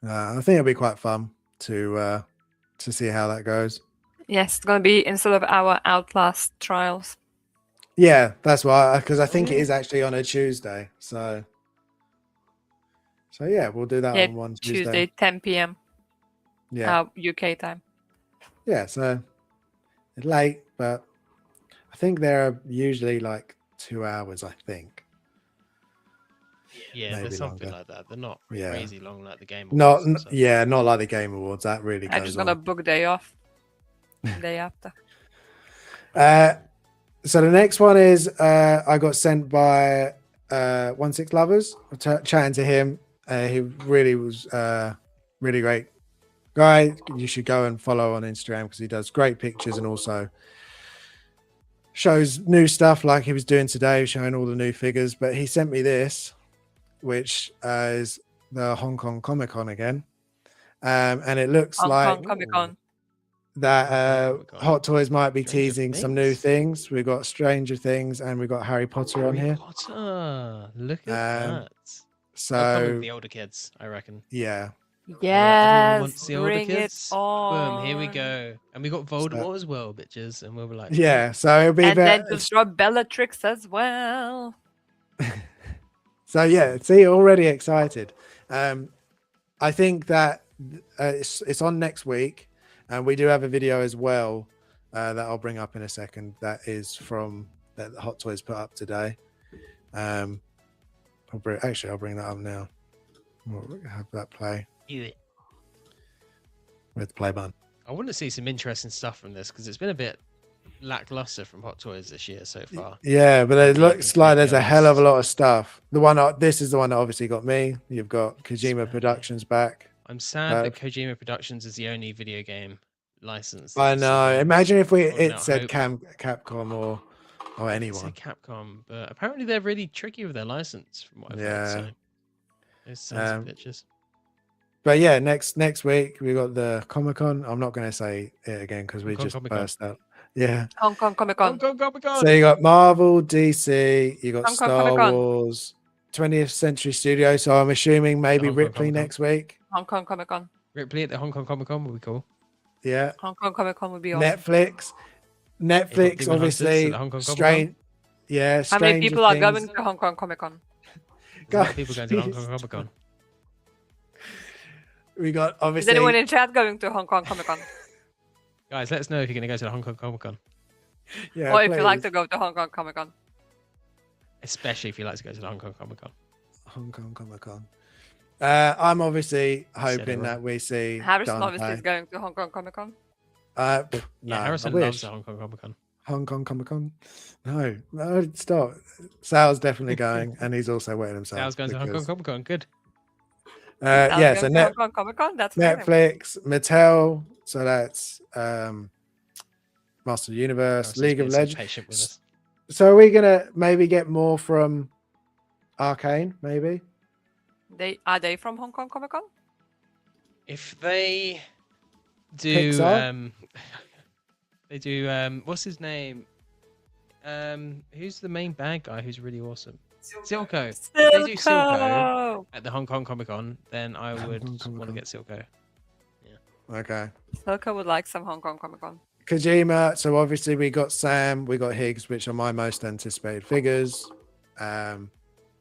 S2: I think it'll be quite fun to to see how that goes.
S1: Yes, it's gonna be instead of our Outlast trials.
S2: Yeah, that's why, because I think it
S3: yeah.
S2: is actually on a Tuesday. So yeah, we'll do that
S1: Yeah,
S2: on one
S1: Tuesday, 10 p.m.
S2: Yeah,
S1: UK time.
S2: yeah. So it's late, but I think they're usually like 2 hours. I think.
S3: Yeah,
S2: Maybe
S3: there's something
S2: longer.
S3: like that. They're not
S2: Yeah.
S3: crazy long like the Game
S2: Not,
S3: Awards and stuff.
S2: yeah, not like the Game Awards. That really
S1: I'm
S2: goes
S1: just gonna
S2: on.
S1: book day off. Day after.
S2: So the next one is I got sent by 16 Lovers. Chatting to him. He really was really great guy. You should go and follow on Instagram because he does great pictures and also shows new stuff like he was doing today, showing all the new figures. But he sent me this, which is the Hong Kong Comic Con again. And it looks
S1: Hong
S2: like
S1: Kong Comic Con.
S2: that
S3: Comic-Con.
S2: Hot Toys might be
S3: Stranger
S2: teasing some new
S3: Things?
S2: things. We've got Stranger Things and we've got Harry Potter on
S3: Harry
S2: here.
S3: Potter. Look at
S2: Um,
S3: that. They'll come
S2: So
S3: with the older kids, I reckon.
S2: yeah,
S3: Everyone
S1: Yes,
S3: wants the older
S1: bring it
S3: kids.
S1: on.
S3: Boom, here we go. And we got
S2: So-
S3: Voldemort as well, bitches. And we'll be like,
S2: yeah. So it'll be
S1: And then
S2: very,
S1: just drop Bellatrix as well.
S2: so yeah. See, already excited. I think that it's on next week, and we do have a video as well that I'll bring up in a second. That is from that Hot Toys put up today. I'll bring that up now. We'll have that play
S3: yeah.
S2: with the play button.
S3: I want to see some interesting stuff from this because it's been a bit lackluster from Hot Toys this year so far.
S2: Yeah, but it
S3: I'll be
S2: looks like there's a
S3: completely
S2: hell of a
S3: honest.
S2: lot of stuff. This is the one that obviously got me. You've got Kojima
S3: Sad.
S2: Productions back.
S3: I'm sad that Kojima Productions is the only video game license. that
S2: I
S3: we still
S2: know.
S3: have.
S2: Imagine if
S3: Holding
S2: it
S3: out
S2: said
S3: hope.
S2: Capcom or
S3: It
S2: anyone.
S3: said Capcom, but apparently they're really tricky with their license, from what I've heard. So those sons of bitches.
S2: But yeah, next week we got the Comic-Con. I'm not going to say it again because we
S3: Hong Kong
S2: just
S3: Comic-Con.
S2: burst out. Yeah.
S1: Hong Kong Comic
S3: Hong
S1: Con.
S3: Kong Comic-Con.
S2: So you got Marvel, DC, you got
S1: Hong Kong
S2: Star
S1: Comic-Con.
S2: Wars, 20th Century Studios. So I'm assuming maybe
S3: Hong Kong
S2: Ripley
S3: Comic-Con.
S2: next week.
S1: Hong Kong Comic Con.
S3: Ripley at the Hong Kong Comic Con would be cool.
S2: Yeah.
S1: Hong Kong Comic Con would be awesome.
S2: Netflix,
S3: Demon Hunters
S2: obviously.
S3: at the Hong Kong Comic-Con.
S2: Strange. Yeah.
S1: How many
S2: Stranger
S1: people are
S2: Things.
S1: going to Hong Kong Comic Con?
S3: There's a lot of people going to the Hong Kong Comic Con.
S2: We got
S1: Is
S2: obviously.
S1: anyone in chat going to Hong Kong Comic Con?
S3: Guys, let us know if you're going to go to the Hong Kong Comic Con,
S2: Yeah,
S1: Or if you like
S2: please.
S1: to go to Hong Kong Comic Con.
S3: especially if you like to go to the Hong Kong Comic Con.
S2: Hong Kong Comic Con. I'm obviously
S3: Said it
S2: hoping
S3: wrong.
S2: that we see
S1: Harrison
S2: Dante.
S1: obviously is going to Hong Kong Comic Con.
S2: No,
S3: Yeah, Harrison
S2: I
S3: loves
S2: wish.
S3: the Hong Kong Comic Con.
S2: Hong Kong Comic Con. No, stop. Sal's definitely going, and he's also wetting himself.
S3: I was going to Hong Kong
S2: because-
S3: Comic Con. Good.
S1: Sal's
S2: yeah,
S1: going
S2: so
S1: to Hong Kong Comic Con. That's amazing.
S2: Netflix, Mattel, so that's Master of the Universe,
S3: Harrison's
S2: League of
S3: being so
S2: Legends.
S3: patient with us.
S2: So are we gonna maybe get more from Arcane? Maybe.
S1: Are they from Hong Kong Comic Con?
S3: If they do,
S2: Pixar?
S3: they do. What's his name? Who's the main bad guy? Who's really awesome? Silco. If they do Silco
S1: Silco!
S3: at the Hong Kong Comic Con, then I
S2: Hong
S3: would
S2: Kong
S3: want to
S2: Comic-Con.
S3: get Silco.
S2: Okay.
S1: Silco would like some Hong Kong Comic Con.
S2: Kojima. So obviously we got Sam, we got Higgs, which are my most anticipated figures.
S3: They'll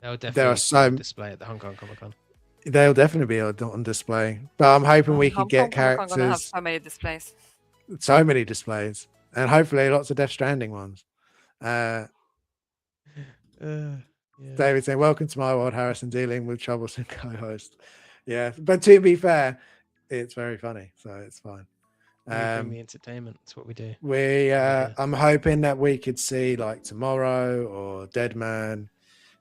S3: definitely
S2: There are
S3: be
S2: so
S3: on display at the Hong Kong Comic Con.
S2: they'll definitely be on display. But I'm hoping we
S1: Hong
S2: could get
S1: Kong Comic Con gonna have
S2: characters,
S1: so many displays.
S2: so many displays, and hopefully lots of Death Stranding ones.
S3: Yeah.
S2: David saying, "Welcome to my world, Harrison, dealing with troublesome co-host." Yeah, but to be fair, it's very funny, so it's fine.
S3: We bring the entertainment. That's what we do.
S2: I'm hoping that we could see like Tomorrow or Deadman,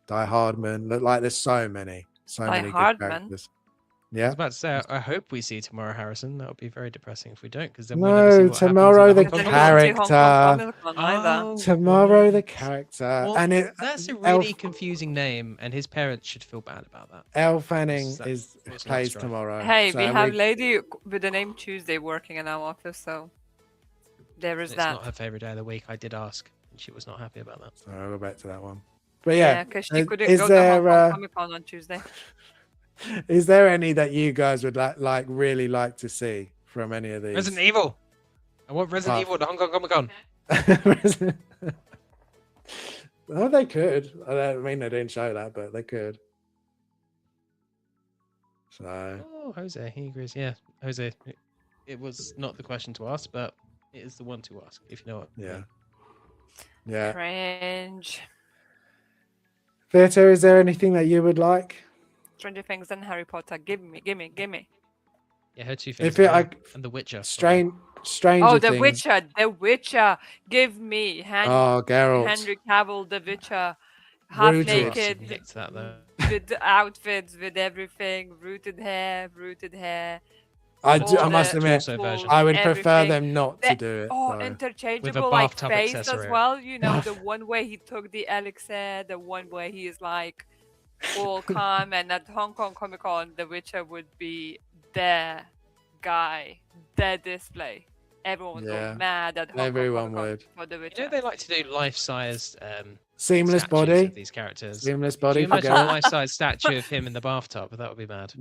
S2: Die Hardman. Look like there's so many good
S1: Hardman?
S2: characters.
S3: I was
S2: Yeah.
S3: about to say, I hope we see tomorrow, Harrison. That would be very depressing if we don't, because then we'll never see
S2: No,
S3: what happens
S2: Tomorrow
S3: at
S2: the
S3: Hong Kong
S1: Then we
S3: Comic Con.
S1: won't see Hong Kong
S2: character.
S1: Comic Con either.
S3: Oh,
S2: Tomorrow the
S3: right.
S2: character,
S3: Well,
S2: and it
S3: that's a
S2: Elle-
S3: really confusing name, and his parents should feel bad about that.
S2: Elle Fanning
S3: That-
S2: is
S3: that's
S2: plays
S3: strife.
S2: Tomorrow.
S1: Hey,
S2: so
S1: we have lady with the name Tuesday working in our office, so there is
S3: It's
S1: that.
S3: not her favorite day of the week. I did ask, and she was not happy about that.
S2: So I'll go back to that one. But
S1: Yeah,
S2: yeah,
S1: because she couldn't
S2: is
S1: go to Hong
S2: there
S1: Kong Comic Con on Tuesday.
S2: is there any that you guys would really like to see from any of these.
S3: Resident Evil. I want Resident Evil at the Hong Kong Comic Con.
S2: Oh, they could. I mean, they didn't show that, but they could. So.
S3: Oh, Jose, he agrees. Yeah, Jose. It was not the question to ask, but it is the one to ask, if you know what.
S2: Yeah. Yeah.
S1: Cringe.
S2: Theatre, is there anything that you would like?
S1: Stranger Things and Harry Potter. Give me.
S3: Yeah, her two things.
S2: If it,
S3: and The Witcher.
S2: Stranger
S1: Oh, The
S2: Things.
S1: Witcher. The Witcher. Give me.
S2: Geralt.
S1: Henry Cavill, The Witcher. Half
S2: Rooted.
S1: naked.
S3: Nicked that though.
S1: With the outfits, with everything. Rooted hair.
S2: I
S1: all
S2: must
S1: the
S2: admit,
S3: torso version.
S2: I would prefer
S1: everything.
S2: them not to
S1: The-
S2: do it.
S1: Oh,
S2: though.
S1: interchangeable like
S3: bathtub
S1: face as
S3: accessory.
S1: well. You know, the one way he took the elixir, the one way he is like all calm, and at Hong Kong Comic Con, The Witcher would be their guy, their display. Everyone would
S2: Yeah,
S1: go mad at Hong Kong
S2: everyone
S1: Comic Con
S2: would.
S1: for The
S3: You
S1: Witcher.
S3: know they like to do life-sized
S2: Seamless
S3: statues
S2: body.
S3: of these characters.
S2: Seamless
S3: Could
S2: body
S3: you
S2: for
S3: imagine a
S2: Geralt.
S3: life-size statue of him in the bathtub? That would be mad.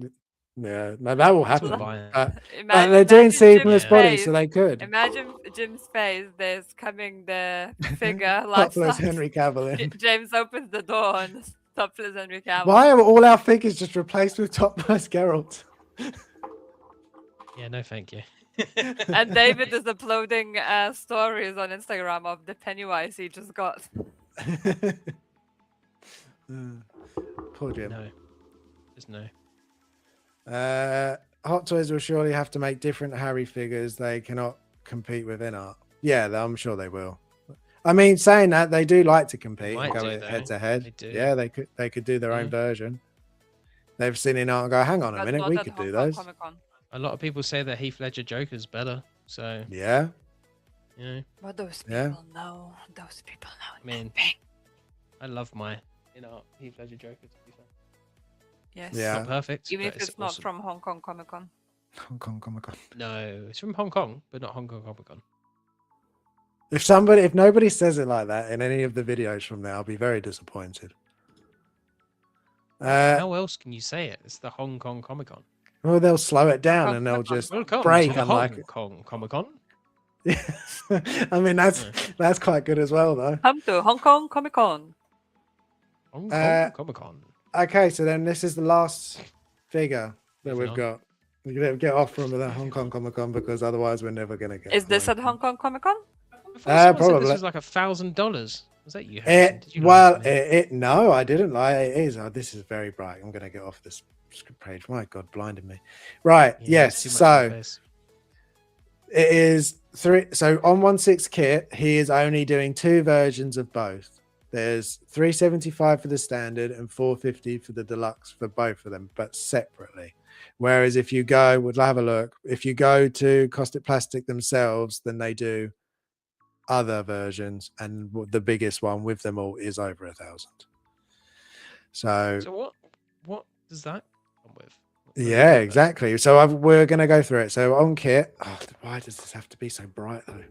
S2: Yeah, no, that will
S3: That's what
S2: happen.
S3: I'm buying.
S2: They're doing
S1: Imagine
S2: seamless
S1: Jim's
S2: body,
S1: face.
S2: so they could.
S1: Imagine Jim's face. There's coming the figure life
S2: Topless
S1: size.
S2: Henry Cavill in.
S1: James opens the door and topless Henry Cavill.
S2: Why are all our figures just replaced with topless Geralt?
S3: Yeah, no, thank you.
S1: And David is uploading stories on Instagram of the Pennywise he just got.
S2: Poor Jim.
S3: No, just no.
S2: Hot Toys will surely have to make different Harry figures. They cannot compete with art. Yeah, I'm sure they will. I mean, saying that, they do like to compete and
S3: might
S2: go
S3: do, though.
S2: head to head.
S3: They do.
S2: Yeah, they could do their own
S3: Yeah.
S2: version. They've seen in art and go, hang on a
S1: But
S2: minute,
S1: not
S2: we
S1: at
S2: could
S1: Hong
S2: do
S1: Kong
S2: those.
S1: Comic-Con.
S3: A lot of people say that Heath Ledger Joker's better. So,
S2: Yeah,
S3: you know,
S1: But those people
S2: Yeah.
S1: know. Those people know.
S3: I mean,
S1: nothing.
S3: I love my Heath Ledger Joker. To be fair,
S1: Yes.
S2: Yeah.
S3: not perfect.
S1: Even
S3: but
S1: if it's not
S3: awesome.
S1: from Hong Kong Comic-Con.
S2: Hong Kong Comic Con.
S3: No, it's from Hong Kong, but not Hong Kong Comic Con.
S2: If nobody says it like that in any of the videos from there, I'll be very disappointed.
S3: How else can you say it? It's the Hong Kong Comic Con.
S2: Well, they'll slow it down
S1: Kong
S2: and they'll
S1: Comic Con.
S2: just
S3: Welcome
S2: break,
S3: to the
S2: unlike
S3: Hong Kong Comic Con.
S2: I mean, that's quite good as well, though.
S1: Come to Hong Kong Comic-Con.
S3: Hong
S2: Uh,
S3: Kong Comic Con.
S2: Okay, so then this is the last figure that
S3: Moving
S2: we've
S3: on.
S2: got. We're gonna get off from the Hong Kong Comic Con because otherwise we're never gonna get.
S1: Is this
S2: away
S1: at
S2: from
S1: Hong Kong Comic-Con?
S3: I thought someone said
S2: probably.
S3: this was like $1,000. Was that you? Harrison?
S2: it.
S3: Did you lie to me?
S2: No, I didn't lie. It is. Oh, this is very bright. I'm gonna get off this script page. My God, blinded me. Right.
S3: Yeah,
S2: yes.
S3: too much
S2: So
S3: in the face.
S2: it is 3. So on 1/6 kit, he is only doing 2 versions of both. There's 375 for the standard and 450 for the deluxe for both of them, but separately. Whereas if you go, we'll have a look. If you go to Caustic Plastic themselves, then they do other versions, and the biggest one with them all is over 1,000. So
S3: So what does that come with?
S2: yeah, exactly. So we're going to go through it. So on kit, why does this have to be so bright though?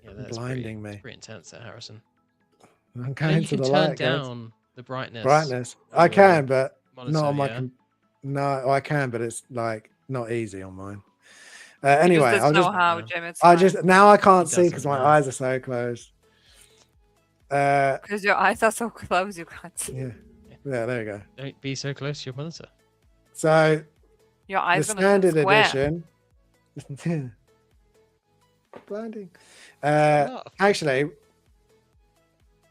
S3: Yeah, that's
S2: blinding
S3: pretty,
S2: me.
S3: Pretty intense, there, Harrison.
S2: I'm
S3: You
S2: going to
S3: can
S2: the
S3: turn
S2: light. guys.
S3: down the brightness.
S2: Brightness.
S3: of
S2: I
S3: your
S2: can, but
S3: monitor,
S2: not on my.
S3: yeah?
S2: No, I can, but it's like not easy on mine.
S1: He
S2: Anyway,
S1: just
S2: I'll
S1: doesn't know
S2: just.
S1: how,
S3: Yeah.
S1: Jim. It's
S2: I just now I can't
S3: He
S2: see because
S3: doesn't
S2: my
S3: know.
S2: eyes are so closed.
S1: because your eyes are so close, you can't see.
S2: Yeah, yeah. There you go.
S3: Don't be so close to your monitor.
S2: So
S1: Your
S2: the
S1: eyes gonna turn
S2: standard
S1: square.
S2: edition. Blinding.
S3: Oh,
S2: Actually,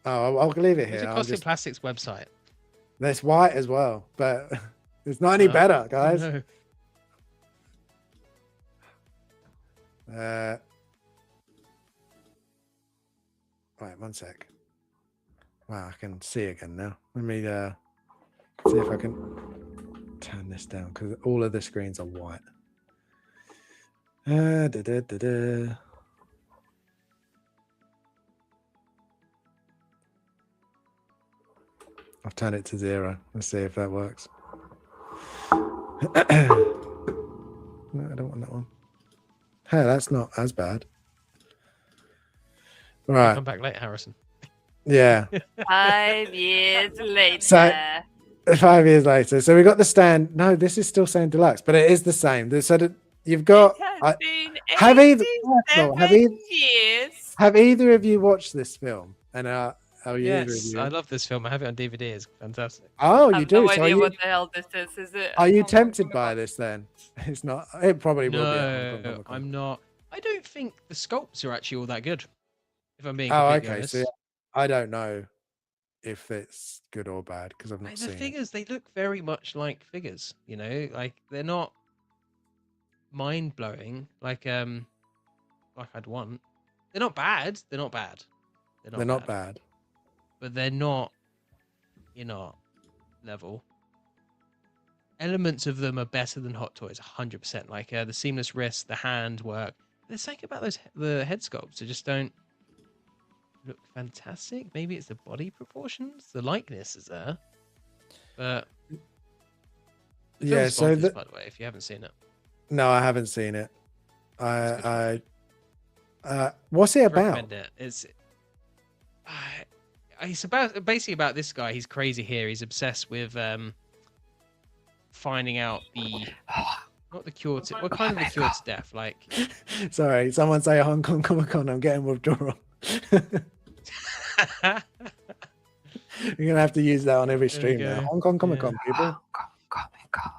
S2: I'll leave it
S3: There's
S2: here.
S3: a
S2: I'll
S3: Caustic
S2: just,
S3: Plastics website.
S2: there's white as well, but it's not any
S3: Oh,
S2: better,
S3: oh
S2: guys.
S3: no.
S2: Right, 1 sec. Wow, I can see again now. Let me see if I can turn this down because all of the screens are white. Da, da, da, da. I've turned it to 0. Let's see if that works. No, I don't want that one. Hey, that's not as bad. Right.
S3: Come back later, Harrison.
S2: Yeah.
S1: 5 years later.
S2: So- 5 years later. So we got the stand. No, this is still saying deluxe, but it is the same. So you've got.
S1: It has been
S2: Have either first of all,
S1: 87 years.
S2: have either of you watched this film? And are you either of
S3: Yes,
S2: you?
S3: I love this film. I have it on DVD. It's fantastic.
S2: Oh,
S1: I
S2: you
S1: have
S2: do.
S1: no
S2: So
S1: idea what the hell this is. Is it?
S2: are you
S1: Hong Kong
S2: tempted
S1: Comic
S2: by
S1: Con?
S2: this then? It's not. It probably will be at Hong Kong
S3: No,
S2: Comic Con.
S3: I'm not. I don't think the sculpts are actually all that good. If I'm being
S2: Oh,
S3: completely
S2: okay.
S3: honest.
S2: So I don't know if it's good or bad because I've not
S3: The
S2: seen it.
S3: figures, they look very much like figures. You know, like they're not mind blowing like I'd want. They're not bad. They're not bad.
S2: They're not bad.
S3: But they're not, level. Elements of them are better than Hot Toys, 100%. Like the seamless wrist, the hand work. There's something about the head sculpts that just don't look fantastic. Maybe it's the body proportions. The likeness is there, but the
S2: Yeah.
S3: film's
S2: So
S3: bonkers, by the way, if you haven't seen it.
S2: no, I haven't seen it. What's it about?
S3: Recommend it. It's basically about this guy. He's crazy here. He's obsessed with finding out not the cure to what kind of the cure to death. Like,
S2: Sorry, someone say Hong Kong Comic Con. I'm getting withdrawal. You're gonna have to use that on every
S3: There we
S2: stream now.
S3: go.
S2: Hong Kong Comic Con,
S3: Yeah.
S2: people.
S1: Hong Kong Comic Con.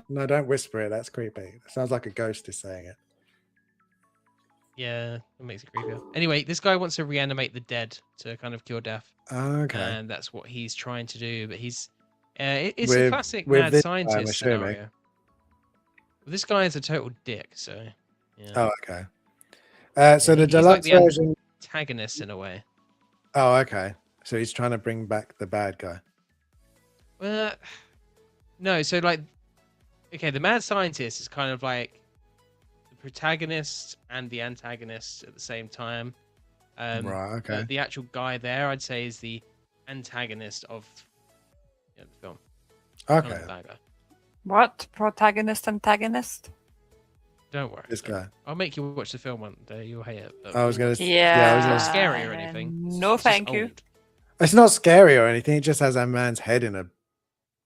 S2: No, don't whisper it. That's creepy. It sounds like a ghost is saying it.
S3: Yeah, it makes it creepier. Anyway, this guy wants to reanimate the dead to kind of cure death,
S2: Okay.
S3: and that's what he's trying to do. But he's it's a
S2: With-
S3: classic
S2: with
S3: mad
S2: this guy, I'm
S3: scientist
S2: assuming.
S3: scenario. This guy is a total dick, so yeah.
S2: Oh, okay. So
S3: Yeah,
S2: the
S3: he's like
S2: deluxe
S3: the
S2: version.
S3: Antagonist in a way.
S2: Oh, okay. So he's trying to bring back the bad guy.
S3: No, so like, okay, the mad scientist is kind of like the protagonist and the antagonist at the same time.
S2: Right. Okay.
S3: But the actual guy there, I'd say, is the antagonist of the film. Not
S2: Okay.
S3: the bad guy.
S1: What? Protagonist, antagonist?
S3: Don't worry.
S2: This guy.
S3: I'll make you watch the film one day. You'll hate it. But
S2: I was gonna.
S1: Yeah.
S2: I was
S3: It's
S2: gonna.
S3: not scary or anything.
S1: No,
S3: It's just
S1: thank you.
S3: old.
S2: It's not scary or anything. It just has a man's head in a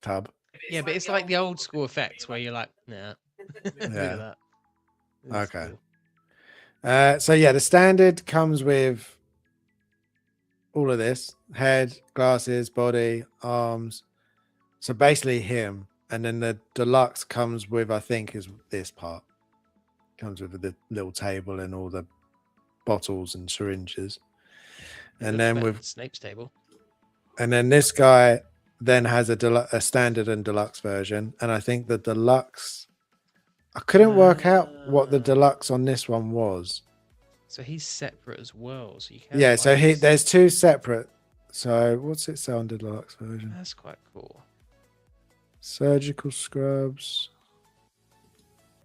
S2: tub.
S3: Yeah, but it's like the old school effects where you're like, nah. Look
S2: Yeah.
S3: at that. It's
S2: Okay.
S3: cool.
S2: So yeah, the standard comes with all of this: head, glasses, body, arms. So basically him, and then the deluxe comes with, I think, is this part. Comes with the little table and all the bottles and syringes,
S3: It
S2: and
S3: looks
S2: then
S3: better
S2: with
S3: than Snape's table.
S2: and then this guy then has a standard and deluxe version, and I think the deluxe. I couldn't work out what the
S3: Ah.
S2: deluxe on this one was.
S3: So he's separate as well. So you can.
S2: Yeah, so
S3: buy this.
S2: there's two separate. So what's it say on the deluxe version?
S3: That's quite cool.
S2: Surgical scrubs,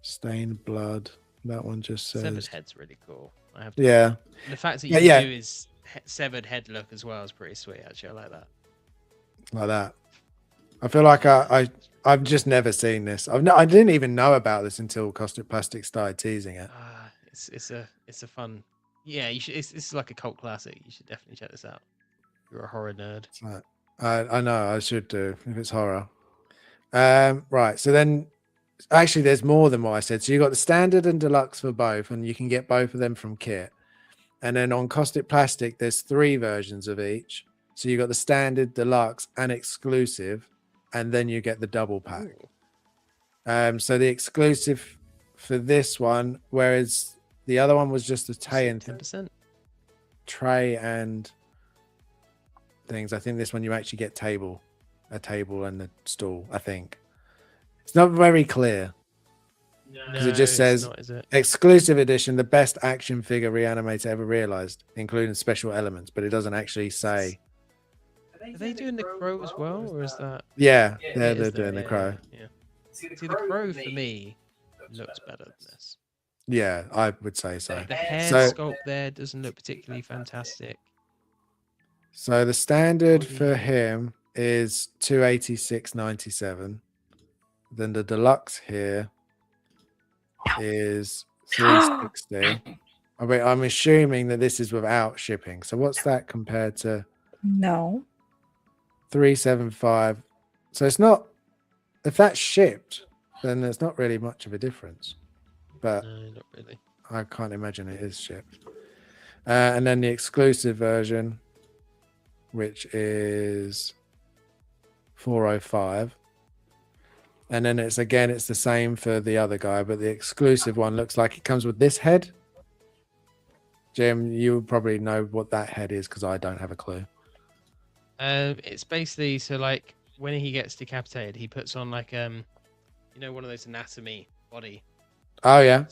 S2: stained blood. That one just
S3: Severed
S2: says.
S3: head's really cool. I have to.
S2: Yeah,
S3: The fact that you
S2: Yeah,
S3: can
S2: yeah.
S3: do his severed head look as well is pretty sweet. Actually, I like that.
S2: like that. I feel like I've just never seen this. I didn't even know about this until Caustic Plastic started teasing it.
S3: It's a fun. Yeah, you should. It's like a cult classic. You should definitely check this out. You're a horror nerd.
S2: It's like, I know I should do if it's horror. Right. So then, actually, there's more than what I said. So you got the standard and deluxe for both, and you can get both of them from kit. And then on Caustic Plastic, there's 3 versions of each. So you got the standard, deluxe, and exclusive, and then you get the double pack.
S3: Ooh.
S2: So the exclusive for this one, whereas the other one was just a tray and
S3: 10%.
S2: things. I think this one you actually get a table and a stool. I think it's not very clear. Because it just
S3: it's
S2: says
S3: not, is it?
S2: exclusive edition, the best action figure reanimator ever realized, including special elements, but it doesn't actually say.
S3: Are they doing the crow as well, or is that?
S2: Yeah,
S3: It
S2: they're
S3: is, though,
S2: doing the
S3: yeah,
S2: crow.
S3: Yeah. See, the crow for me looks better than this.
S2: Yeah, I would say so.
S3: The hair
S2: So-
S3: sculpt there doesn't look particularly fantastic.
S2: So the standard for him is 286.97. Then the deluxe here is 360. I'm assuming that this is without shipping. So what's that compared to
S1: No.
S2: 375? So it's not, if that's shipped, then there's not really much of a difference. but
S3: No, not really.
S2: I can't imagine it is shipped. And then the exclusive version, which is 405. And then it's the same for the other guy, but the exclusive one looks like it comes with this head. Jim, you probably know what that head is because I don't have a clue.
S3: It's basically so like when he gets decapitated, he puts on like one of those anatomy body.
S2: Oh yeah.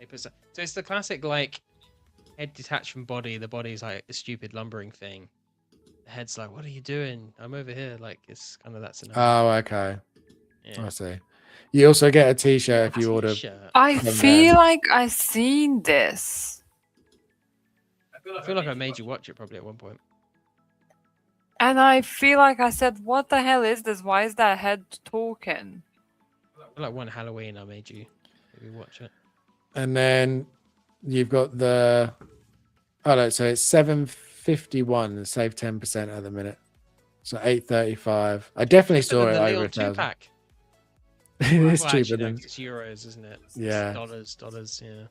S3: He puts so it's the classic like head detached from body. The body's like a stupid lumbering thing. The head's like, "What are you doing? I'm over here." Like it's kind of that scenario.
S2: Oh, okay.
S3: Yeah.
S2: I see. You also get a T-shirt if you order.
S3: T-shirt.
S1: I
S2: From
S1: feel
S2: them.
S1: like I've seen this.
S3: I feel like I made you watch it probably at one point.
S1: And I feel like I said, what the hell is this? Why is that head talking?
S3: I feel like one Halloween I made you maybe watch it.
S2: And then you've got the. Oh no! So it's 751 and save 10% at the minute. So 835. I definitely saw it
S3: the
S2: over
S3: Leon
S2: 1,000.
S3: 2-pack.
S2: It is
S3: Well,
S2: cheaper
S3: actually, no,
S2: than.
S3: 'cause it's euros, isn't it? It's
S2: Yeah.
S3: dollars. Yeah.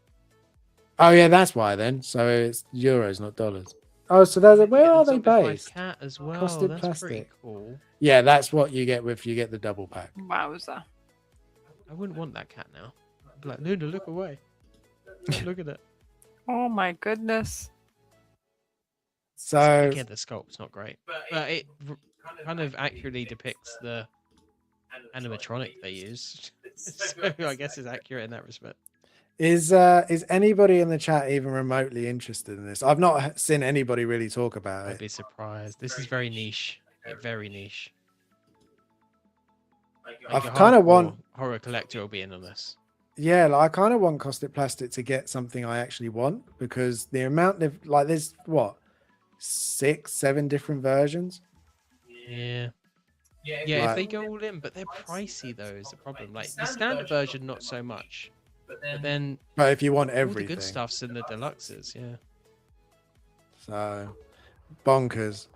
S2: Oh yeah, that's why then. So it's euros, not dollars. Oh, so there's a, where
S3: Yeah,
S2: are
S3: the
S2: they
S3: zombified
S2: based?
S3: Cat as well.
S2: Costed
S3: That's pretty
S2: plastic.
S3: cool.
S2: Yeah, that's what you get if you get the double pack.
S1: Wowza.
S3: I wouldn't want that cat now. I'd be like, Luna, look away. Don't look at it.
S1: Oh my goodness.
S2: So
S3: Again, the sculpt's not great, but it kind of accurately depicts the animatronic they used. So I guess it's accurate in that respect.
S2: is anybody in the chat even remotely interested in this? I've not seen anybody really talk about
S3: I'd
S2: it.
S3: be surprised. This is very niche. Very niche.
S2: I
S3: Like a
S2: kind of
S3: hardcore
S2: want,
S3: horror collector will be in on this.
S2: yeah, like I kind of want Costed Plastic to get something I actually want because the amount of like there's what 6, 7 different versions.
S3: Yeah. Yeah, if
S2: Like-
S3: they go all in, but they're pricey though is the problem. Like the standard version, not so much. But then
S2: But if you want
S3: all the
S2: everything,
S3: good stuff's in the deluxes, yeah.
S2: so bonkers.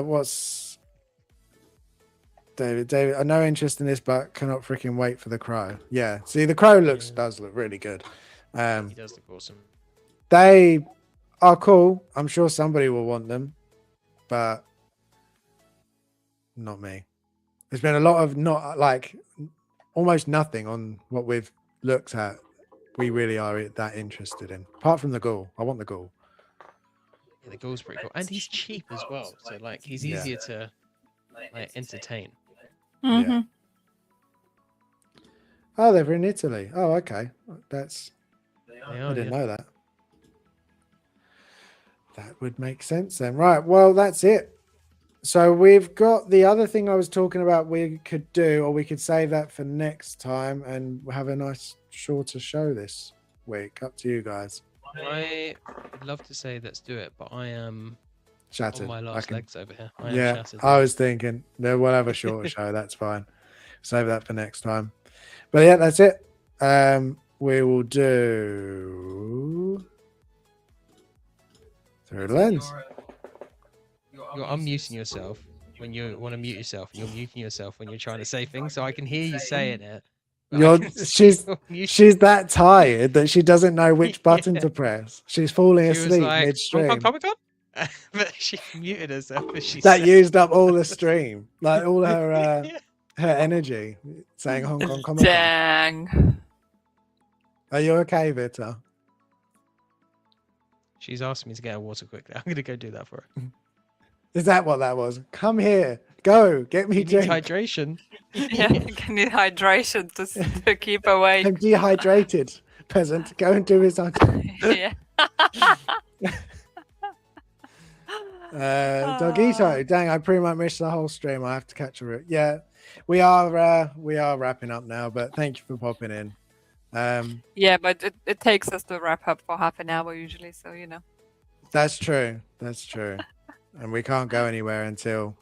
S2: What's David, no interest in this, but cannot freaking wait for the Crow. Yeah, see, the Crow does look really good.
S3: He does look awesome.
S2: They are cool. I'm sure somebody will want them, but not me. There's been a lot of not like almost nothing on what we've looked at. We really are that interested in, apart from the ghoul. I want the ghoul.
S3: Yeah, the ghoul's pretty cool, and he's cheap as well. So like, he's
S2: Yeah.
S3: easier to like entertain.
S1: Mm-hmm.
S2: Oh, they're in Italy. Oh, okay. That's
S3: They
S2: I
S3: are,
S2: didn't
S3: yeah.
S2: know that. That would make sense then. Right. Well, that's it. So we've got the other thing I was talking about we could do, or we could save that for next time and have a nice shorter show this week. Up to you guys.
S3: I would love to say let's do it, but I am
S2: Shattered.
S3: on my
S2: I
S3: last
S2: can-
S3: legs over here. I am
S2: Yeah,
S3: shattered.
S2: I was thinking no, we'll have a shorter show. That's fine. Save that for next time. But yeah, that's it. We will do through the lens.
S3: You're unmuting yourself when you want to mute yourself. You're muting yourself when you're trying to say things, so I can hear you saying it. but I
S2: You're
S3: can
S2: she's
S3: still mute
S2: she's that tired that she doesn't know which button
S3: Yeah.
S2: to press. She's falling
S3: She was
S2: asleep
S3: like,
S2: midstream.
S3: Comic-Con? But she muted herself as she
S2: That
S3: said.
S2: used up all the stream, like all her
S3: Yeah.
S2: her energy, saying Hong Kong Comic Con.
S1: Dang.
S2: Are you okay, Vita?
S3: She's asked me to get her water quickly. I'm gonna go do that for her.
S2: Is that what that was? Come here, go get me
S3: He needs
S2: drink.
S3: hydration.
S1: Yeah, I need hydration to keep awake.
S2: I'm dehydrated. Peasant, go and do his own.
S1: Yeah.
S2: Dogito, dang! I pretty much missed the whole stream. I have to catch a. Yeah, we are wrapping up now. But thank you for popping in.
S1: Yeah, but it takes us to wrap up for half an hour usually, so you know.
S2: That's true. That's true. And we can't go anywhere until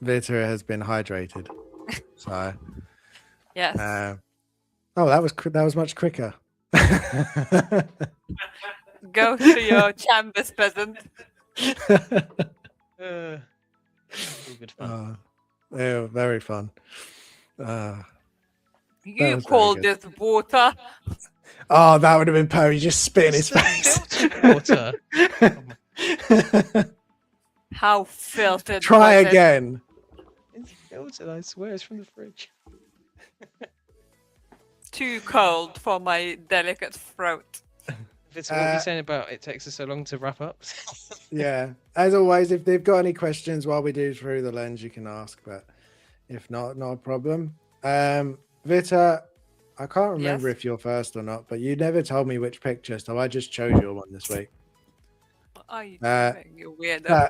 S2: Vita has been hydrated. So.
S1: Yes.
S2: Oh, that was much quicker.
S1: Go to your chambers, peasant.
S3: All good fun.
S2: Yeah, very fun.
S1: You
S2: was very
S1: call
S2: good.
S1: this water?
S2: Oh, that would have been Poe just spit in
S3: It's
S2: his
S3: the
S2: face.
S3: filtered water. Oh my,
S1: How filtered
S2: Try
S1: was it?
S2: again.
S3: it's filtered, I swear, it's from the fridge.
S1: Too cold for my delicate throat.
S3: Victor, what were you saying about it takes us so long to wrap up?
S2: Yeah. As always, if they've got any questions while we do through the lens, you can ask. But if not, not a problem. Vita, I can't remember
S1: Yes?
S2: if you're first or not, but you never told me which picture, so I just chose your one this week.
S1: What are you
S2: Uh,
S1: doing, you weirdo?
S2: Uh,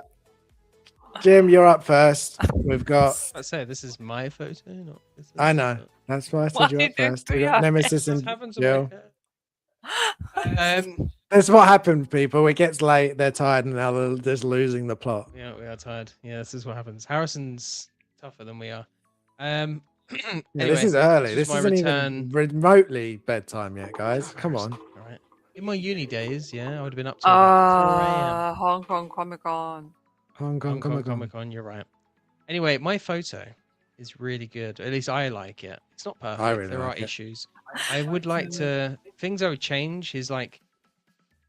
S2: Jim, you're up first. We've got.
S3: I say this is my photo, not this
S2: I
S3: is,
S2: know. That's why I
S1: Why
S2: said you're up
S1: do
S2: first. We
S1: you
S2: got
S1: have
S2: Nemesis
S3: This
S2: and
S3: happens on my
S2: Jill.
S3: hair.
S2: That's what happened, people. It gets late, they're tired, and now they're just losing the plot.
S3: Yeah, we are tired. Yeah, this is what happens. Harrison's tougher than we are.
S2: Yeah,
S3: Anyway,
S2: this is early.
S3: this
S2: This
S3: was my
S2: isn't
S3: return.
S2: even remotely bedtime yet, guys. Come on.
S3: All right. In my uni days, yeah, I would have been up till about 4 a.m.
S1: Hong Kong Comic Con.
S2: Hong Kong
S3: Hong Kong
S2: Comic
S3: Comic
S2: Con.
S3: Con, you're right. Anyway, my photo is really good. At least I like it. It's not perfect.
S2: really
S3: there
S2: like
S3: are
S2: it.
S3: issues. I would like to. Things I would change is like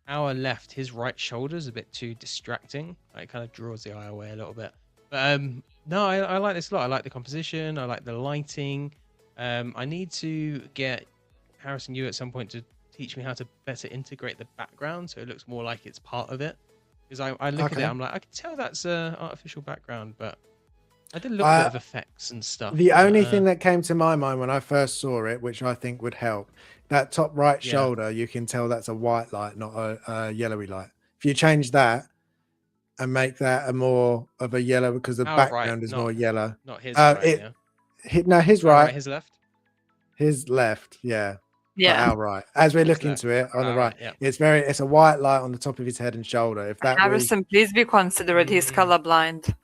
S3: our left, his right shoulder is a bit too distracting. It kind of draws the eye away a little bit. But no, I like this a lot. I like the composition. I like the lighting. I need to get Harrison you at some point to teach me how to better integrate the background so it looks more like it's part of it. Because I look at it,
S2: Okay.
S3: I'm like, I can tell that's an artificial background, but I did a little bit of effects and stuff.
S2: The only thing that came to my mind when I first saw it, which I think would help, that top right
S3: Yeah.
S2: shoulder, you can tell that's a white light, not a yellowy light. If you change that and make that a more of a yellow, because the background is more yellow.
S3: Not his right,
S2: No, his
S3: Our
S2: right,
S3: his left.
S2: his left, yeah. But
S1: Yeah.
S2: our right. As we look
S3: left.
S2: into it on the
S3: Our
S2: right,
S3: right, yeah.
S2: it's a white light on the top of his head and shoulder. If that
S1: Harrison, please be considerate. He's colorblind.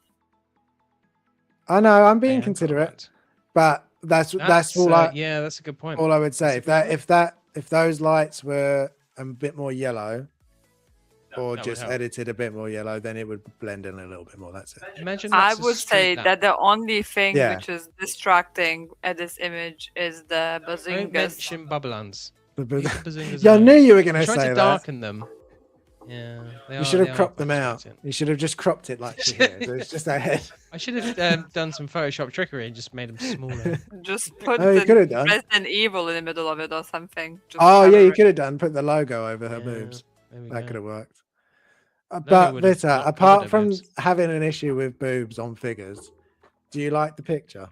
S2: I know, I'm
S3: I
S2: being
S3: am
S2: considerate,
S3: colorblind.
S2: but that's all
S3: yeah, that's a good point.
S2: all I would say.
S3: That's a
S2: If those lights were a bit more yellow, or
S3: that would
S2: just
S3: help.
S2: edited a bit more yellow, then it would blend in a little bit more. That's it.
S3: Imagine
S1: I
S3: that's a
S1: would
S3: street
S1: say
S3: lamp.
S1: that the only thing
S2: Yeah.
S1: which is distracting at this image is the
S3: Don't
S1: bazingas.
S3: mention Bubblelands.
S2: But-
S3: Leave the bazingas
S2: Yeah, I
S3: alone.
S2: knew you were going
S3: I
S2: to
S3: tried
S2: say
S3: to
S2: that.
S3: darken them. Yeah,
S2: You should have cropped
S3: quite
S2: them out.
S3: distracting.
S2: You should have just cropped it like to here. So it's just a head.
S3: I should have done some Photoshop trickery and just made them smaller.
S1: Just put
S2: Oh, you could have
S1: the
S2: done.
S1: Resident Evil in the middle of it or something. Just
S2: Oh, yeah,
S1: cover
S2: you
S1: it.
S2: could have done. Put the logo over her
S3: Yeah,
S2: boobs.
S3: there we
S2: That
S3: go.
S2: could have worked.
S3: Nobody
S2: But
S3: would have
S2: Vita,
S3: not covered
S2: apart
S3: her
S2: from
S3: boobs.
S2: having an issue with boobs on figures, do you like the picture?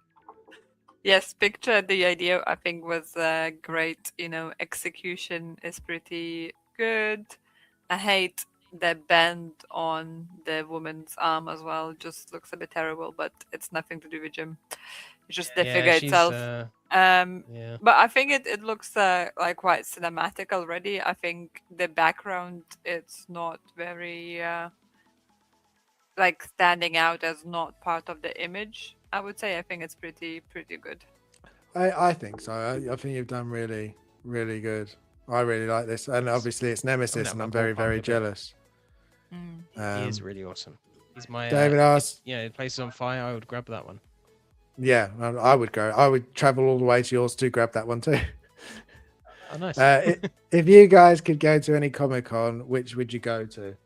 S1: Yes, picture the idea I think was great. Execution is pretty good. I hate the bend on the woman's arm as well. Just looks a bit terrible, but it's nothing to do with Jim. It's just the figure
S3: she's,
S1: itself.
S3: yeah.
S1: But I think it looks like quite cinematic already. I think the background it's not very like standing out as not part of the image. I would say I think it's pretty good.
S2: I think so. I think you've done really, really good. I really like this. And obviously it's Nemesis,
S3: that
S2: and I'm
S3: one
S2: very,
S3: ballpark a
S2: very
S3: bit.
S2: jealous.
S3: He is really awesome. He's my
S2: David asks,
S3: yeah, Places on Fire. I would grab that one.
S2: yeah, I would go. I would travel all the way to yours to grab that one too.
S3: Oh, nice.
S2: If you guys could go to any Comic Con, which would you go to?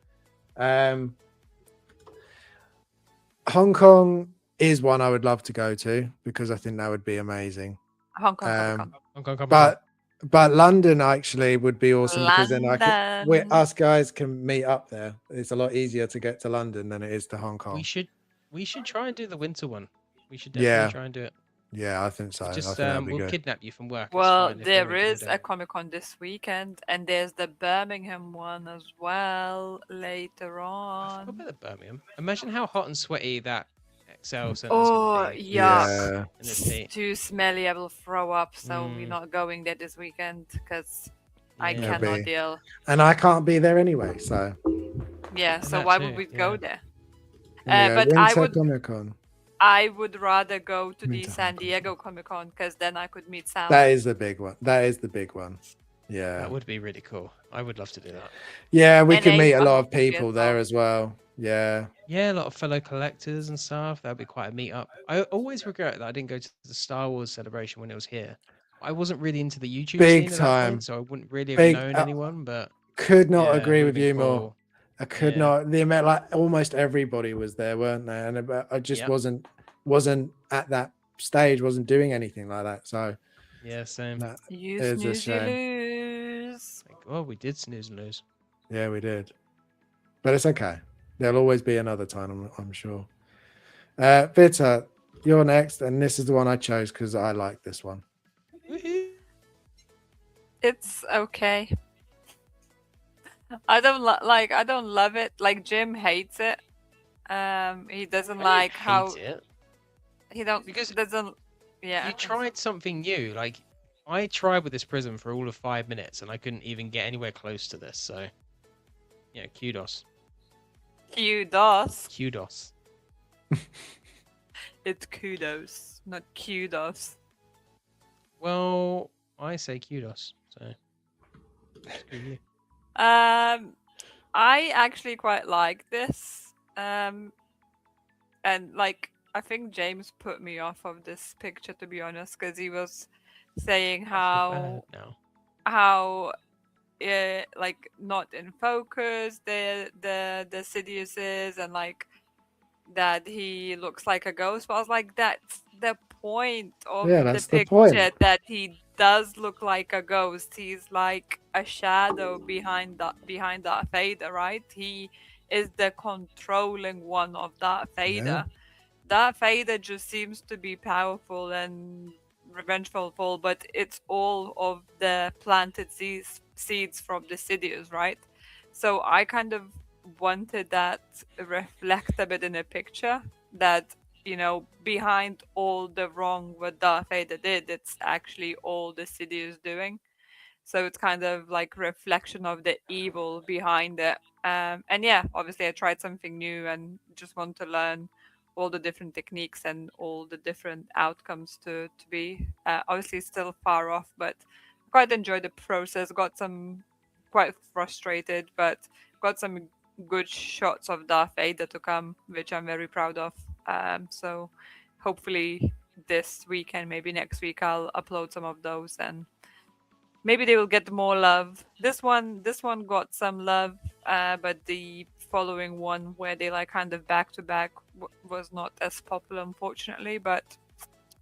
S2: Hong Kong is one I would love to go to because I think that would be amazing.
S1: Hong Kong Comic Con.
S3: Hong Kong Comic Con.
S2: But London actually would be awesome because then
S1: London.
S2: us guys can meet up there. It's a lot easier to get to London than it is to Hong Kong.
S3: We should try and do the winter one. We should
S2: Yeah.
S3: definitely try and do it.
S2: Yeah, I think so. I
S3: Just
S2: think that'd be
S3: we'll
S2: good.
S3: kidnap you from work. it's
S1: Well,
S3: fine if
S1: there
S3: we do
S1: is a
S3: that.
S1: Comic Con this weekend, and there's the Birmingham one as well later
S3: I forgot
S1: on.
S3: about the Birmingham. Imagine how hot and sweaty that XL center's
S1: Oh,
S3: gonna be.
S1: yuck.
S2: Yeah.
S3: In this heat.
S1: It's too smelly. I will throw up. So we're
S3: Mm.
S1: not going there this weekend because I
S3: Yeah.
S2: It'll
S1: cannot
S2: be-
S1: deal.
S2: And I can't be there anyway, so
S1: Yeah. So
S3: that
S1: why
S3: too,
S1: would we
S3: yeah.
S1: go there?
S2: yeah,
S1: But I
S2: Winter
S1: would-
S2: Comic Con.
S1: I would rather go to the
S2: Winter
S1: San
S2: Hong Kong.
S1: Diego Comic Con because then I could meet Sam.
S2: That is the big one. That is the big one. Yeah.
S3: That would be really cool. I would love to do that.
S2: Yeah, we
S1: And
S2: can meet a
S1: Ace
S2: lot of
S1: Bucket as
S2: people
S1: well.
S2: there as well. Yeah.
S3: Yeah, a lot of fellow collectors and stuff. That would be quite a meet up. I always regret that I didn't go to the Star Wars celebration when it was here. I wasn't really into the YouTube
S2: Big
S3: scene at that
S2: time.
S3: point, so I wouldn't really have
S2: Big.
S3: known anyone. But
S2: Could not
S3: yeah, it
S2: agree
S3: would have
S2: with
S3: been
S2: you more.
S3: cool.
S2: I could
S3: Yeah.
S2: not. The amount, like almost everybody was there, weren't they? And I just
S3: Yep.
S2: wasn't at that stage. Wasn't doing anything like that. So
S3: Yeah, same.
S2: that
S1: You
S2: is a
S1: snooze, you
S2: shame.
S1: lose.
S3: Like, oh, we did snooze and lose.
S2: Yeah, we did. But it's okay. There'll always be another time, I'm sure. Vita, you're next, and this is the one I chose because I like this one.
S3: Woohoo.
S1: It's okay. I don't like. I don't love it. Like Jim hates it. He doesn't
S3: I
S1: like
S3: don't
S1: how
S3: hate it.
S1: he don't
S3: Because
S1: doesn't. Yeah.
S3: you tried something new. Like I tried with this prism for all of 5 minutes, and I couldn't even get anywhere close to this. So, yeah, kudos.
S1: Kudos.
S3: Kudos.
S1: It's kudos, not kudos.
S3: Well, I say kudos. So, screw you.
S1: I actually quite like this. And like I think James put me off of this picture, to be honest, because he was saying how
S3: No.
S1: like not in focus the Sidious is, and like that he looks like a ghost. But I was like, that's the point of
S2: Yeah,
S1: the
S2: that's the
S1: picture,
S2: point.
S1: that he does look like a ghost. He's like a shadow behind that fader, right? He is the controlling one of that fader. That fader just seems to be powerful and revengeful, but it's all of the planted seeds from the Sidious, right? So I kind of wanted that reflect a bit in a picture, that behind all the wrong what Darth Vader did, it's actually all the Sidious doing. So it's kind of like reflection of the evil behind it. And yeah, obviously I tried something new and just want to learn all the different techniques and all the different outcomes to be. Obviously still far off, but quite enjoyed the process. Got some quite frustrated, but got some good shots of Darth Vader to come, which I'm very proud of. So hopefully this weekend, maybe next week, I'll upload some of those, and maybe they will get more love. This one got some love, but the following one, where they like kind of back to back, was not as popular, unfortunately. But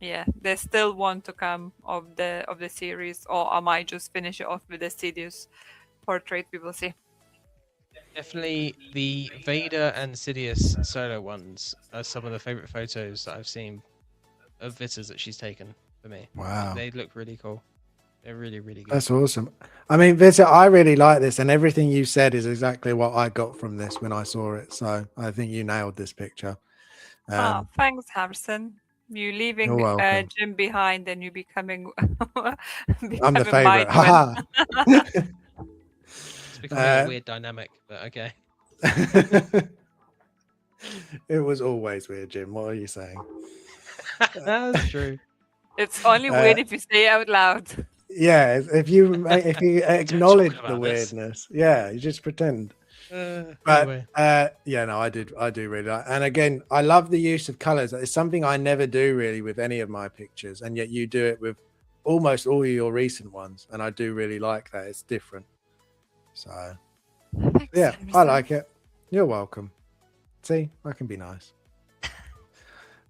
S1: yeah, there's still one to come of the series, or I might just finish it off with the Sidious portrait. We will see.
S3: Definitely the Vader and Sidious solo ones are some of the favorite photos that I've seen of Vita's that she's taken for me.
S2: Wow.
S3: They look really cool. They're really, really good.
S2: That's awesome. I mean, Vita, I really like this, and everything you said is exactly what I got from this when I saw it. So I think you nailed this picture.
S1: Thanks, Harrison. You
S2: You're
S1: leaving
S2: welcome.
S1: Jim behind, and you becoming
S2: I'm the favorite.
S1: my
S2: Haha.
S3: It's becoming a weird dynamic, but okay.
S2: It was always weird, Jim. What are you saying?
S3: That's true.
S1: It's only weird if you say it out loud.
S2: Yeah, if you acknowledge the
S3: about this.
S2: weirdness, yeah, you just pretend.
S3: Anyway.
S2: But yeah, no, I do really like. And again, I love the use of colors. It's something I never do really with any of my pictures, and yet you do it with almost all of your recent ones, and I do really like that. It's different. So
S1: Thanks,
S2: yeah, I
S1: Harrison.
S2: like it. You're welcome. See, I can be nice.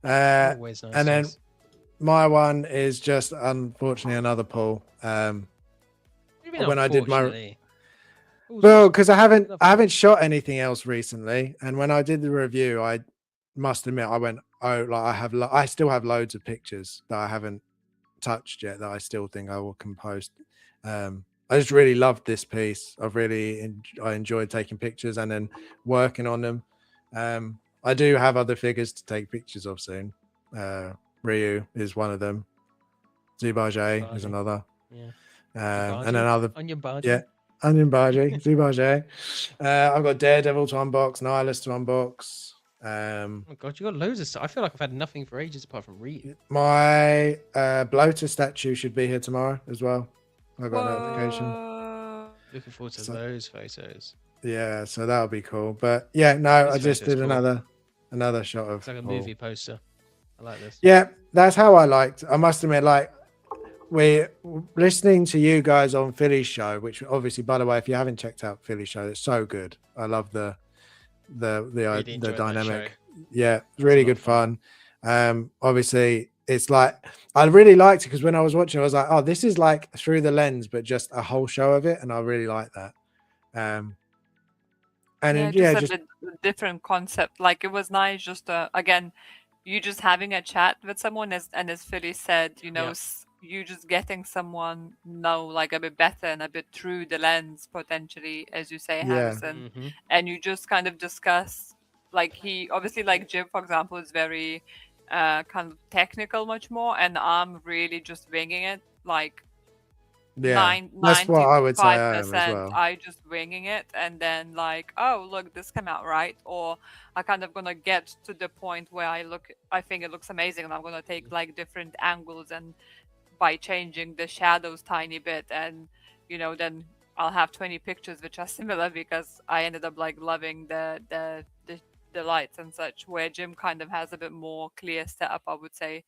S3: Always nice.
S2: And then my one is just unfortunately another pull. When I did my well, because I haven't shot anything else recently, and when I did the review, I must admit I went, oh, like I still have loads of pictures that I haven't touched yet that I still think I will compost. I just really loved this piece. I enjoyed taking pictures and then working on them. I do have other figures to take pictures of soon. Ryu is one of them. Zubaji is another.
S3: Yeah.
S2: And another.
S3: Onion Baji.
S2: Yeah. Onion Baji. Zubaji. I've got Daredevil to unbox, Nihilus to unbox.
S3: Oh my god, you got loads of stuff. I feel like I've had nothing for ages apart from Ryu.
S2: My bloater statue should be here tomorrow as well. I got a notification.
S3: Looking forward to those photos.
S2: Yeah, so that'll be cool. But yeah, no,
S3: This
S2: I just did
S3: photo's cool.
S2: another shot of
S3: It's like a movie poster. I like this.
S2: Yeah, that's how I liked. I must admit, like we're listening to you guys on Philly's show, which obviously, by the way, if you haven't checked out Philly's show, it's so good. I love the
S3: Really enjoyed that
S2: dynamic.
S3: show.
S2: Yeah,
S3: It's a
S2: really
S3: lot
S2: good
S3: of fun.
S2: fun. Obviously, it's like I really liked it because when I was watching, I was like, oh, this is like Through the Lens, but just a whole show of it, and I really like that. And
S1: Yeah,
S2: then, yeah,
S1: just a
S2: just
S1: bit different concept. Like it was nice just again, you just having a chat with someone as Philly said, you know,
S3: Yeah.
S1: you just getting someone know like a bit better and a bit through the lens potentially, as you say,
S2: yeah,
S1: Harrison.
S3: Hmm.
S1: And you just kind of discuss like he obviously like Jim, for example, is very kind of technical much more, and I'm really just winging it. Like
S2: yeah. That's what I would say I am as
S1: 95%
S2: well.
S1: I just winging it, and then like, oh look, this came out right, or I kind of gonna get to the point where I think it looks amazing, and I'm gonna take like different angles, and by changing the shadows tiny bit, and you know, then I'll have 20 pictures which are similar because I ended up like loving the lights and such, where Jim kind of has a bit more clear setup, I would say.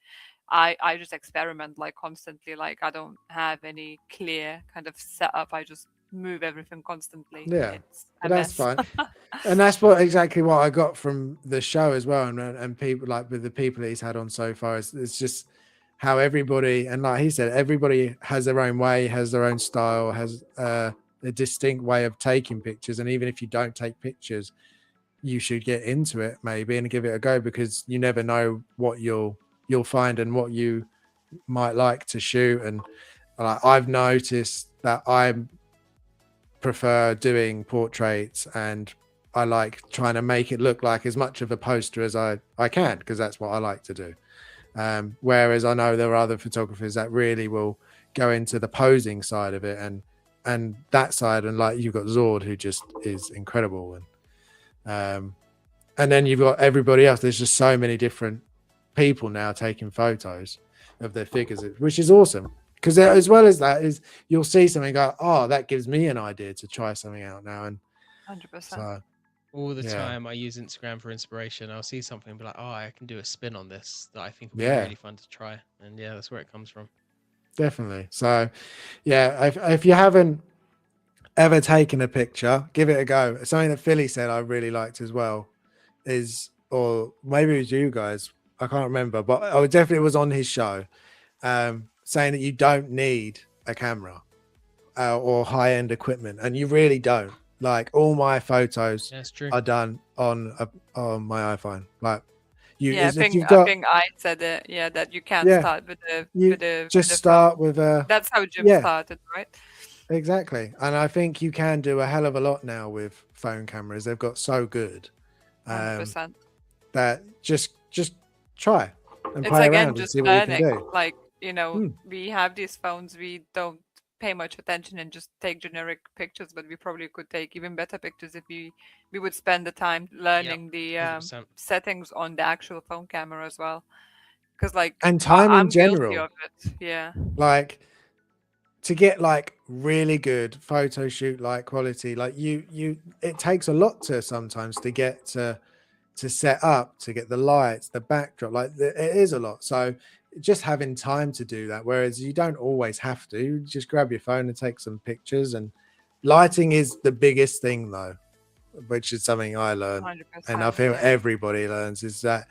S1: I just experiment like constantly. Like I don't have any clear kind of setup. I just move everything constantly.
S2: Yeah,
S1: It's a
S2: but that's
S1: mess.
S2: fine. And that's exactly what I got from the show as well, and people like with the people he's had on so far. It's just how everybody, and like he said, everybody has their own way, has their own style, has a distinct way of taking pictures. And even if you don't take pictures, you should get into it maybe and give it a go, because you never know what you'll find and what you might like to shoot. And I've noticed that I prefer doing portraits, and I like trying to make it look like as much of a poster as I can, because that's what I like to do. Whereas I know there are other photographers that really will go into the posing side of it and that side, and like you've got Zord, who just is incredible, and then you've got everybody else. There's just so many different people now taking photos of their figures, which is awesome, because as well as that is you'll see something, go, oh, that gives me an idea to try something out now. And
S1: 100%.
S2: so
S3: All the
S2: yeah.
S3: time I use Instagram for inspiration. I'll see something and be like, oh, I can do a spin on this that I think will be
S2: Yeah.
S3: really fun to try. And yeah, that's where it comes from.
S2: Definitely. So yeah, if you haven't ever taken a picture, give it a go. Something that Philly said I really liked as well is, or maybe it was you guys, I can't remember, but it definitely was on his show, saying that you don't need a camera or high-end equipment, and you really don't. Like all my photos
S3: Yeah, it's true.
S2: are done on my iPhone. Like you,
S1: Yeah, I
S2: if
S1: think
S2: you've got,
S1: I said it. Yeah, that you can't
S2: yeah,
S1: start with
S2: you
S1: the
S2: just
S1: phone.
S2: start with a,
S1: That's how Jim
S2: yeah,
S1: started, right?
S2: exactly. And I think you can do a hell of a lot now with phone cameras. They've got so good
S1: 100%.
S2: that just try and
S1: It's
S2: play
S1: again
S2: around and
S1: just
S2: see what you can
S1: learning.
S2: do.
S1: Like, you know,
S2: Hmm.
S1: we have these phones, we don't pay much attention and just take generic pictures, but we probably could take even better pictures if we would spend the time learning the
S3: 100%.
S1: settings on the actual phone camera as well. Because like
S2: And time in
S1: I'm guilty
S2: general,
S1: of it. Yeah.
S2: like to get like really good photo shoot like quality, like it takes a lot to sometimes to get to set up, to get the lights, the backdrop, like it is a lot. So just having time to do that, whereas you don't always have to. You just grab your phone and take some pictures. And lighting is the biggest thing though, which is something I learned,
S1: 100%.
S2: and I feel
S1: Yeah.
S2: everybody learns, is that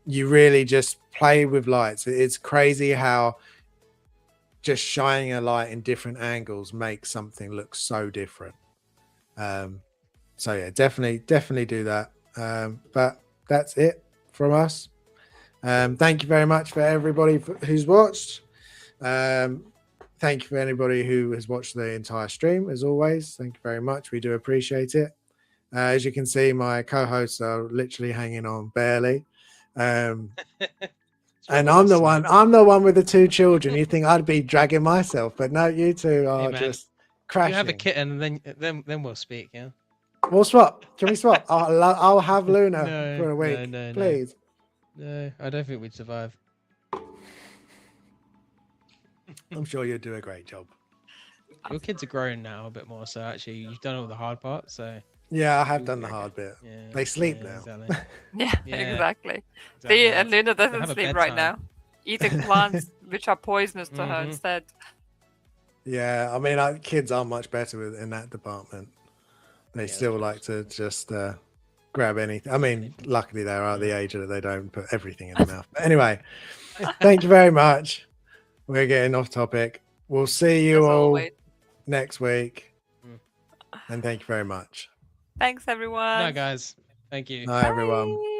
S2: you really just play with lights. It's crazy how just shining a light in different angles makes something look so different. So yeah, definitely do that. But that's it from us. Thank you very much for everybody who's watched. Thank you for anybody who has watched the entire stream, as always. Thank you very much. We do appreciate it. As you can see, my co-hosts are literally hanging on barely. And I'm the one with the 2 children. You think I'd be dragging myself, but no, you two are just crashing.
S3: You have a kitten, and then we'll speak. Yeah,
S2: we'll swap. Can we swap? I'll have Luna for a week, please.
S3: No, I don't think we'd survive.
S2: I'm sure you'll do a great job.
S3: Your kids are grown now a bit more, so actually you've done all the hard part. So
S2: yeah, I have done the hard bit.
S3: Yeah,
S2: they sleep now.
S1: Exactly. See, and Luna doesn't sleep right now. Eating plants which are poisonous to her
S3: Mhm.
S1: instead.
S2: Yeah, I mean, kids aren't much better in that department. They
S3: Yeah,
S2: still
S3: that's
S2: like to just grab anything. I mean, luckily they are at the age that they don't put everything in the mouth. But anyway, thank you very much. We're getting off topic. We'll see you
S1: As
S2: all
S1: always.
S2: next week.
S3: Mm.
S2: And thank you very much.
S1: Thanks, everyone.
S3: No, guys. Thank you.
S2: Bye, everyone.
S1: Bye.